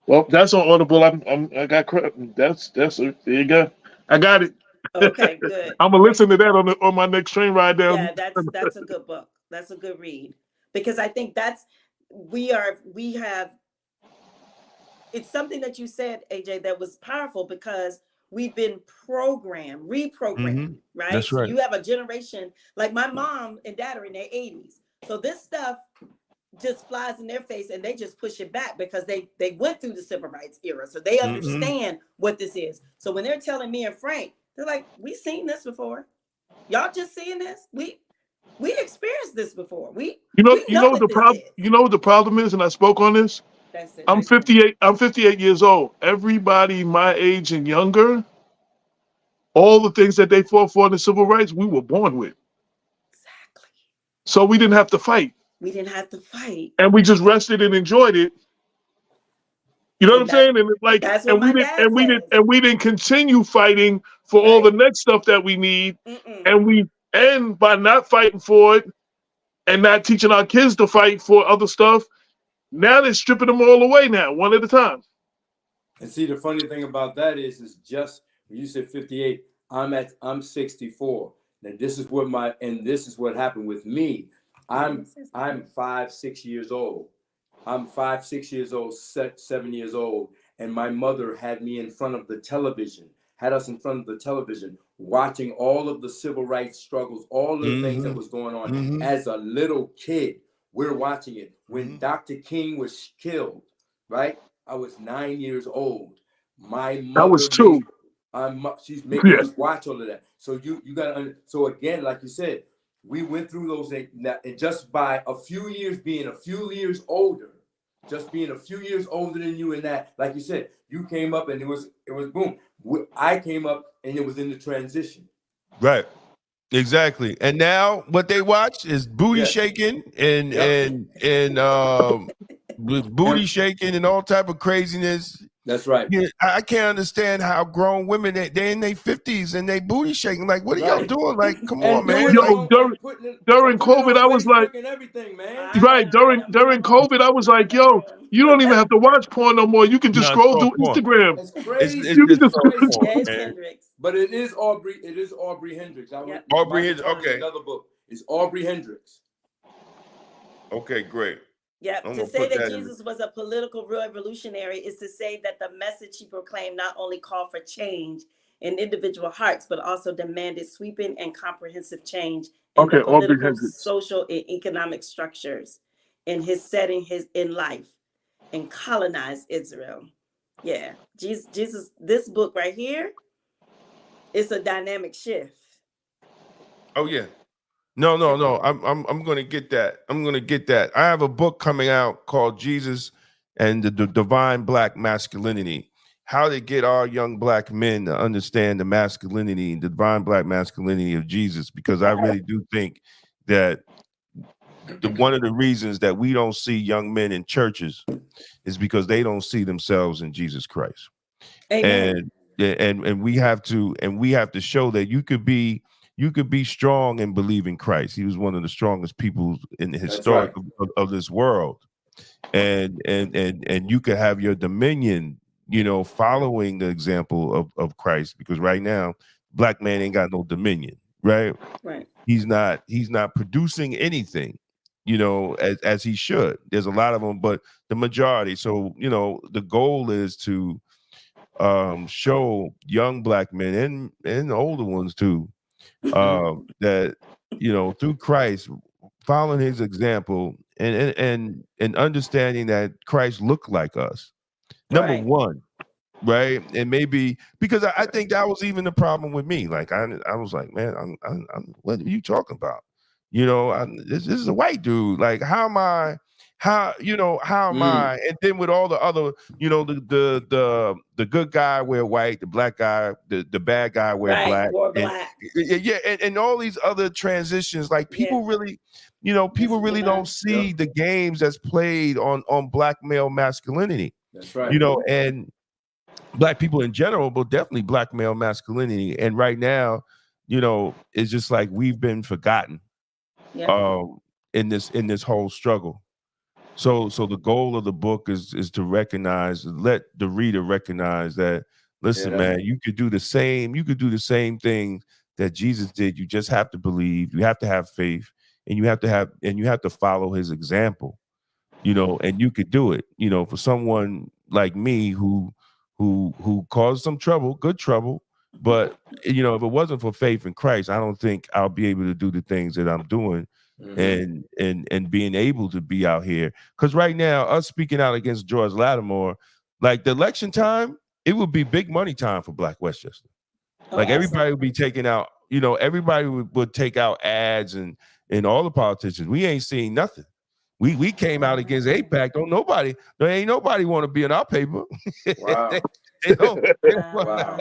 Speaker 2: Well, that's on Audible. I got credit. That's there you go. I got it.
Speaker 4: Okay, good.
Speaker 2: I'm gonna listen to that on my next train ride down.
Speaker 4: Yeah, that's a good book. That's a good read, because I think we have. It's something that you said, AJ, that was powerful, because we've been reprogrammed, right?
Speaker 1: That's right.
Speaker 4: So you have a generation like my mom and dad are in their 80s. So this stuff just flies in their face and they just push it back because they went through the civil rights era. So they understand what this is. So when they're telling me and Frank, they're like, we seen this before. Y'all just seeing this? We experienced this before.
Speaker 2: You know what the problem is, and I spoke on this.
Speaker 4: That's it.
Speaker 2: I'm 58. I'm 58 years old. Everybody my age and younger, all the things that they fought for in the civil rights, we were born with.
Speaker 4: Exactly.
Speaker 2: So we didn't have to fight.
Speaker 4: We didn't have to fight.
Speaker 2: And we just rested and enjoyed it. You know what I'm saying? And it's like,
Speaker 4: that's what my dad says.
Speaker 2: we didn't continue fighting for all the next stuff that we need. And we end by not fighting for it and not teaching our kids to fight for other stuff. Now they're stripping them all away now, one at a time.
Speaker 5: And see, the funny thing about that is just when you said 58, I'm 64. Now this is what happened with me. I'm 5-6 years old. I'm 5-6 years old, 7 years old, and my mother had me in front of the television, had us in front of the television, watching all of the civil rights struggles, all the things that was going on. As a little kid, we're watching it. When Dr. King was killed, right? I was 9 years old. My mother,
Speaker 2: I was 2.
Speaker 5: She's making us watch all of that. So you got to. So again, like you said, we went through those, and just by a few years being a few years older, just being a few years older than you, and that, like you said, you came up and it was boom. I came up and it was in the transition.
Speaker 1: Right. Exactly. And now what they watch is booty shaking and booty shaking and all type of craziness.
Speaker 5: That's right.
Speaker 1: Yeah, I can't understand how grown women, they in their 50s and they booty shaking. Like, what are y'all doing? Like, come on, man.
Speaker 2: Yo, during COVID, I was like,
Speaker 5: everything, man.
Speaker 2: Right, during COVID, I was like, yo, you don't even have to watch porn no more. You can just scroll through Instagram.
Speaker 5: It's crazy. But it is Aubrey Hendricks.
Speaker 1: Aubrey Hendricks, okay.
Speaker 5: Another book. It's Aubrey Hendricks.
Speaker 1: Okay, great.
Speaker 4: Yeah, to say that Jesus was a political revolutionary is to say that the message he proclaimed not only called for change in individual hearts, but also demanded sweeping and comprehensive change in the political, social, and economic structures in his setting, in life, and colonized Israel. Yeah, Jesus, this book right here, it's a dynamic shift.
Speaker 1: Oh yeah. No. I'm gonna get that. I have a book coming out called Jesus and the Divine Black Masculinity. How to get our young black men to understand the masculinity, the divine black masculinity of Jesus, because I really do think that one of the reasons that we don't see young men in churches is because they don't see themselves in Jesus Christ. Amen. And we have to show that you could be strong and believe in Christ. He was one of the strongest people in the historic of this world. And you could have your dominion, following the example of Christ, because right now, black man ain't got no dominion, right?
Speaker 4: Right.
Speaker 1: He's not producing anything, as he should. There's a lot of them, but the majority. So, the goal is to show young black men and older ones too, that through Christ, following his example and understanding that Christ looked like us, number one, right? And maybe because I think that was even the problem with me. Like I was like, man, I'm what are you talking about? This is a white dude. Like how am how am I? And then with all the other, the good guy wear white, the black guy, the bad guy wear black,
Speaker 4: or
Speaker 1: and,
Speaker 4: black.
Speaker 1: yeah, and all these other transitions. Like people really, people really don't see the games that's played on black male masculinity.
Speaker 5: That's right.
Speaker 1: And black people in general, but definitely black male masculinity. And right now, it's just like we've been forgotten in this whole struggle. So the goal of the book is to let the reader recognize that, listen, man, you could do the same thing that Jesus did. You just have to believe, you have to have faith, and you have to follow his example, and you could do it. For someone like me who caused some trouble, good trouble, but if it wasn't for faith in Christ, I don't think I'll be able to do the things that I'm doing. And being able to be out here, because right now, us speaking out against George Latimer, like the election time, it would be big money time for Black Westchester. Like everybody would be taking out, everybody would take out ads and all the politicians. We ain't seeing nothing. We came out against AIPAC. There ain't nobody want to be in our paper.
Speaker 5: Wow.
Speaker 1: They don't.
Speaker 5: Wow.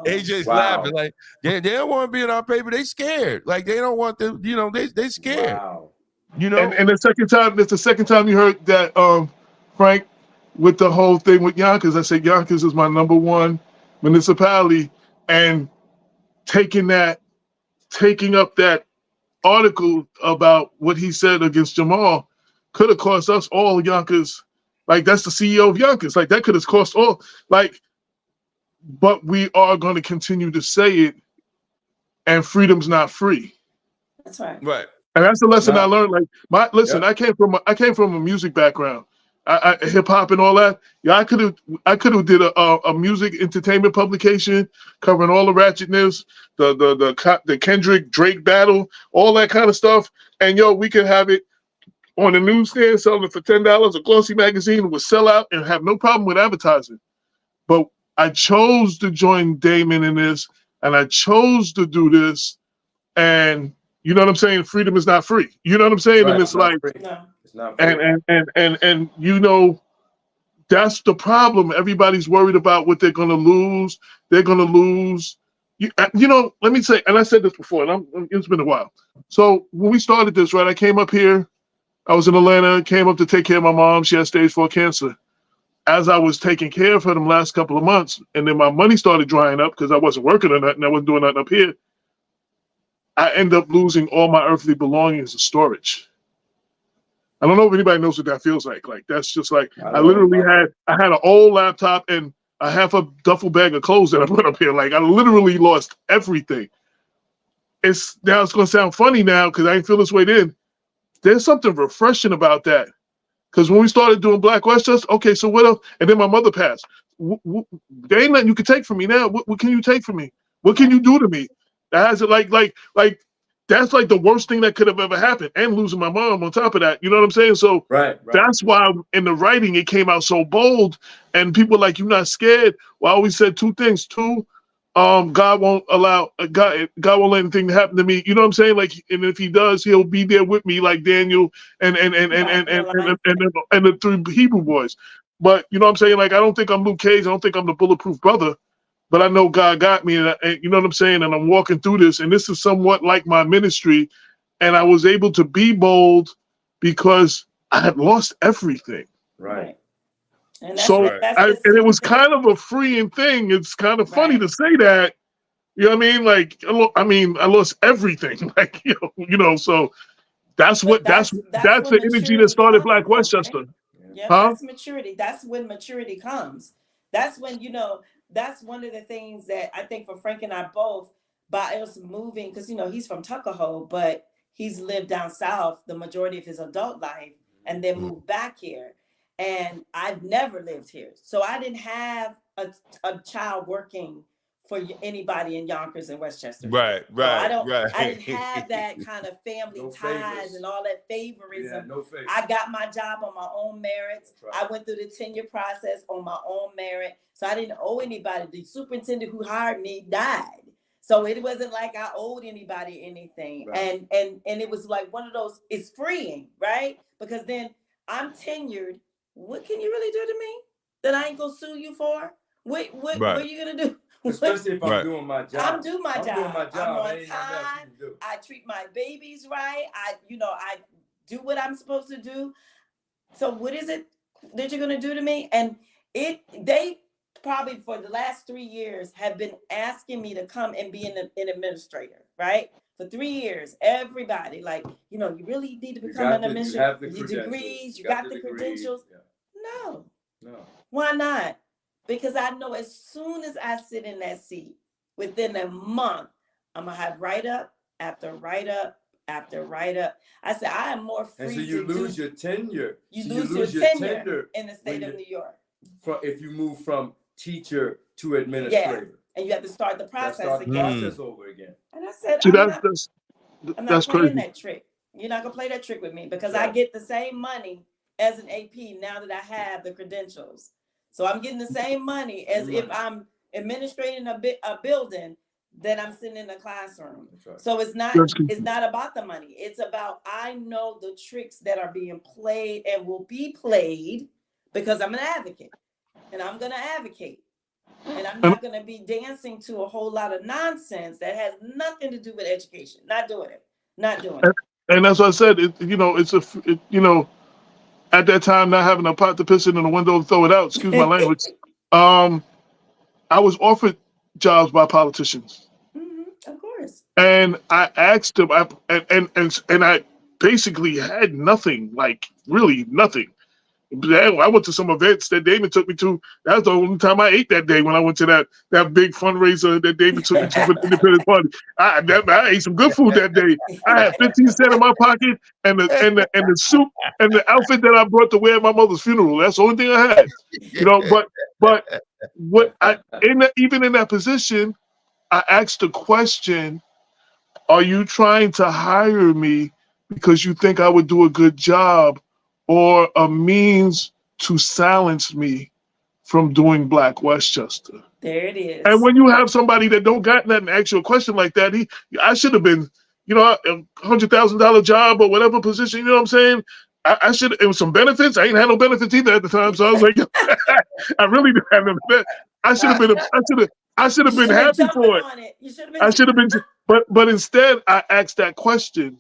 Speaker 1: AJ's laughing like they don't want to be in our paper. They scared. Like they don't want them. They scared.
Speaker 5: Wow.
Speaker 2: And the second time, that's the second time you heard that, Frank, with the whole thing with Yonkers. I said Yonkers is my #1 municipality, and taking up that article about what he said against Jamaal could have cost us all Yonkers. Like, that's the CEO of Yonkers. Like, that could have cost all. Like, but we are going to continue to say it, and freedom's not free.
Speaker 4: That's right.
Speaker 1: Right.
Speaker 2: And that's the lesson I learned. Like, I came from a music background, hip hop and all that. Yeah, I could have did a music entertainment publication covering all the ratchetness, the Kendrick Drake battle, all that kind of stuff. And we could have it on the newsstand, selling it for $10. A glossy magazine would sell out and have no problem with advertising. But I chose to join Damon in this, and I chose to do this, and you know what I'm saying? Freedom is not free. You know what I'm saying?
Speaker 5: Right.
Speaker 2: And it's like,
Speaker 5: it's not free.
Speaker 2: And that's the problem. Everybody's worried about what they're going to lose. They're going to lose. Let me say, and I said this before, and it's been a while. So when we started this, right, I came up here. I was in Atlanta, came up to take care of my mom. She had stage 4 cancer. As I was taking care of her the last couple of months, and then my money started drying up because I wasn't working or nothing. I wasn't doing nothing up here. I end up losing all my earthly belongings in storage. I don't know if anybody knows what that feels like. Like, that's just like, I had an old laptop and a half a duffel bag of clothes that I put up here. Like, I literally lost everything. It's going to sound funny now because I didn't feel this way then. There's something refreshing about that. Because when we started doing Black Westchester, okay, so what else? And then my mother passed. There ain't nothing you can take from me now. What can you take from me? What can you do to me? That has it like that's like the worst thing that could have ever happened, and losing my mom on top of that. You know what I'm saying? So that's why in the writing it came out so bold, and people were like, "You're not scared." Well, I always said 2 things. 2, God won't allow God won't let anything to happen to me. You know what I'm saying? Like, and if He does, He'll be there with me, like Daniel and the 3 Hebrew boys. But you know what I'm saying? Like, I don't think I'm Luke Cage. I don't think I'm the bulletproof brother. But I know God got me, and you know what I'm saying? And I'm walking through this, and this is somewhat like my ministry. And I was able to be bold because I had lost everything.
Speaker 5: Right.
Speaker 4: And
Speaker 2: it was kind of a freeing thing. It's kind of funny to say that. You know what I mean? Like, I lost everything. Like, so that's the energy that started Black Westchester.
Speaker 4: Yeah, that's maturity. That's when maturity comes. That's when, that's one of the things that I think for Frank and I both, by us moving, because, he's from Tuckahoe, but he's lived down south the majority of his adult life and then moved back here. And I've never lived here. So I didn't have a child working for anybody in Yonkers and Westchester.
Speaker 1: Right.
Speaker 4: I didn't have that kind of family ties and all that favorism.
Speaker 5: Yeah, no favor.
Speaker 4: I got my job on my own merits.
Speaker 5: Right.
Speaker 4: I went through the tenure process on my own merit. So I didn't owe anybody. The superintendent who hired me died. So it wasn't like I owed anybody anything. Right. And it was like one of those, it's freeing, right? Because then I'm tenured. What can you really do to me that I ain't gonna sue you for? What are you gonna do?
Speaker 5: Especially if I'm doing my job.
Speaker 4: I'm doing my job.
Speaker 5: Doing my job.
Speaker 4: I'm on time. I treat my babies right. I do what I'm supposed to do. So what is it that you're gonna do to me? And they probably for the last 3 years have been asking me to come and be an administrator, right? For 3 years, everybody like, you really need to become an administrator. You have the degrees, you got the credentials. Yeah. No. Why not? Because I know as soon as I sit in that seat, within a month, I'm gonna have write-up after write-up after write-up. I said I am more free. And so
Speaker 5: you lose your tenure.
Speaker 4: You lose your tenure in the state of New York.
Speaker 5: If you move from teacher to administrator.
Speaker 4: And you have to start the process again.
Speaker 5: Process over again.
Speaker 4: And I said, I'm not playing that trick. You're not gonna play that trick with me because I get the same money as an AP now that I have the credentials. So I'm getting the same money as if I'm administrating a building that I'm sitting in a classroom. Right. So it's not about the money. It's about I know the tricks that are being played and will be played because I'm an advocate and I'm gonna advocate. And I'm not going to be dancing to a whole lot of nonsense that has nothing to do with education. Not doing it.
Speaker 2: And that's what I said. At that time, not having a pot to piss in the window to throw it out. Excuse my language. I was offered jobs by politicians.
Speaker 4: Mm-hmm, of course.
Speaker 2: And I asked them, and I basically had nothing, like really nothing. I went to some events that Damon took me to. That was the only time I ate that day when I went to that big fundraiser that Damon took me to for the Independence Party. I ate some good food that day. I had 15 cents in my pocket and the soup and the outfit that I brought to wear at my mother's funeral. That's the only thing I had. But what even in that position, I asked the question, are you trying to hire me because you think I would do a good job or a means to silence me from doing Black Westchester?
Speaker 4: There it is.
Speaker 2: And when you have somebody that don't got nothing, ask you a question like that, I should have been, a $100,000 job or whatever position, you know what I'm saying? I should, it was some benefits. I ain't had no benefits either at the time. So I was like, I really didn't have no benefits. I should have been happy for it. I should have been, but instead I asked that question.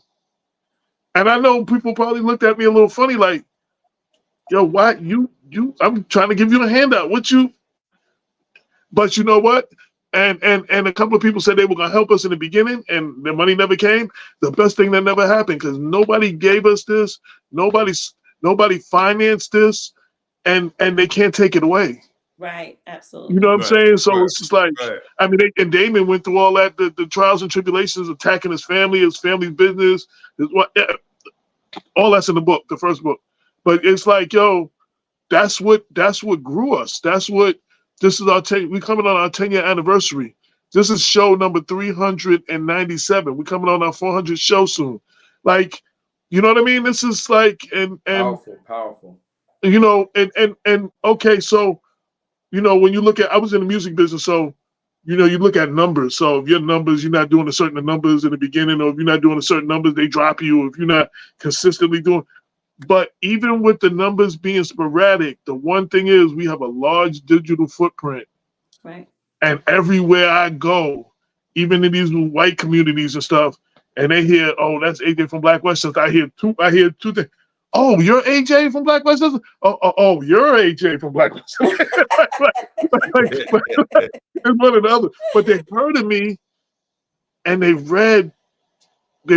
Speaker 2: And I know people probably looked at me a little funny, like, yo, why I'm trying to give you a handout. But you know what? And a couple of people said they were gonna help us in the beginning and the money never came. The best thing that never happened, because nobody gave us this, nobody financed this, and they can't take it away.
Speaker 4: Right, absolutely.
Speaker 2: You know what I'm saying? So it's just like, I mean, and Damon went through all that, the trials and tribulations, attacking his family's business, all that's in the book, the first book. But it's like, yo, that's what grew us. This is we coming on our 10-year anniversary. This is show number 397. We're coming on our 400th show soon. Like, you know what I mean? This is like, and
Speaker 5: powerful.
Speaker 2: And okay, so, when you look at, I was in the music business, so, you look at numbers. So if your numbers, you're not doing a certain numbers in the beginning, or if you're not doing a certain numbers, they drop you. If you're not consistently doing, but even with the numbers being sporadic, the one thing is we have a large digital footprint.
Speaker 4: Right.
Speaker 2: And everywhere I go, even in these white communities and stuff, and they hear, oh, that's AJ from Black Westchester. I hear two things. Oh, you're AJ from Black Westchester? Oh, you're AJ from Black Westchester. It's one or the other. But they heard of me and they're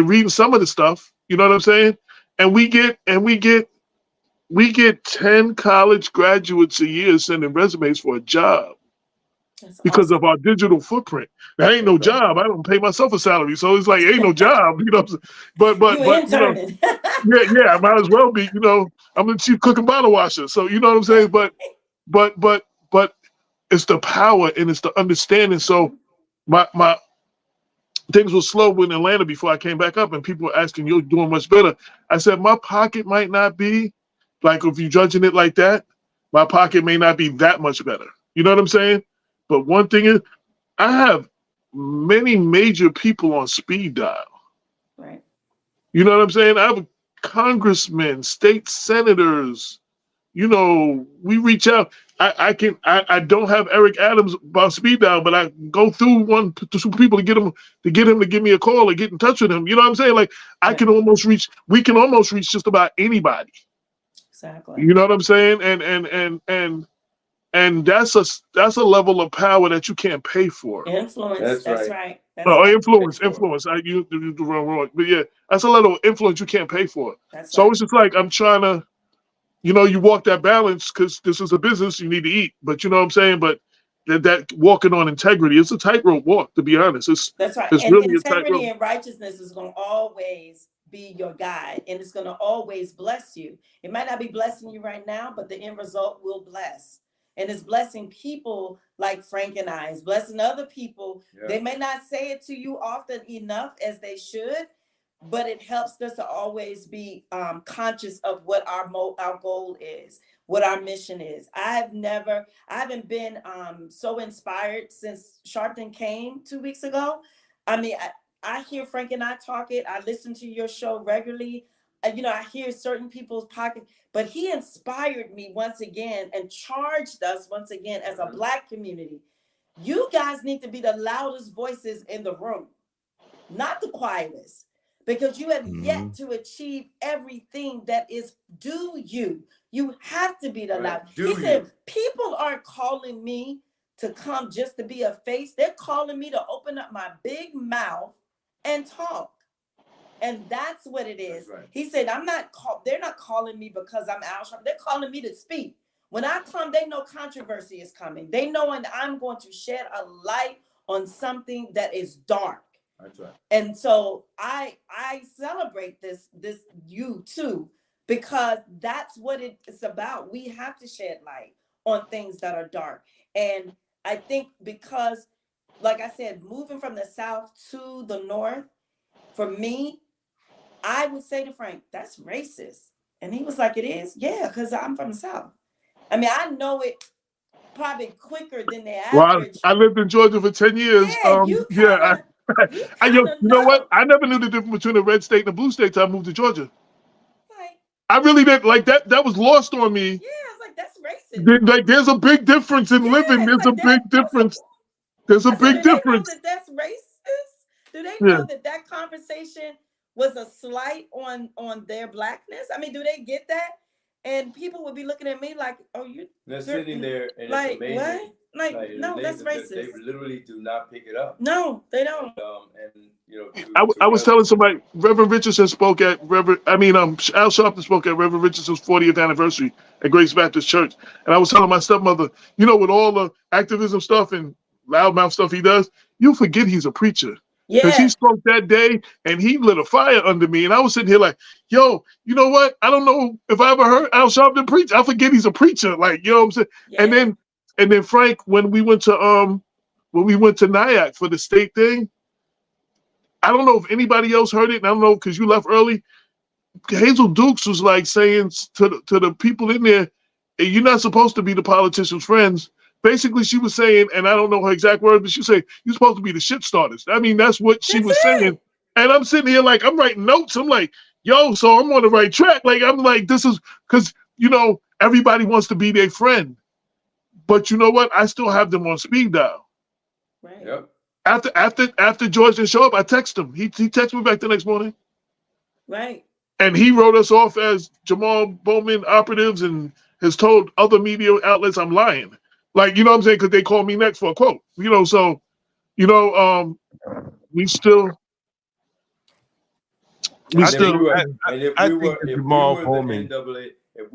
Speaker 2: reading some of the stuff. You know what I'm saying? And we get 10 college graduates a year sending resumes for a job. That's because awesome. Of our digital footprint. That ain't no job. I don't pay myself a salary, so it's like ain't no job. But yeah, I might as well be. I'm the chief cook and bottle washer. So you know what I'm saying. But it's the power and it's the understanding. So my things were slow in Atlanta before I came back up, and people were asking, "You're doing much better." I said, "My pocket might not be like if you're judging it like that. My pocket may not be that much better." You know what I'm saying? But one thing is, I have many major people on speed dial.
Speaker 4: Right.
Speaker 2: You know what I'm saying? I have congressmen, state senators. You know, we reach out. I don't have Eric Adams about speed dial, but I go through one to two people to get him to give me a call or get in touch with him. You know what I'm saying? Like I can almost reach. We can almost reach just about anybody.
Speaker 4: Exactly.
Speaker 2: You know what I'm saying? And that's a level of power that you can't pay for.
Speaker 4: Influence. That's right. That's
Speaker 2: Oh,
Speaker 4: right.
Speaker 2: influence. You do the wrong, but yeah, that's a level of influence you can't pay for.
Speaker 4: That's
Speaker 2: so
Speaker 4: right.
Speaker 2: It's just like I'm trying to, you walk that balance because this is a business you need to eat. But you know what I'm saying? But that walking on integrity, it's a tightrope walk. To be honest,
Speaker 4: that's right.
Speaker 2: It's
Speaker 4: And
Speaker 2: really
Speaker 4: integrity and righteousness is going to always be your guide, and it's going to always bless you. It might not be blessing you right now, but the end result will bless. And it's blessing people like Frank and I. It's blessing other people. Yeah. They may not say it to you often enough as they should, but it helps us to always be conscious of what our goal is, what our mission is. I haven't been so inspired since Sharpton came 2 weeks ago. I mean, I hear Frank and I talk it. I listen to your show regularly. I hear certain people's pocket, but he inspired me once again and charged us once again as a Black community. You guys need to be the loudest voices in the room, not the quietest, because you have yet to achieve everything that is due you. You have to be the loudest. He said, people aren't calling me to come just to be a face. They're calling me to open up my big mouth and talk. And that's what it is. Right. He said, they're not calling me because I'm Al Sharpton. They're calling me to speak. When I come, they know controversy is coming. They know, and I'm going to shed a light on something that is dark. That's right. And so I celebrate this you too, because that's what it's about. We have to shed light on things that are dark. And I think because, like I said, moving from the South to the North, for me, I would say to Frank, that's racist. And he was like, it is? Yeah, because I'm from the South. I mean, I know it probably quicker than the average.
Speaker 2: Well, I lived in Georgia for 10 years.
Speaker 4: Yeah,
Speaker 2: you know what? I never knew the difference between a red state and a blue state till I moved to Georgia.
Speaker 4: Right.
Speaker 2: I really didn't like that. That was lost on me.
Speaker 4: Yeah, I was like, that's racist.
Speaker 2: Like, there's a big difference in living. There's a big difference. There's a big difference.
Speaker 4: Do they know that that's racist? Do they know that conversation was a slight on their Blackness? I mean, do they get that? And people would be looking at me like, "Oh, they're
Speaker 5: sitting there and
Speaker 4: like,
Speaker 5: it's amazing.
Speaker 4: What? Like no, that's racist."
Speaker 5: They literally do not pick it up.
Speaker 4: No, they don't.
Speaker 2: I was telling somebody, Reverend Richardson spoke at Al Sharpton spoke at Reverend Richardson's 40th anniversary at Grace Baptist Church, and I was telling my stepmother, with all the activism stuff and loudmouth stuff he does, you forget he's a preacher. Because he spoke that day and he lit a fire under me. And I was sitting here like, yo, you know what? I don't know if I ever heard Al Sharpton preach. I forget he's a preacher. Like, you know what I'm saying? Yeah. And then Frank, when we went to Nyack for the state thing, I don't know if anybody else heard it. And I don't know, because you left early. Hazel Dukes was like saying to the people in there, hey, you're not supposed to be the politicians' friends. Basically, she was saying, and I don't know her exact words, but she was saying, you're supposed to be the shit starters. I mean, that's what she was saying. And I'm sitting here like, I'm writing notes. I'm like, yo, so I'm on the right track. Like, I'm like, this is, because, everybody wants to be their friend. But you know what? I still have them on speed dial.
Speaker 4: Right.
Speaker 5: Yep.
Speaker 2: After George didn't show up, I text him. He texted me back the next morning.
Speaker 4: Right.
Speaker 2: And he wrote us off as Jamaal Bowman operatives and has told other media outlets I'm lying. Like, you know what I'm saying? Because they called me next for a quote. We still.
Speaker 5: And if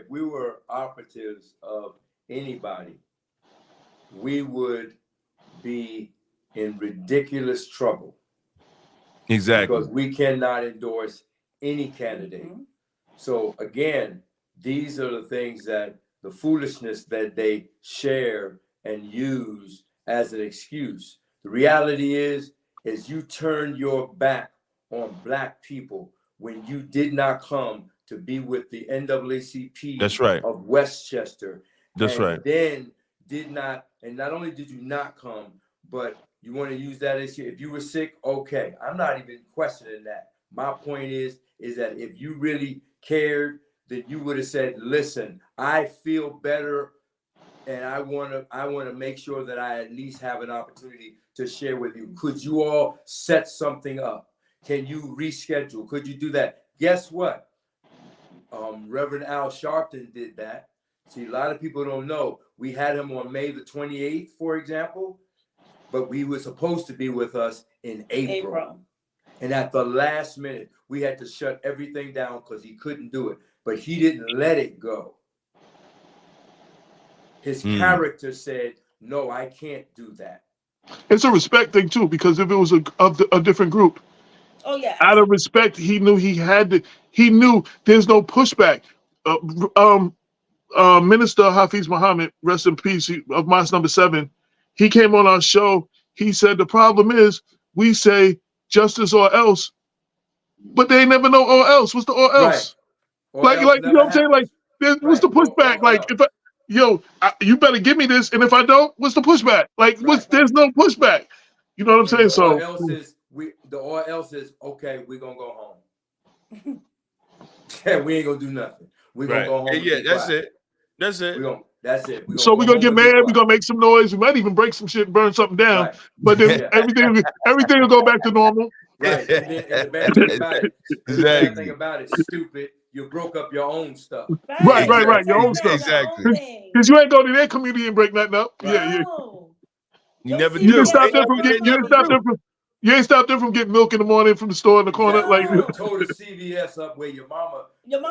Speaker 5: we were operatives of anybody, we would be in ridiculous trouble.
Speaker 1: Exactly.
Speaker 5: Because we cannot endorse any candidate. Mm-hmm. So again, these are the things that the foolishness that they share and use as an excuse. The reality is you turned your back on Black people when you did not come to be with the NAACP
Speaker 1: That's right.
Speaker 5: of Westchester.
Speaker 1: That's right.
Speaker 5: Then not only did you not come, but you want to use that issue. If you were sick, okay. I'm not even questioning that. My point is that if you really cared, then you would have said, listen, I feel better, and I want to make sure that I at least have an opportunity to share with you. Could you all set something up? Can you reschedule? Could you do that? Guess what? Reverend Al Sharpton did that. See, a lot of people don't know. We had him on May the 28th, for example, but we were supposed to be with us in April. And at the last minute, we had to shut everything down because he couldn't do it. But he didn't let it go. His character said, no, I can't do that.
Speaker 2: It's a respect thing too, because if it was a different group,
Speaker 4: Oh yeah.
Speaker 2: out of respect, he knew he had to. He knew there's no pushback. Minister Hafiz Muhammad, rest in peace, of Mosque Number 7, he came on our show. He said the problem is we say justice or else, but they never know or else. What's the or else?
Speaker 5: Right.
Speaker 2: Like you know what I'm saying? Like, what's the pushback? Like, if you better give me this, and if I don't, what's the pushback? Like, there's no pushback. You know what I'm saying?
Speaker 5: The
Speaker 2: So
Speaker 5: or else is okay. We're gonna go home. Yeah, we ain't gonna do nothing. We're gonna go home.
Speaker 1: Yeah, that's it. That's it.
Speaker 5: That's it.
Speaker 2: We're gonna get mad. We're gonna make some noise. We might even break some shit and burn something down.
Speaker 5: Right.
Speaker 2: But then everything will go back to normal.
Speaker 5: Right. And the bad thing about it, stupid, you broke up your own stuff.
Speaker 2: Right. Your own stuff.
Speaker 1: Exactly.
Speaker 2: Because you ain't go to their community and break nothing up.
Speaker 5: Right.
Speaker 2: Yeah.
Speaker 1: You never do.
Speaker 2: You didn't stop them from getting. You ain't stopped them from getting milk in the morning from the store in the corner.
Speaker 5: Like you told the CVS up where your mama
Speaker 2: get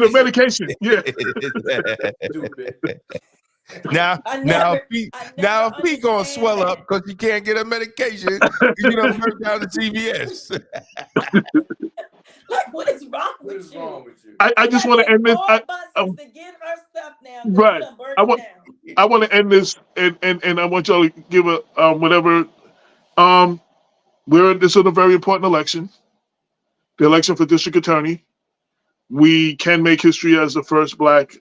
Speaker 2: a medication. Yeah.
Speaker 5: Stupid.
Speaker 1: Now feet gonna swell up because you can't get a medication. You don't work down the CVS.
Speaker 4: Like, what is wrong with you?
Speaker 5: What is wrong with you?
Speaker 2: I just want to end this.
Speaker 4: To get her stuff now.
Speaker 2: Right. I want to end this, and I want y'all to give a whatever. This is a very important election, the election for district attorney. We can make history as the first Black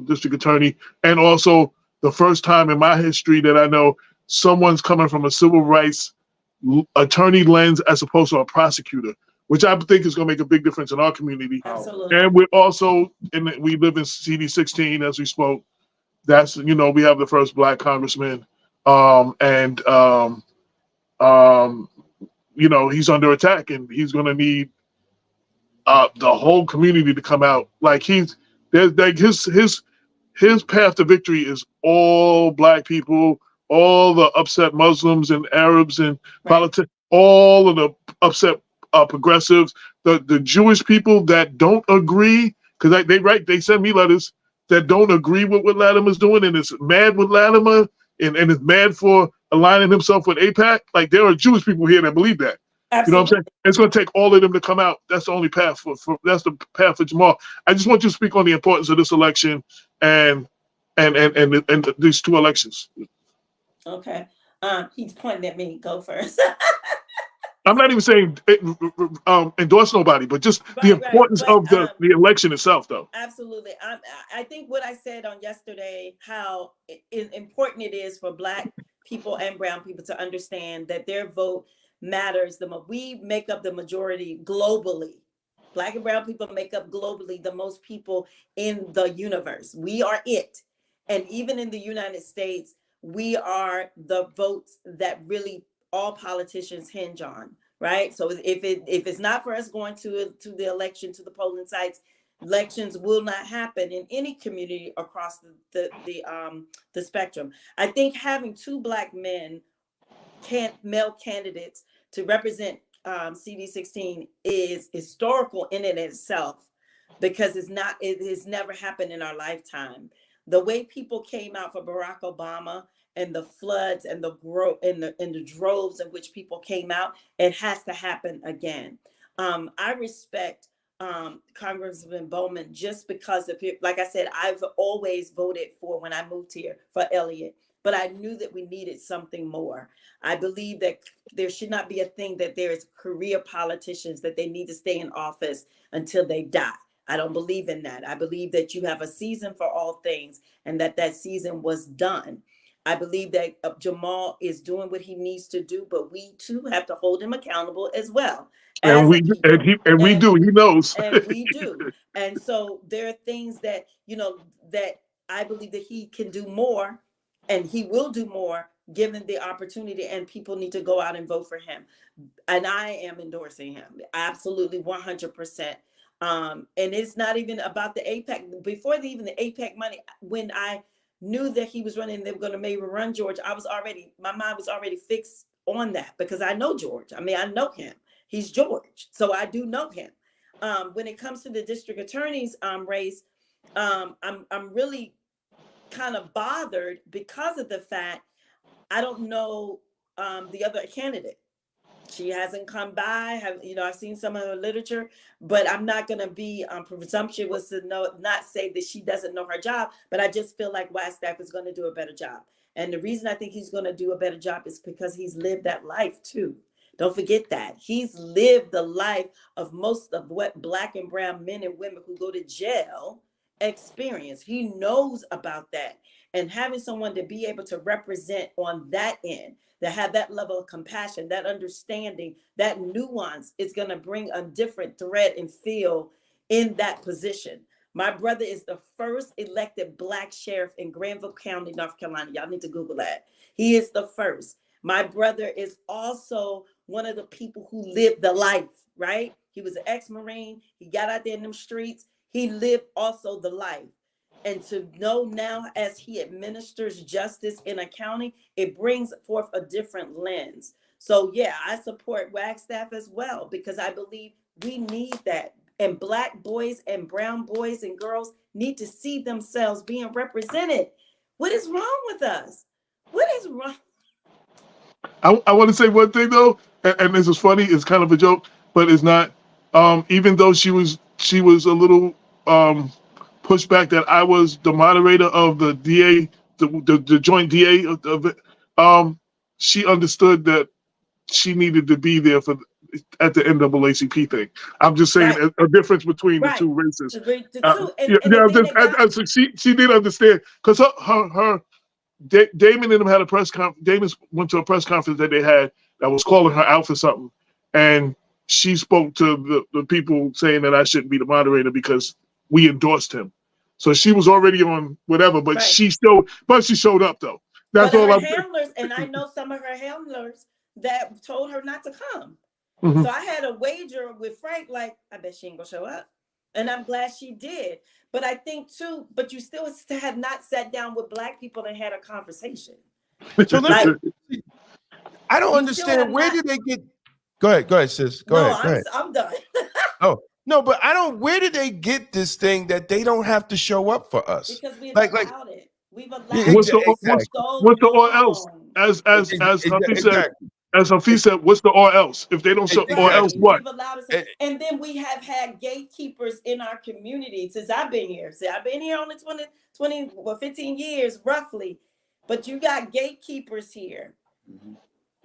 Speaker 2: district attorney, and also the first time in my history that I know someone's coming from a civil rights attorney lens as opposed to a prosecutor, which I think is going to make a big difference in our community.
Speaker 4: Absolutely.
Speaker 2: And we're also we live in CD 16 as we spoke. That's we have the first Black congressman, he's under attack, and he's going to need the whole community to come out. Like his path to victory is all Black people, all the upset Muslims and Arabs and politics, all of the upset progressives, the Jewish people that don't agree, because they send me letters that don't agree with what Latimer's doing and is mad with Latimer and is mad for aligning himself with AIPAC. Like, there are Jewish people here that believe that. Absolutely. You know what I'm saying? It's going to take all of them to come out. That's the only path that's the path for Jamaal. I just want you to speak on the importance of this election and these two elections.
Speaker 4: Okay. He's pointing at me. Go first.
Speaker 2: I'm not even saying endorse nobody, but just the importance of the election itself, though.
Speaker 4: Absolutely. I think what I said on yesterday, how important it is for Black people and brown people to understand that their vote matters. We make up the majority globally. Black and brown people make up globally the most people in the universe. We are it. And even in the United States, we are the votes that really all politicians hinge on, right? So if it's not for us going to the election, to the polling sites, elections will not happen in any community across the spectrum. I think having two Black men, male candidates to represent CD16 is historical in and itself, because it has never happened in our lifetime. The way people came out for Barack Obama and the floods and the growth and the droves in which people came out, it has to happen again. I respect Congressman Bowman just because of it. Like I said, I've always voted for, when I moved here, for Elliott, but I knew that we needed something more. I believe that there should not be a thing that there is career politicians, that they need to stay in office until they die. I don't believe in that. I believe that you have a season for all things, and that season was done. I believe that Jamaal is doing what he needs to do, but we too have to hold him accountable as well.
Speaker 2: And
Speaker 4: As
Speaker 2: we
Speaker 4: a people.
Speaker 2: we do. He knows.
Speaker 4: And we do. And so there are things that, that I believe that he can do more, and he will do more given the opportunity, and people need to go out and vote for him. And I am endorsing him. Absolutely 100%. And it's not even about the APAC. Before even the APAC money, when I knew that he was running, they were going to maybe run George, my mind was already fixed on that, because I know George. I mean, I know him. He's George. So I do know him. When it comes to the district attorney's race, I'm really kind of bothered because of the fact I don't know the other candidate. She hasn't come by. I've seen some of her literature, but I'm not going to be presumptuous to not say that she doesn't know her job. But I just feel like Wagstaff is going to do a better job. And the reason I think he's going to do a better job is because he's lived that life too. Don't forget that. He's lived the life of most of what Black and brown men and women who go to jail experience. He knows about that. And having someone to be able to represent on that end, that have that level of compassion, that understanding, that nuance, is going to bring a different thread and feel in that position. My brother is the first elected Black sheriff in Granville County, North Carolina. Y'all need to Google that. He is the first. My brother is also one of the people who lived the life, right? He was an ex-Marine. He got out there in them streets. He lived also the life. And to know now, as he administers justice in a county, it brings forth a different lens. So yeah, I support Wagstaff as well, because I believe we need that. And Black boys and brown boys and girls need to see themselves being represented. What is wrong with us? What is wrong?
Speaker 2: I want to say one thing though, and this is funny. It's kind of a joke, but it's not. Even though she was a little pushback that I was the moderator of the DA, the joint DA of it. She understood that she needed to be there at the NAACP thing. I'm just saying a difference between the two races. She did understand, because her Damon and them had a press conference. Damon went to a press conference that they had that was calling her out for something, and she spoke to the people saying that I shouldn't be the moderator because we endorsed him. So she was already on whatever, but she showed up though. That's all.
Speaker 4: Handlers, and I know some of her handlers that told her not to come. Mm-hmm. So I had a wager with Frank, like, I bet she ain't gonna show up. And I'm glad she did. But I think too, but you still have not sat down with Black people and had a conversation.
Speaker 1: So I don't understand. Where did they get? Go ahead, sis. Go ahead.
Speaker 4: I'm done.
Speaker 1: Oh, no, but where did they get this thing that they don't have to show up for us?
Speaker 4: Because we've allowed it. We've allowed it.
Speaker 2: What's the or else? As Hafiz said, as Hafiz said, what's the or else? If they don't show, or else what?
Speaker 4: And then we have had gatekeepers in our community since I've been here. See, I've been here only 15 years roughly, but you got gatekeepers here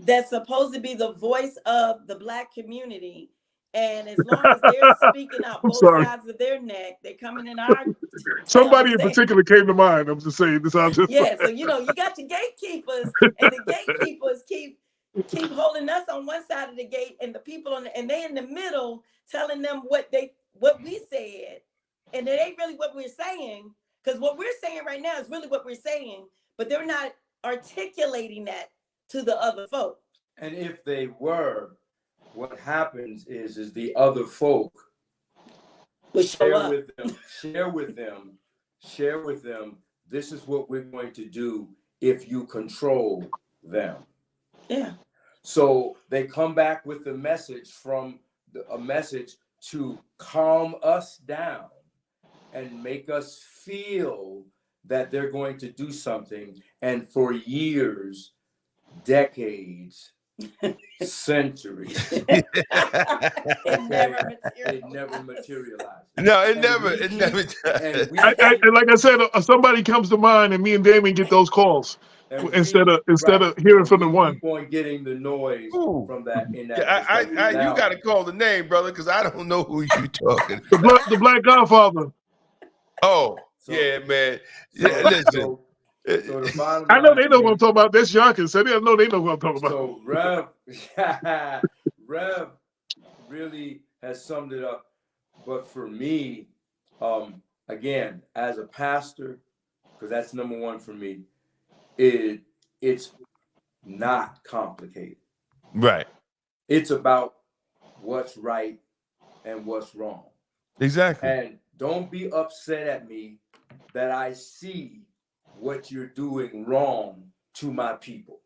Speaker 4: that's supposed to be the voice of the Black community. And as long as they're speaking out both sides of their neck, they're coming in our.
Speaker 2: Somebody in particular came to mind. I'm just saying this.
Speaker 4: Yeah, so you got your gatekeepers, and the gatekeepers keep holding us on one side of the gate, and the people and they in the middle telling them what we said, and it ain't really what we're saying, because what we're saying right now is really what we're saying, but they're not articulating that to the other folks.
Speaker 5: And if they were, what happens is the other folk share with them. This is what we're going to do if you control them.
Speaker 4: Yeah.
Speaker 5: So they come back with a message to calm us down and make us feel that they're going to do something. And for years, decades, centuries, it never materialized.
Speaker 1: No, it never.
Speaker 2: And like I said, somebody comes to mind, and me and Damon get those calls instead of hearing from the one.
Speaker 5: Keep on getting the noise from that.
Speaker 1: You got to call the name, brother, because I don't know who you talking.
Speaker 2: The Black Godfather.
Speaker 1: Oh, yeah, man. Listen.
Speaker 5: So the bottom
Speaker 2: I know
Speaker 5: line
Speaker 2: they
Speaker 5: for
Speaker 2: know
Speaker 5: me-
Speaker 2: what I'm talking about. That's Yonkers. So they know what I'm talking about.
Speaker 5: So Rev really has summed it up. But for me, again, as a pastor, because that's number one for me, it's not complicated.
Speaker 1: Right.
Speaker 5: It's about what's right and what's wrong.
Speaker 1: Exactly.
Speaker 5: And don't be upset at me that I see what you're doing wrong to my people.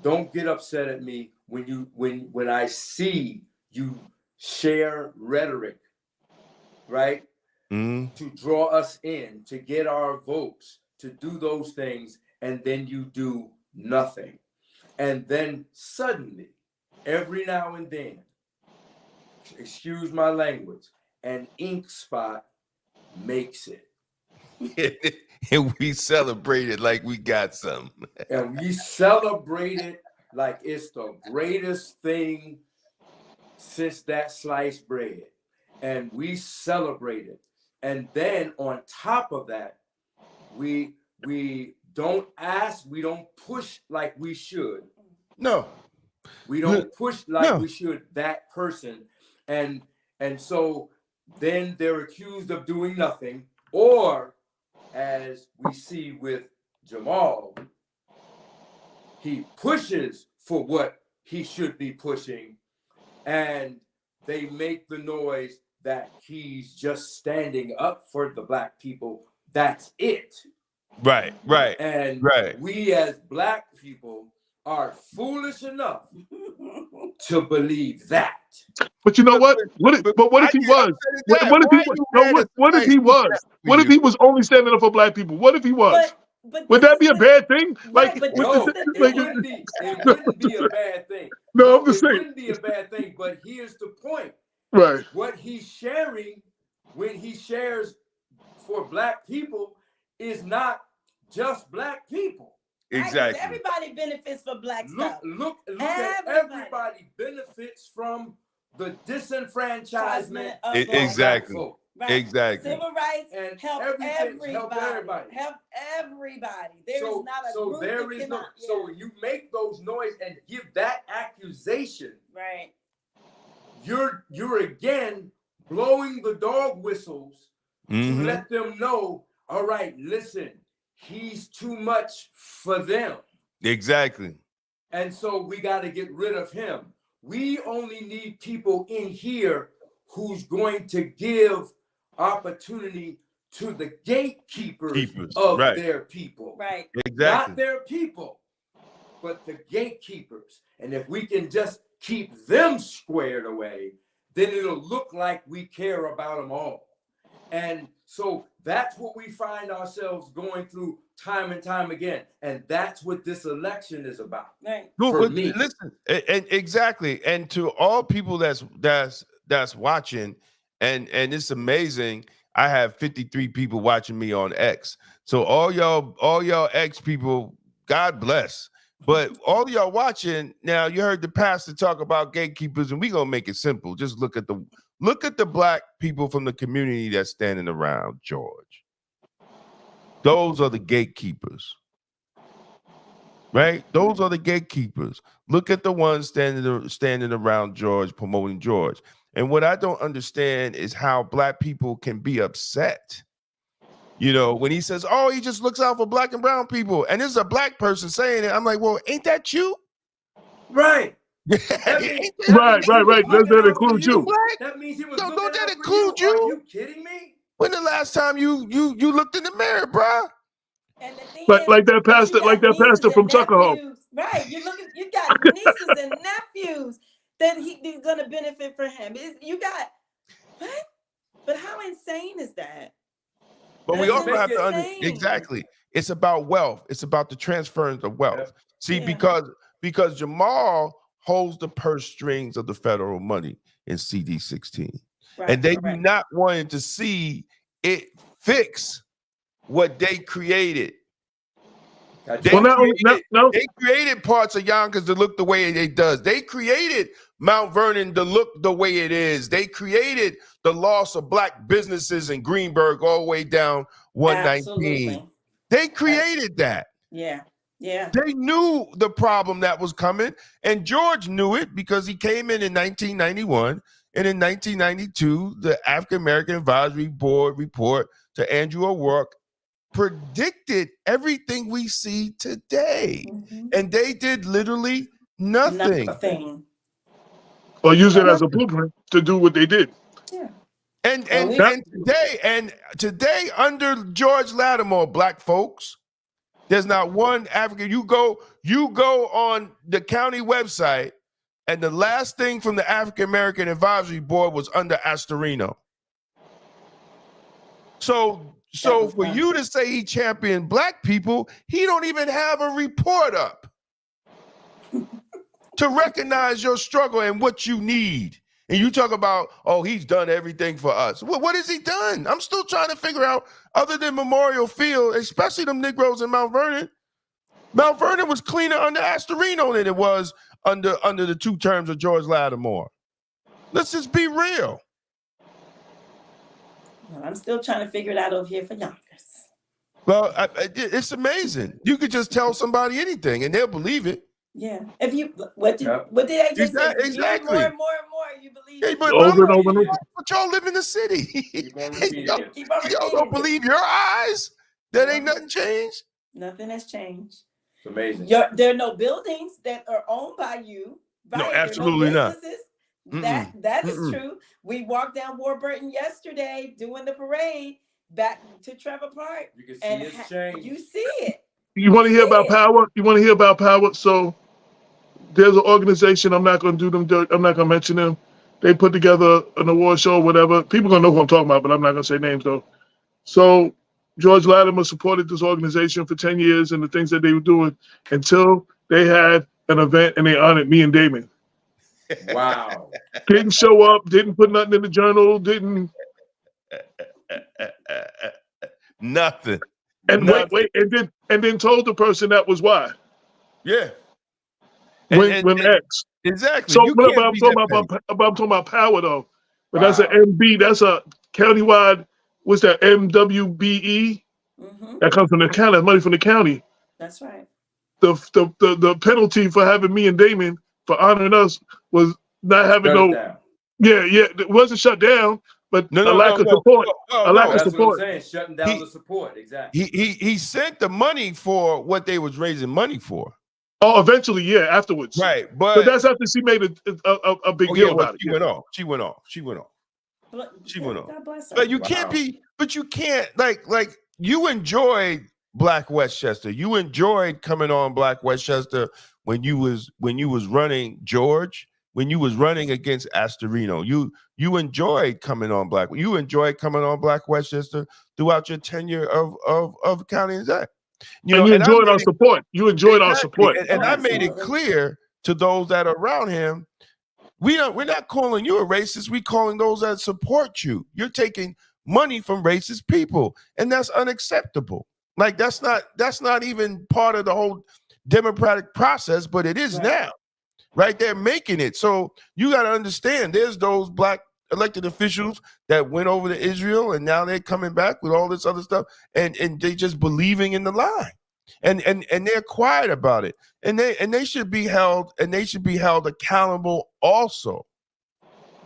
Speaker 5: Don't get upset at me when I see you share rhetoric, right? To draw us in, to get our votes, to do those things, and then you do nothing. And then suddenly, every now and then, excuse my language, an ink spot makes it.
Speaker 1: And we celebrate it like we got some.
Speaker 5: And we celebrate it like it's the greatest thing since that sliced bread. And we celebrate it. And then on top of that, we don't ask, we don't push like we should.
Speaker 1: No.
Speaker 5: We don't push like we should that person. And so then they're accused of doing nothing. Or as we see with Jamaal, he pushes for what he should be pushing, and they make the noise that he's just standing up for the Black people. That's it.
Speaker 1: Right.
Speaker 5: And we as Black people are foolish enough to believe that.
Speaker 2: But you know what? What if he was? What if he was? What if he was only standing up for Black people? What if he was?
Speaker 4: But
Speaker 2: would that be a bad thing?
Speaker 4: Right, but
Speaker 5: no, it wouldn't be a bad thing.
Speaker 2: No, I'm just saying.
Speaker 5: It wouldn't be a bad thing, but here's the point.
Speaker 2: Right.
Speaker 5: What he's sharing when he shares for Black people is not just Black people.
Speaker 1: Exactly.
Speaker 4: Right, everybody benefits from Black stuff.
Speaker 5: Look at everybody benefits from the disenfranchisement of
Speaker 1: exactly.
Speaker 5: Black folk.
Speaker 4: Right.
Speaker 1: Exactly.
Speaker 4: Civil rights
Speaker 5: and
Speaker 4: help everybody. Help everybody. There is not a group
Speaker 5: there
Speaker 4: that
Speaker 5: is
Speaker 4: cannot,
Speaker 5: no. So when you make those noise and give that accusation,
Speaker 4: right,
Speaker 5: you're again blowing the dog whistles to let them know. All right, listen, he's too much for them.
Speaker 1: Exactly.
Speaker 5: And so we got to get rid of him. We only need people in here who's going to give opportunity to the gatekeepers of their people.
Speaker 4: Right.
Speaker 1: Exactly.
Speaker 5: Not their people, but the gatekeepers. And if we can just keep them squared away, then it'll look like we care about them all. And so that's what we find ourselves going through time and time again. And that's what this election is about.
Speaker 4: Right.
Speaker 5: For me.
Speaker 1: Listen, and exactly. And to all people that's watching, and it's amazing. I have 53 people watching me on X. So all y'all X people, God bless. But all y'all watching now, you heard the pastor talk about gatekeepers, and we gonna make it simple. Just look at the Black people from the community that's standing around George. Those are the gatekeepers. Right? Those are the gatekeepers. Look at the ones standing around George, promoting George. And what I don't understand is how Black people can be upset. You know, when he says, oh, he just looks out for Black and brown people. And this is a Black person saying it. I'm like, well, ain't that you?
Speaker 5: Right.
Speaker 2: Right. Does that include you?
Speaker 1: Right?
Speaker 5: That means he was
Speaker 1: Don't
Speaker 5: looking
Speaker 1: that
Speaker 5: out for
Speaker 1: include
Speaker 5: you?
Speaker 1: you?
Speaker 5: Are you kidding me?
Speaker 1: When the last time you looked in the mirror, bruh?
Speaker 4: And the thing
Speaker 2: Like that pastor,
Speaker 4: nieces
Speaker 2: from
Speaker 4: and
Speaker 2: Tuckahoe.
Speaker 4: nephews. Right. You got nieces and nephews that he's gonna benefit from him. You got what? But how insane is that?
Speaker 1: But we also have to
Speaker 4: insane.
Speaker 1: exactly. It's about wealth. It's about the transference of wealth.
Speaker 5: Yeah.
Speaker 1: See, because Jamaal holds the purse strings of the federal money in CD 16.
Speaker 4: Right,
Speaker 1: and they do not want to see it fix what they created. They created parts of Yonkers to look the way it does. They created Mount Vernon to look the way it is. They created the loss of Black businesses in Greenburgh all the way down 119.
Speaker 4: Absolutely.
Speaker 1: They created that.
Speaker 4: Yeah. Yeah.
Speaker 1: They knew the problem that was coming, and George knew it because he came in 1991, and in 1992, the African American Advisory Board report to Andrew O'Rourke predicted everything we see today, and they did literally nothing.
Speaker 2: Or use it as a blueprint to do what they did.
Speaker 4: Yeah.
Speaker 1: And today under George Latimer, black folks, there's not one African. You go on the county website, and the last thing from the African American Advisory Board was under Astorino. So for you to say he championed black people, he don't even have a report up to recognize your struggle and what you need. And you talk about, oh, he's done everything for us. Well, what has he done? I'm still trying to figure out, other than Memorial Field, especially them Negroes in Mount Vernon. Mount Vernon was cleaner under Astorino than it was under the 2 terms of George Latimer. Let's just be real.
Speaker 4: Well, I'm still trying to figure it out over here for Yonkers.
Speaker 1: Well, it's amazing. You could just tell somebody anything, and they'll believe it.
Speaker 4: Yeah. If you what did AJ say?
Speaker 1: Exactly.
Speaker 4: More and more and more, you believe it.
Speaker 1: But
Speaker 2: Over and over and over.
Speaker 1: But y'all live in the city.
Speaker 5: Keep on repeating it.
Speaker 1: Y'all don't believe your eyes that ain't nothing changed.
Speaker 4: Nothing has changed.
Speaker 5: It's amazing.
Speaker 4: There are no buildings that are owned by you. Right?
Speaker 1: No, absolutely not.
Speaker 4: That is true. We walked down Warburton yesterday doing the parade back to Trevor Park.
Speaker 5: You can see it's changed.
Speaker 4: You see it.
Speaker 2: You want to hear about power? You want to hear about power? So there's an organization. I'm not going to do them dirt. I'm not going to mention them. They put together an award show or whatever. People going to know who I'm talking about, but I'm not going to say names though. So George Latimer supported this organization for 10 years and the things that they were doing until they had an event and they honored me and Damon.
Speaker 5: Wow.
Speaker 2: Didn't show up, didn't put nothing in the journal, didn't.
Speaker 1: Nothing.
Speaker 2: And wait, and then told the person that was why.
Speaker 1: Yeah.
Speaker 2: When asked.
Speaker 1: Exactly.
Speaker 2: So but I'm talking about power though. But that's an MB, that's a countywide, what's that, MWBE? That comes from the county, that's money from the county.
Speaker 4: That's right.
Speaker 2: The penalty for having me and Damon for honoring us was not having it wasn't shut down, but a lack of support. A lack of support.
Speaker 5: What I'm saying, shutting down the support, exactly.
Speaker 1: He sent the money for what they was raising money for.
Speaker 2: Oh, eventually, yeah, afterwards.
Speaker 1: Right, but
Speaker 2: that's after she made a big deal about it.
Speaker 1: She went off. But you can't be. But you can't like you enjoyed Black Westchester. You enjoyed coming on Black Westchester when you was running George. When you was running against Astorino, you enjoyed coming on Black. You enjoyed coming on Black Westchester throughout your tenure of county exec.
Speaker 2: You enjoyed our support. You enjoyed our support,
Speaker 1: and I made it clear to those that are around him. We're not calling you a racist. We're calling those that support you. You're taking money from racist people, and that's unacceptable. Like that's not even part of the whole democratic process, but it is now. Right, they're making it. So you got to understand, there's those black elected officials that went over to Israel, and now they're coming back with all this other stuff, and they just believing in the lie, and they're quiet about it, and they should be held accountable also.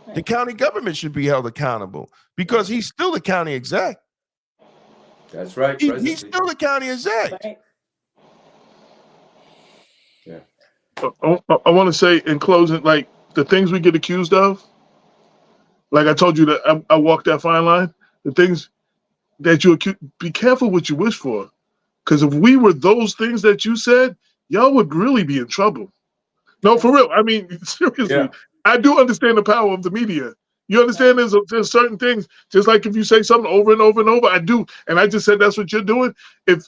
Speaker 1: Right. The county government should be held accountable because he's still the county exec.
Speaker 5: That's right.
Speaker 1: He's still the county exec. Right.
Speaker 2: Yeah. I want to say in closing, like the things we get accused of, like I told you that I walked that fine line, the things that you accuse, be careful what you wish for. Because if we were those things that you said, y'all would really be in trouble. No, for real. I mean, seriously, I do understand the power of the media. You understand there's certain things, just like if you say something over and over and over, I do. And I just said, that's what you're doing. If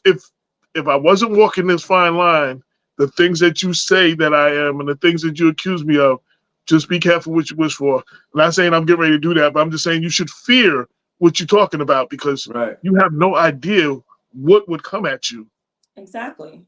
Speaker 2: I wasn't walking this fine line, the things that you say that I am and the things that you accuse me of, just be careful what you wish for. I'm not saying I'm getting ready to do that, but I'm just saying you should fear what you're talking about because you have no idea what would come at you.
Speaker 4: Exactly.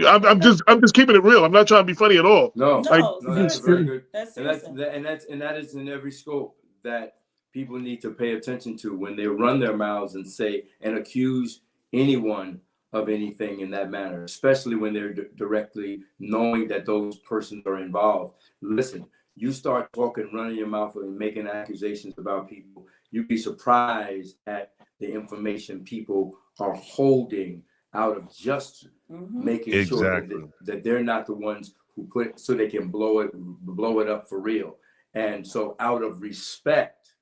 Speaker 2: I'm just keeping it real. I'm not trying to be funny at all.
Speaker 5: No, that's very good.
Speaker 4: And
Speaker 5: that is in every scope that people need to pay attention to when they run their mouths and say and accuse anyone of anything in that manner, especially when they're directly knowing that those persons are involved. Listen, you start talking, running your mouth and making accusations about people, you'd be surprised at the information people are holding out of just making sure that they're not the ones who put it so they can blow it up for real. And so out of respect,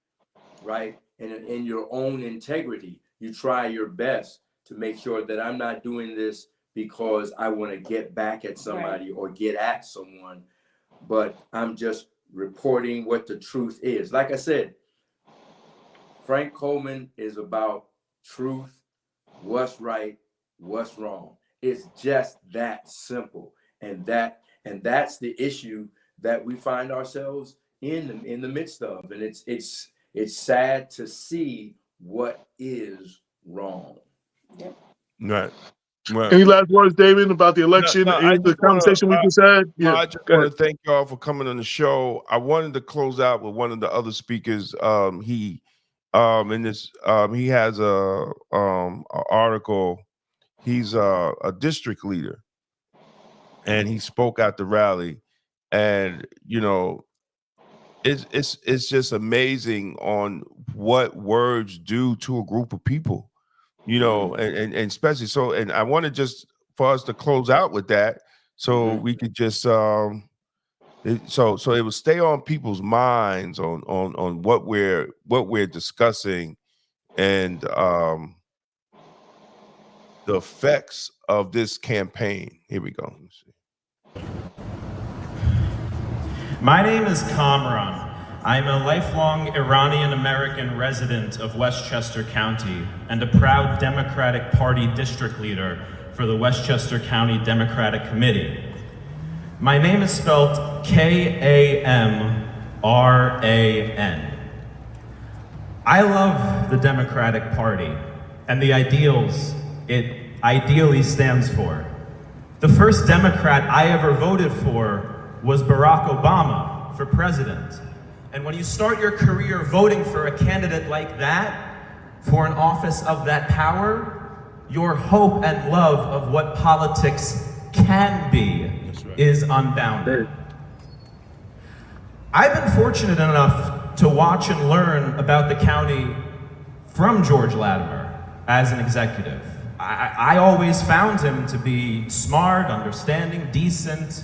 Speaker 5: right, and in your own integrity, you try your best to make sure that I'm not doing this because I want to get back at somebody or get at someone, but I'm just reporting what the truth is. Like I said, Frank Coleman is about truth, what's right, what's wrong. It's just that simple. And that's the issue that we find ourselves in the midst of. And it's sad to see what is wrong.
Speaker 4: Yep.
Speaker 1: Right. Well,
Speaker 2: Any last words, Damon, about the election and the conversation we just had?
Speaker 1: Yeah, I just want to thank y'all for coming on the show. I wanted to close out with one of the other speakers. He has a article. He's a district leader, and he spoke at the rally, and it's just amazing on what words do to a group of people. And especially so, and I wanted just for us to close out with that, so we could just so it will stay on people's minds on what we're discussing, and the effects of this campaign. Here we go.
Speaker 8: My name is Kamran. I'm a lifelong Iranian-American resident of Westchester County and a proud Democratic Party district leader for the Westchester County Democratic Committee. My name is spelled Kamran. I love the Democratic Party and the ideals it ideally stands for. The first Democrat I ever voted for was Barack Obama for president. And when you start your career voting for a candidate like that, for an office of that power, your hope and love of what politics can be is unbounded. I've been fortunate enough to watch and learn about the county from George Latimer as an executive. I always found him to be smart, understanding, decent.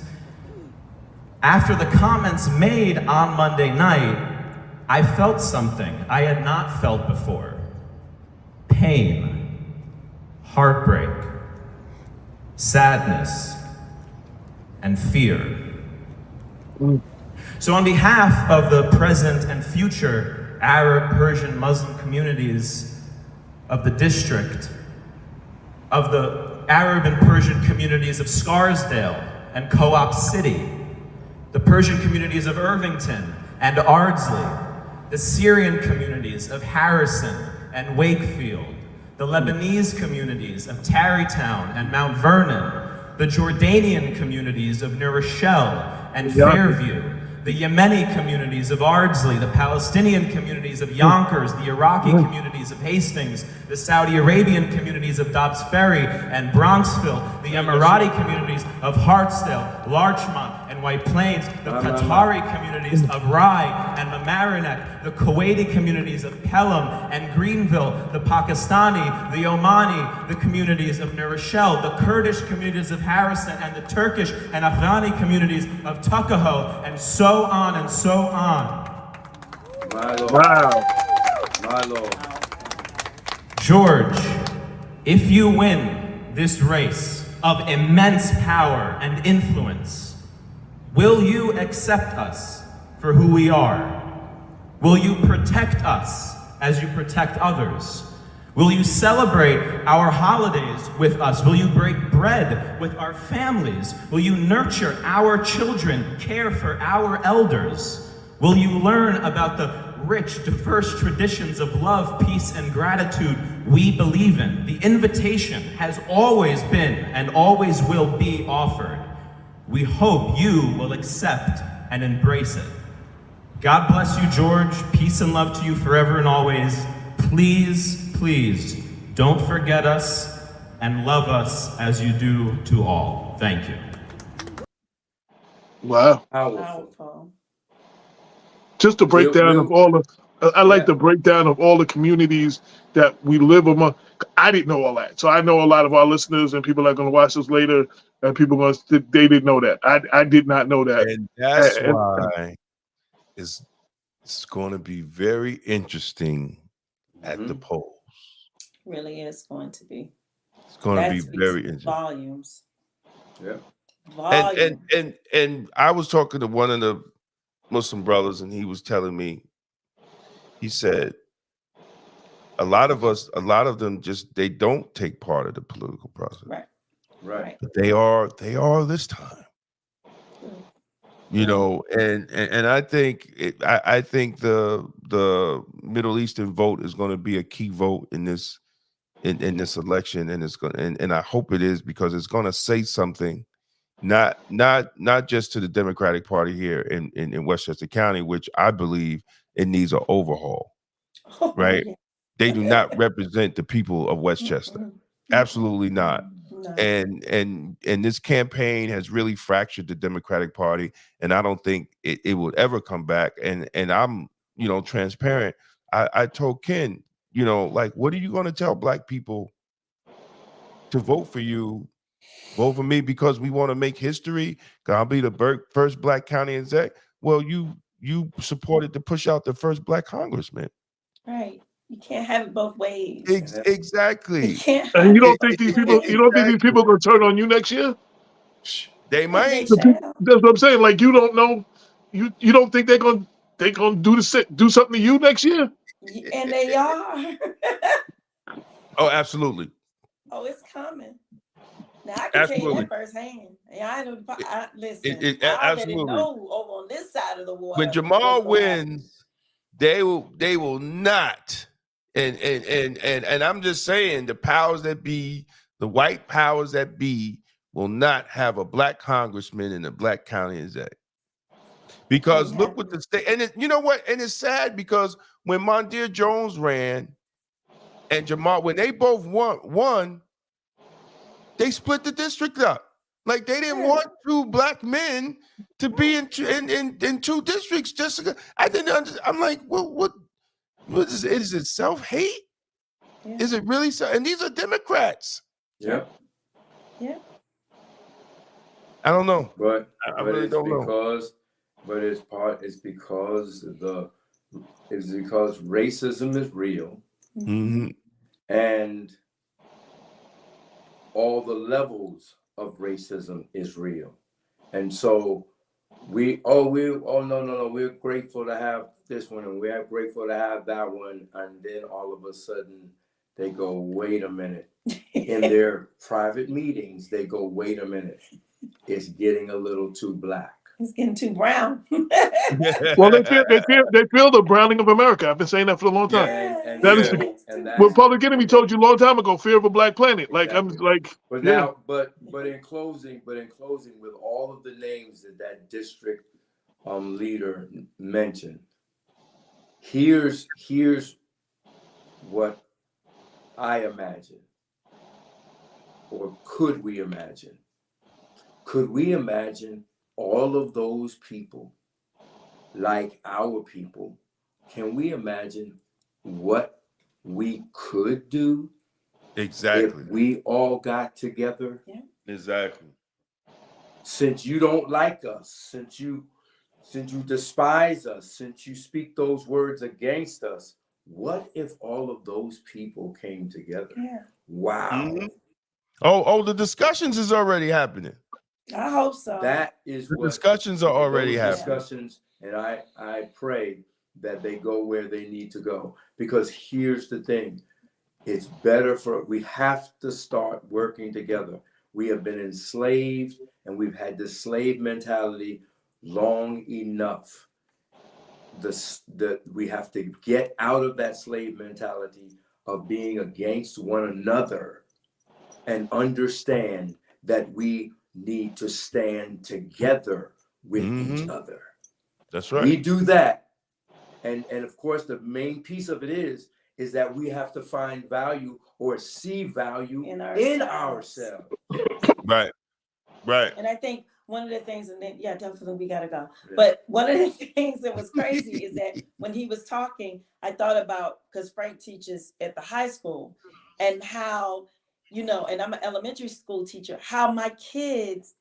Speaker 8: After the comments made on Monday night, I felt something I had not felt before. Pain, heartbreak, sadness, and fear. So on behalf of the present and future Arab, Persian, Muslim communities of the district, of the Arab and Persian communities of Scarsdale and Co-op City, the Persian communities of Irvington and Ardsley, the Syrian communities of Harrison and Wakefield, the Lebanese communities of Tarrytown and Mount Vernon, the Jordanian communities of New Rochelle and Fairview, the Yemeni communities of Ardsley, the Palestinian communities of Yonkers, the Iraqi communities of Hastings, the Saudi Arabian communities of Dobbs Ferry and Bronxville, the Emirati communities of Hartsdale, Larchmont, and White Plains, the Qatari communities of Rye and Mamaroneck, the Kuwaiti communities of Pelham and Greenville, the Pakistani, the Omani, the communities of New Rochelle, the Kurdish communities of Harrison, and the Turkish and Afghani communities of Tuckahoe, and so on and so on.
Speaker 5: My Lord.
Speaker 2: Wow.
Speaker 5: My Lord.
Speaker 8: George, if you win this race of immense power and influence, will you accept us for who we are? Will you protect us as you protect others? Will you celebrate our holidays with us? Will you break bread with our families? Will you nurture our children, care for our elders? Will you learn about the rich, diverse traditions of love, peace, and gratitude we believe in? The invitation has always been and always will be offered. We hope you will accept and embrace it. God bless you, George. Peace and love to you forever and always. Please, please, don't forget us and love us as you do to all. Thank you.
Speaker 2: Wow.
Speaker 4: Powerful.
Speaker 2: Just the breakdown of all the, I like
Speaker 5: Yeah.
Speaker 2: the breakdown of all the communities that we live among. I didn't know all that. So I know a lot of our listeners and people that are going to watch this later, and people going to, they didn't know that. I did not know that.
Speaker 1: And that's
Speaker 2: And-
Speaker 1: why it's going to be very interesting at the polls.
Speaker 4: Really is going to be.
Speaker 1: It's going to
Speaker 4: That
Speaker 1: be
Speaker 4: speaks
Speaker 1: very interesting.
Speaker 4: volumes.
Speaker 5: Yeah.
Speaker 4: Volumes.
Speaker 1: And I was talking to one of the Muslim brothers, and he was telling me, he said, a lot of them just, they don't take part of the political process.
Speaker 5: Right.
Speaker 1: But they are this time. You know, and I think I think the Middle Eastern vote is going to be a key vote in this election, and it's going and I hope it is, because it's going to say something, not just to the Democratic Party here in Westchester County, which I believe it needs an overhaul. Right?
Speaker 4: Yeah.
Speaker 1: They do not represent the people of Westchester. Absolutely not.
Speaker 4: No.
Speaker 1: And this campaign has really fractured the Democratic Party, and I don't think it will ever come back. And I'm, you know, transparent. I told Ken, you know, like, what are you going to tell Black people to vote for you? Vote for me because we want to make history. I'll be the first Black county exec. Well, you supported to push out the first Black congressman.
Speaker 4: Right. You can't have it both ways.
Speaker 1: Exactly.
Speaker 4: You can't
Speaker 2: And
Speaker 4: have
Speaker 2: you don't
Speaker 4: it
Speaker 2: think these
Speaker 4: both
Speaker 2: people,
Speaker 4: ways.
Speaker 2: you don't think these people going to turn on you next year?
Speaker 1: They might.
Speaker 4: They shall.
Speaker 2: That's what I'm saying. Like, you don't know, you don't think they're going to do something to you next year?
Speaker 4: And they are.
Speaker 1: Oh, absolutely.
Speaker 4: Oh, it's coming. Now I can tell you that firsthand. Listen, I already know over on this side of the water.
Speaker 1: When Jamaal wins, they will not. And I'm just saying, the powers that be, the white powers that be, will not have a Black congressman in a Black county exec. Because look what the state, and you know what? And it's sad, because when Mondear Jones ran and Jamaal, when they both won, they split the district up. Like, they didn't want two Black men to be in two districts. I didn't understand. I'm like, what is it? Is it self-hate?
Speaker 4: Yeah.
Speaker 1: Is it really so? And these are Democrats.
Speaker 5: Yeah.
Speaker 4: Yeah.
Speaker 1: I don't know.
Speaker 5: But
Speaker 1: I really don't know.
Speaker 5: But it's because racism is real.
Speaker 1: Mm-hmm.
Speaker 5: And all the levels of racism is real. And so we're grateful to have this one, and we're grateful to have that one. And then all of a sudden they go, wait a minute. In their private meetings, they go, wait a minute. It's getting a little too Black.
Speaker 4: It's getting too brown.
Speaker 2: Well, they feel the browning of America. I've been saying that for a long time.
Speaker 5: And
Speaker 2: That is what Public Enemy told you a long time ago. Fear of a Black planet. Like,
Speaker 5: exactly.
Speaker 2: I'm like,
Speaker 5: but
Speaker 2: yeah.
Speaker 5: now, but in closing, with all of the names that district leader mentioned, here's what I imagine, or could we imagine? Could we imagine all of those people like our people? Can we imagine what we could do?
Speaker 1: Exactly.
Speaker 5: If we all got together?
Speaker 4: Yeah.
Speaker 1: Exactly.
Speaker 5: Since you don't like us, since you despise us, since you speak those words against us, what if all of those people came together?
Speaker 4: Yeah.
Speaker 5: Wow.
Speaker 1: Mm-hmm. Oh, the discussions is already happening.
Speaker 4: I hope so.
Speaker 5: That is
Speaker 1: the
Speaker 5: what
Speaker 1: discussions are already happening.
Speaker 5: Discussions, and I pray that they go where they need to go. Because here's the thing. It's better we have to start working together. We have been enslaved, and we've had this slave mentality long enough. We have to get out of that slave mentality of being against one another and understand that we need to stand together with each other.
Speaker 1: That's right.
Speaker 5: We do that. And of course, the main piece of it is is that we have to find value or see value
Speaker 4: In
Speaker 5: in
Speaker 4: ourselves.
Speaker 5: ourselves.
Speaker 1: Right. Right.
Speaker 4: And I think one of the things, and then, yeah, definitely we gotta go.
Speaker 5: Yeah.
Speaker 4: But one of the things that was crazy is that when he was talking, I thought about, because Frank teaches at the high school, and how, you know, and I'm an elementary school teacher, how my kids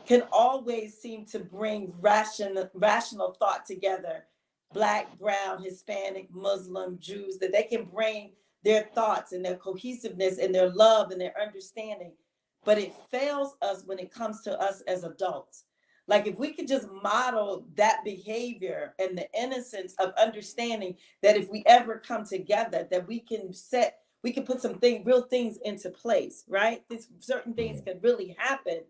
Speaker 4: can always seem to bring rational thought together. Black, brown, Hispanic, Muslim, Jews, that they can bring their thoughts and their cohesiveness and their love and their understanding. But it fails us when it comes to us as adults. Like if we could just model that behavior and the innocence of understanding that if we ever come together, that we can put some real things into place, right? Certain things can really happen.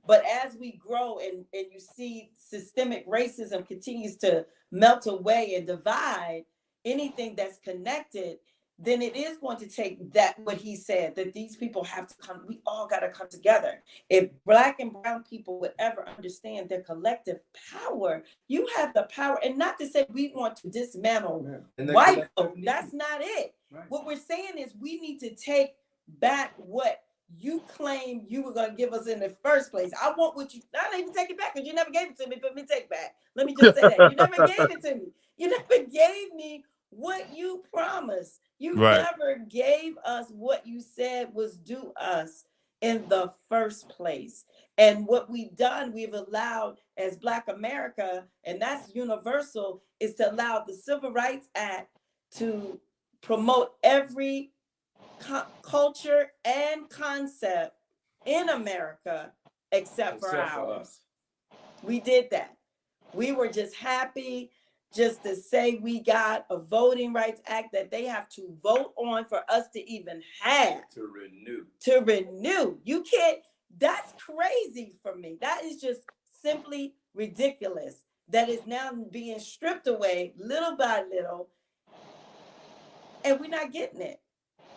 Speaker 4: But as we grow and you see systemic racism continues to melt away and divide anything that's connected, then it is going to take that, what he said, that these people have to come, we all got to come together. If Black and brown people would ever understand their collective power, you have the power. And not to say we want to dismantle white folk, that's not it.
Speaker 5: Right.
Speaker 4: What we're saying is we need to take back what you claim you were going to give us in the first place. I want what you, I don't even take it back because you never gave it to me, but let me take it back. Let me just say that. You never gave it to me. You never gave me what you promised. You never gave us what you said was due us in the first place. And what we've done, we've allowed as Black America, and that's universal, is to allow the Civil Rights Act to promote every culture and concept in America except for ours. We did that. We were just happy just to say we got a Voting Rights Act that they have to vote on for us to even have. To renew. You can't, that's crazy for me. That is just simply ridiculous. That is now being stripped away little by little, and we're not getting it.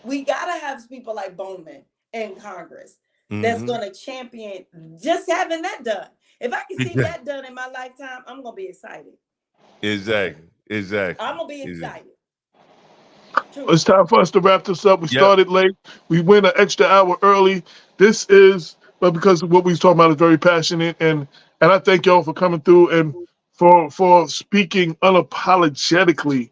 Speaker 4: We gotta have people like Bowman in Congress that's gonna champion just having that done. If I can see that done in my lifetime, I'm gonna be excited.
Speaker 1: Exactly.
Speaker 4: I'm gonna be excited.
Speaker 2: It's time for us to wrap this up. We started late. We went an extra hour early. This is, but because what we was talking about is very passionate, and I thank y'all for coming through and for speaking unapologetically.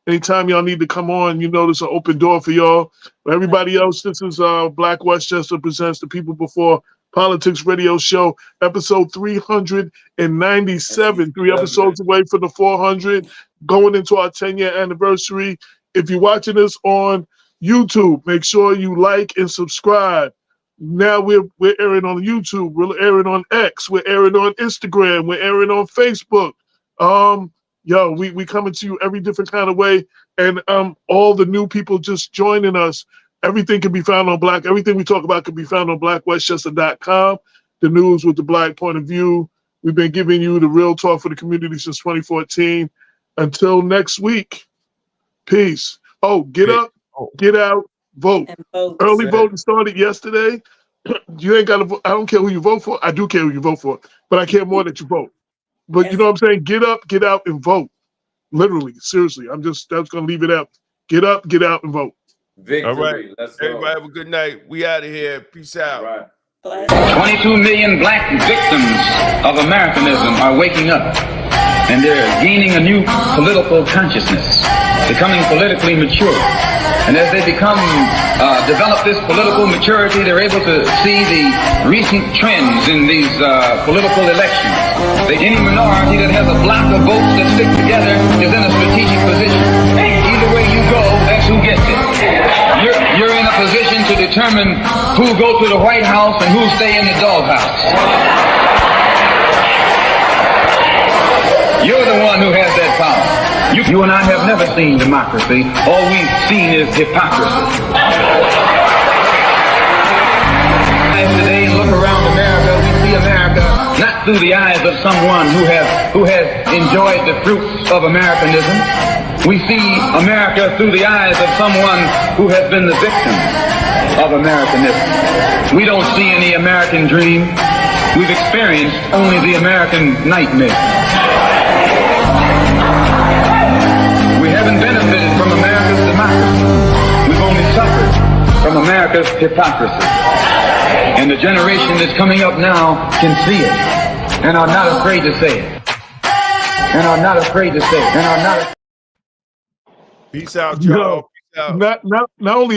Speaker 2: Anytime y'all need to come on, you know there's an open door for y'all. For everybody else, this is Black Westchester Presents the People Before Politics Radio Show, episode 397. 3 episodes away from the 400, going into our 10-year anniversary. If you're watching this on YouTube, make sure you like and subscribe. Now we're airing on YouTube, we're airing on X, we're airing on Instagram, we're airing on Facebook. We coming to you every different kind of way, and all the new people just joining us. Everything can be found on everything we talk about can be found on blackwestchester.com. The news with the Black point of view. We've been giving you the real talk for the community since 2014. Until next week, peace. Oh, get up, get out, vote. Early voting started yesterday. You ain't got to vote. I don't care who you vote for. I do care who you vote for, but I care more that you vote. But you know what I'm saying? Get up, get out, and vote. Literally, seriously. That's going to leave it up. Get up, get out, and vote.
Speaker 5: Victory.
Speaker 1: All right.
Speaker 5: Let's go.
Speaker 1: Everybody have a good night. We out of here. Peace out.
Speaker 5: All right.
Speaker 3: 22 million black victims of Americanism are waking up, and they're gaining a new political consciousness, becoming politically mature. And as they develop this political maturity, they're able to see the recent trends in these political elections. Any minority that has a block of votes that stick together is in a strategic position. Either way you go, that's who gets it. You're in a position to determine who go to the White House and who stay in the doghouse. You're the one who has that power. You and I have never seen democracy. All we've seen is hypocrisy. Today, look around America. We see America not through the eyes of someone who has enjoyed the fruits of Americanism. We see America through the eyes of someone who has been the victim of Americanism. We don't see any American dream. We've experienced only the American nightmare. We haven't benefited from America's hypocrisy. And the generation that's coming up now can see it and are not afraid to say it. And are not afraid to say it. And are not.
Speaker 1: Peace out, y'all. Peace out.
Speaker 2: Not only is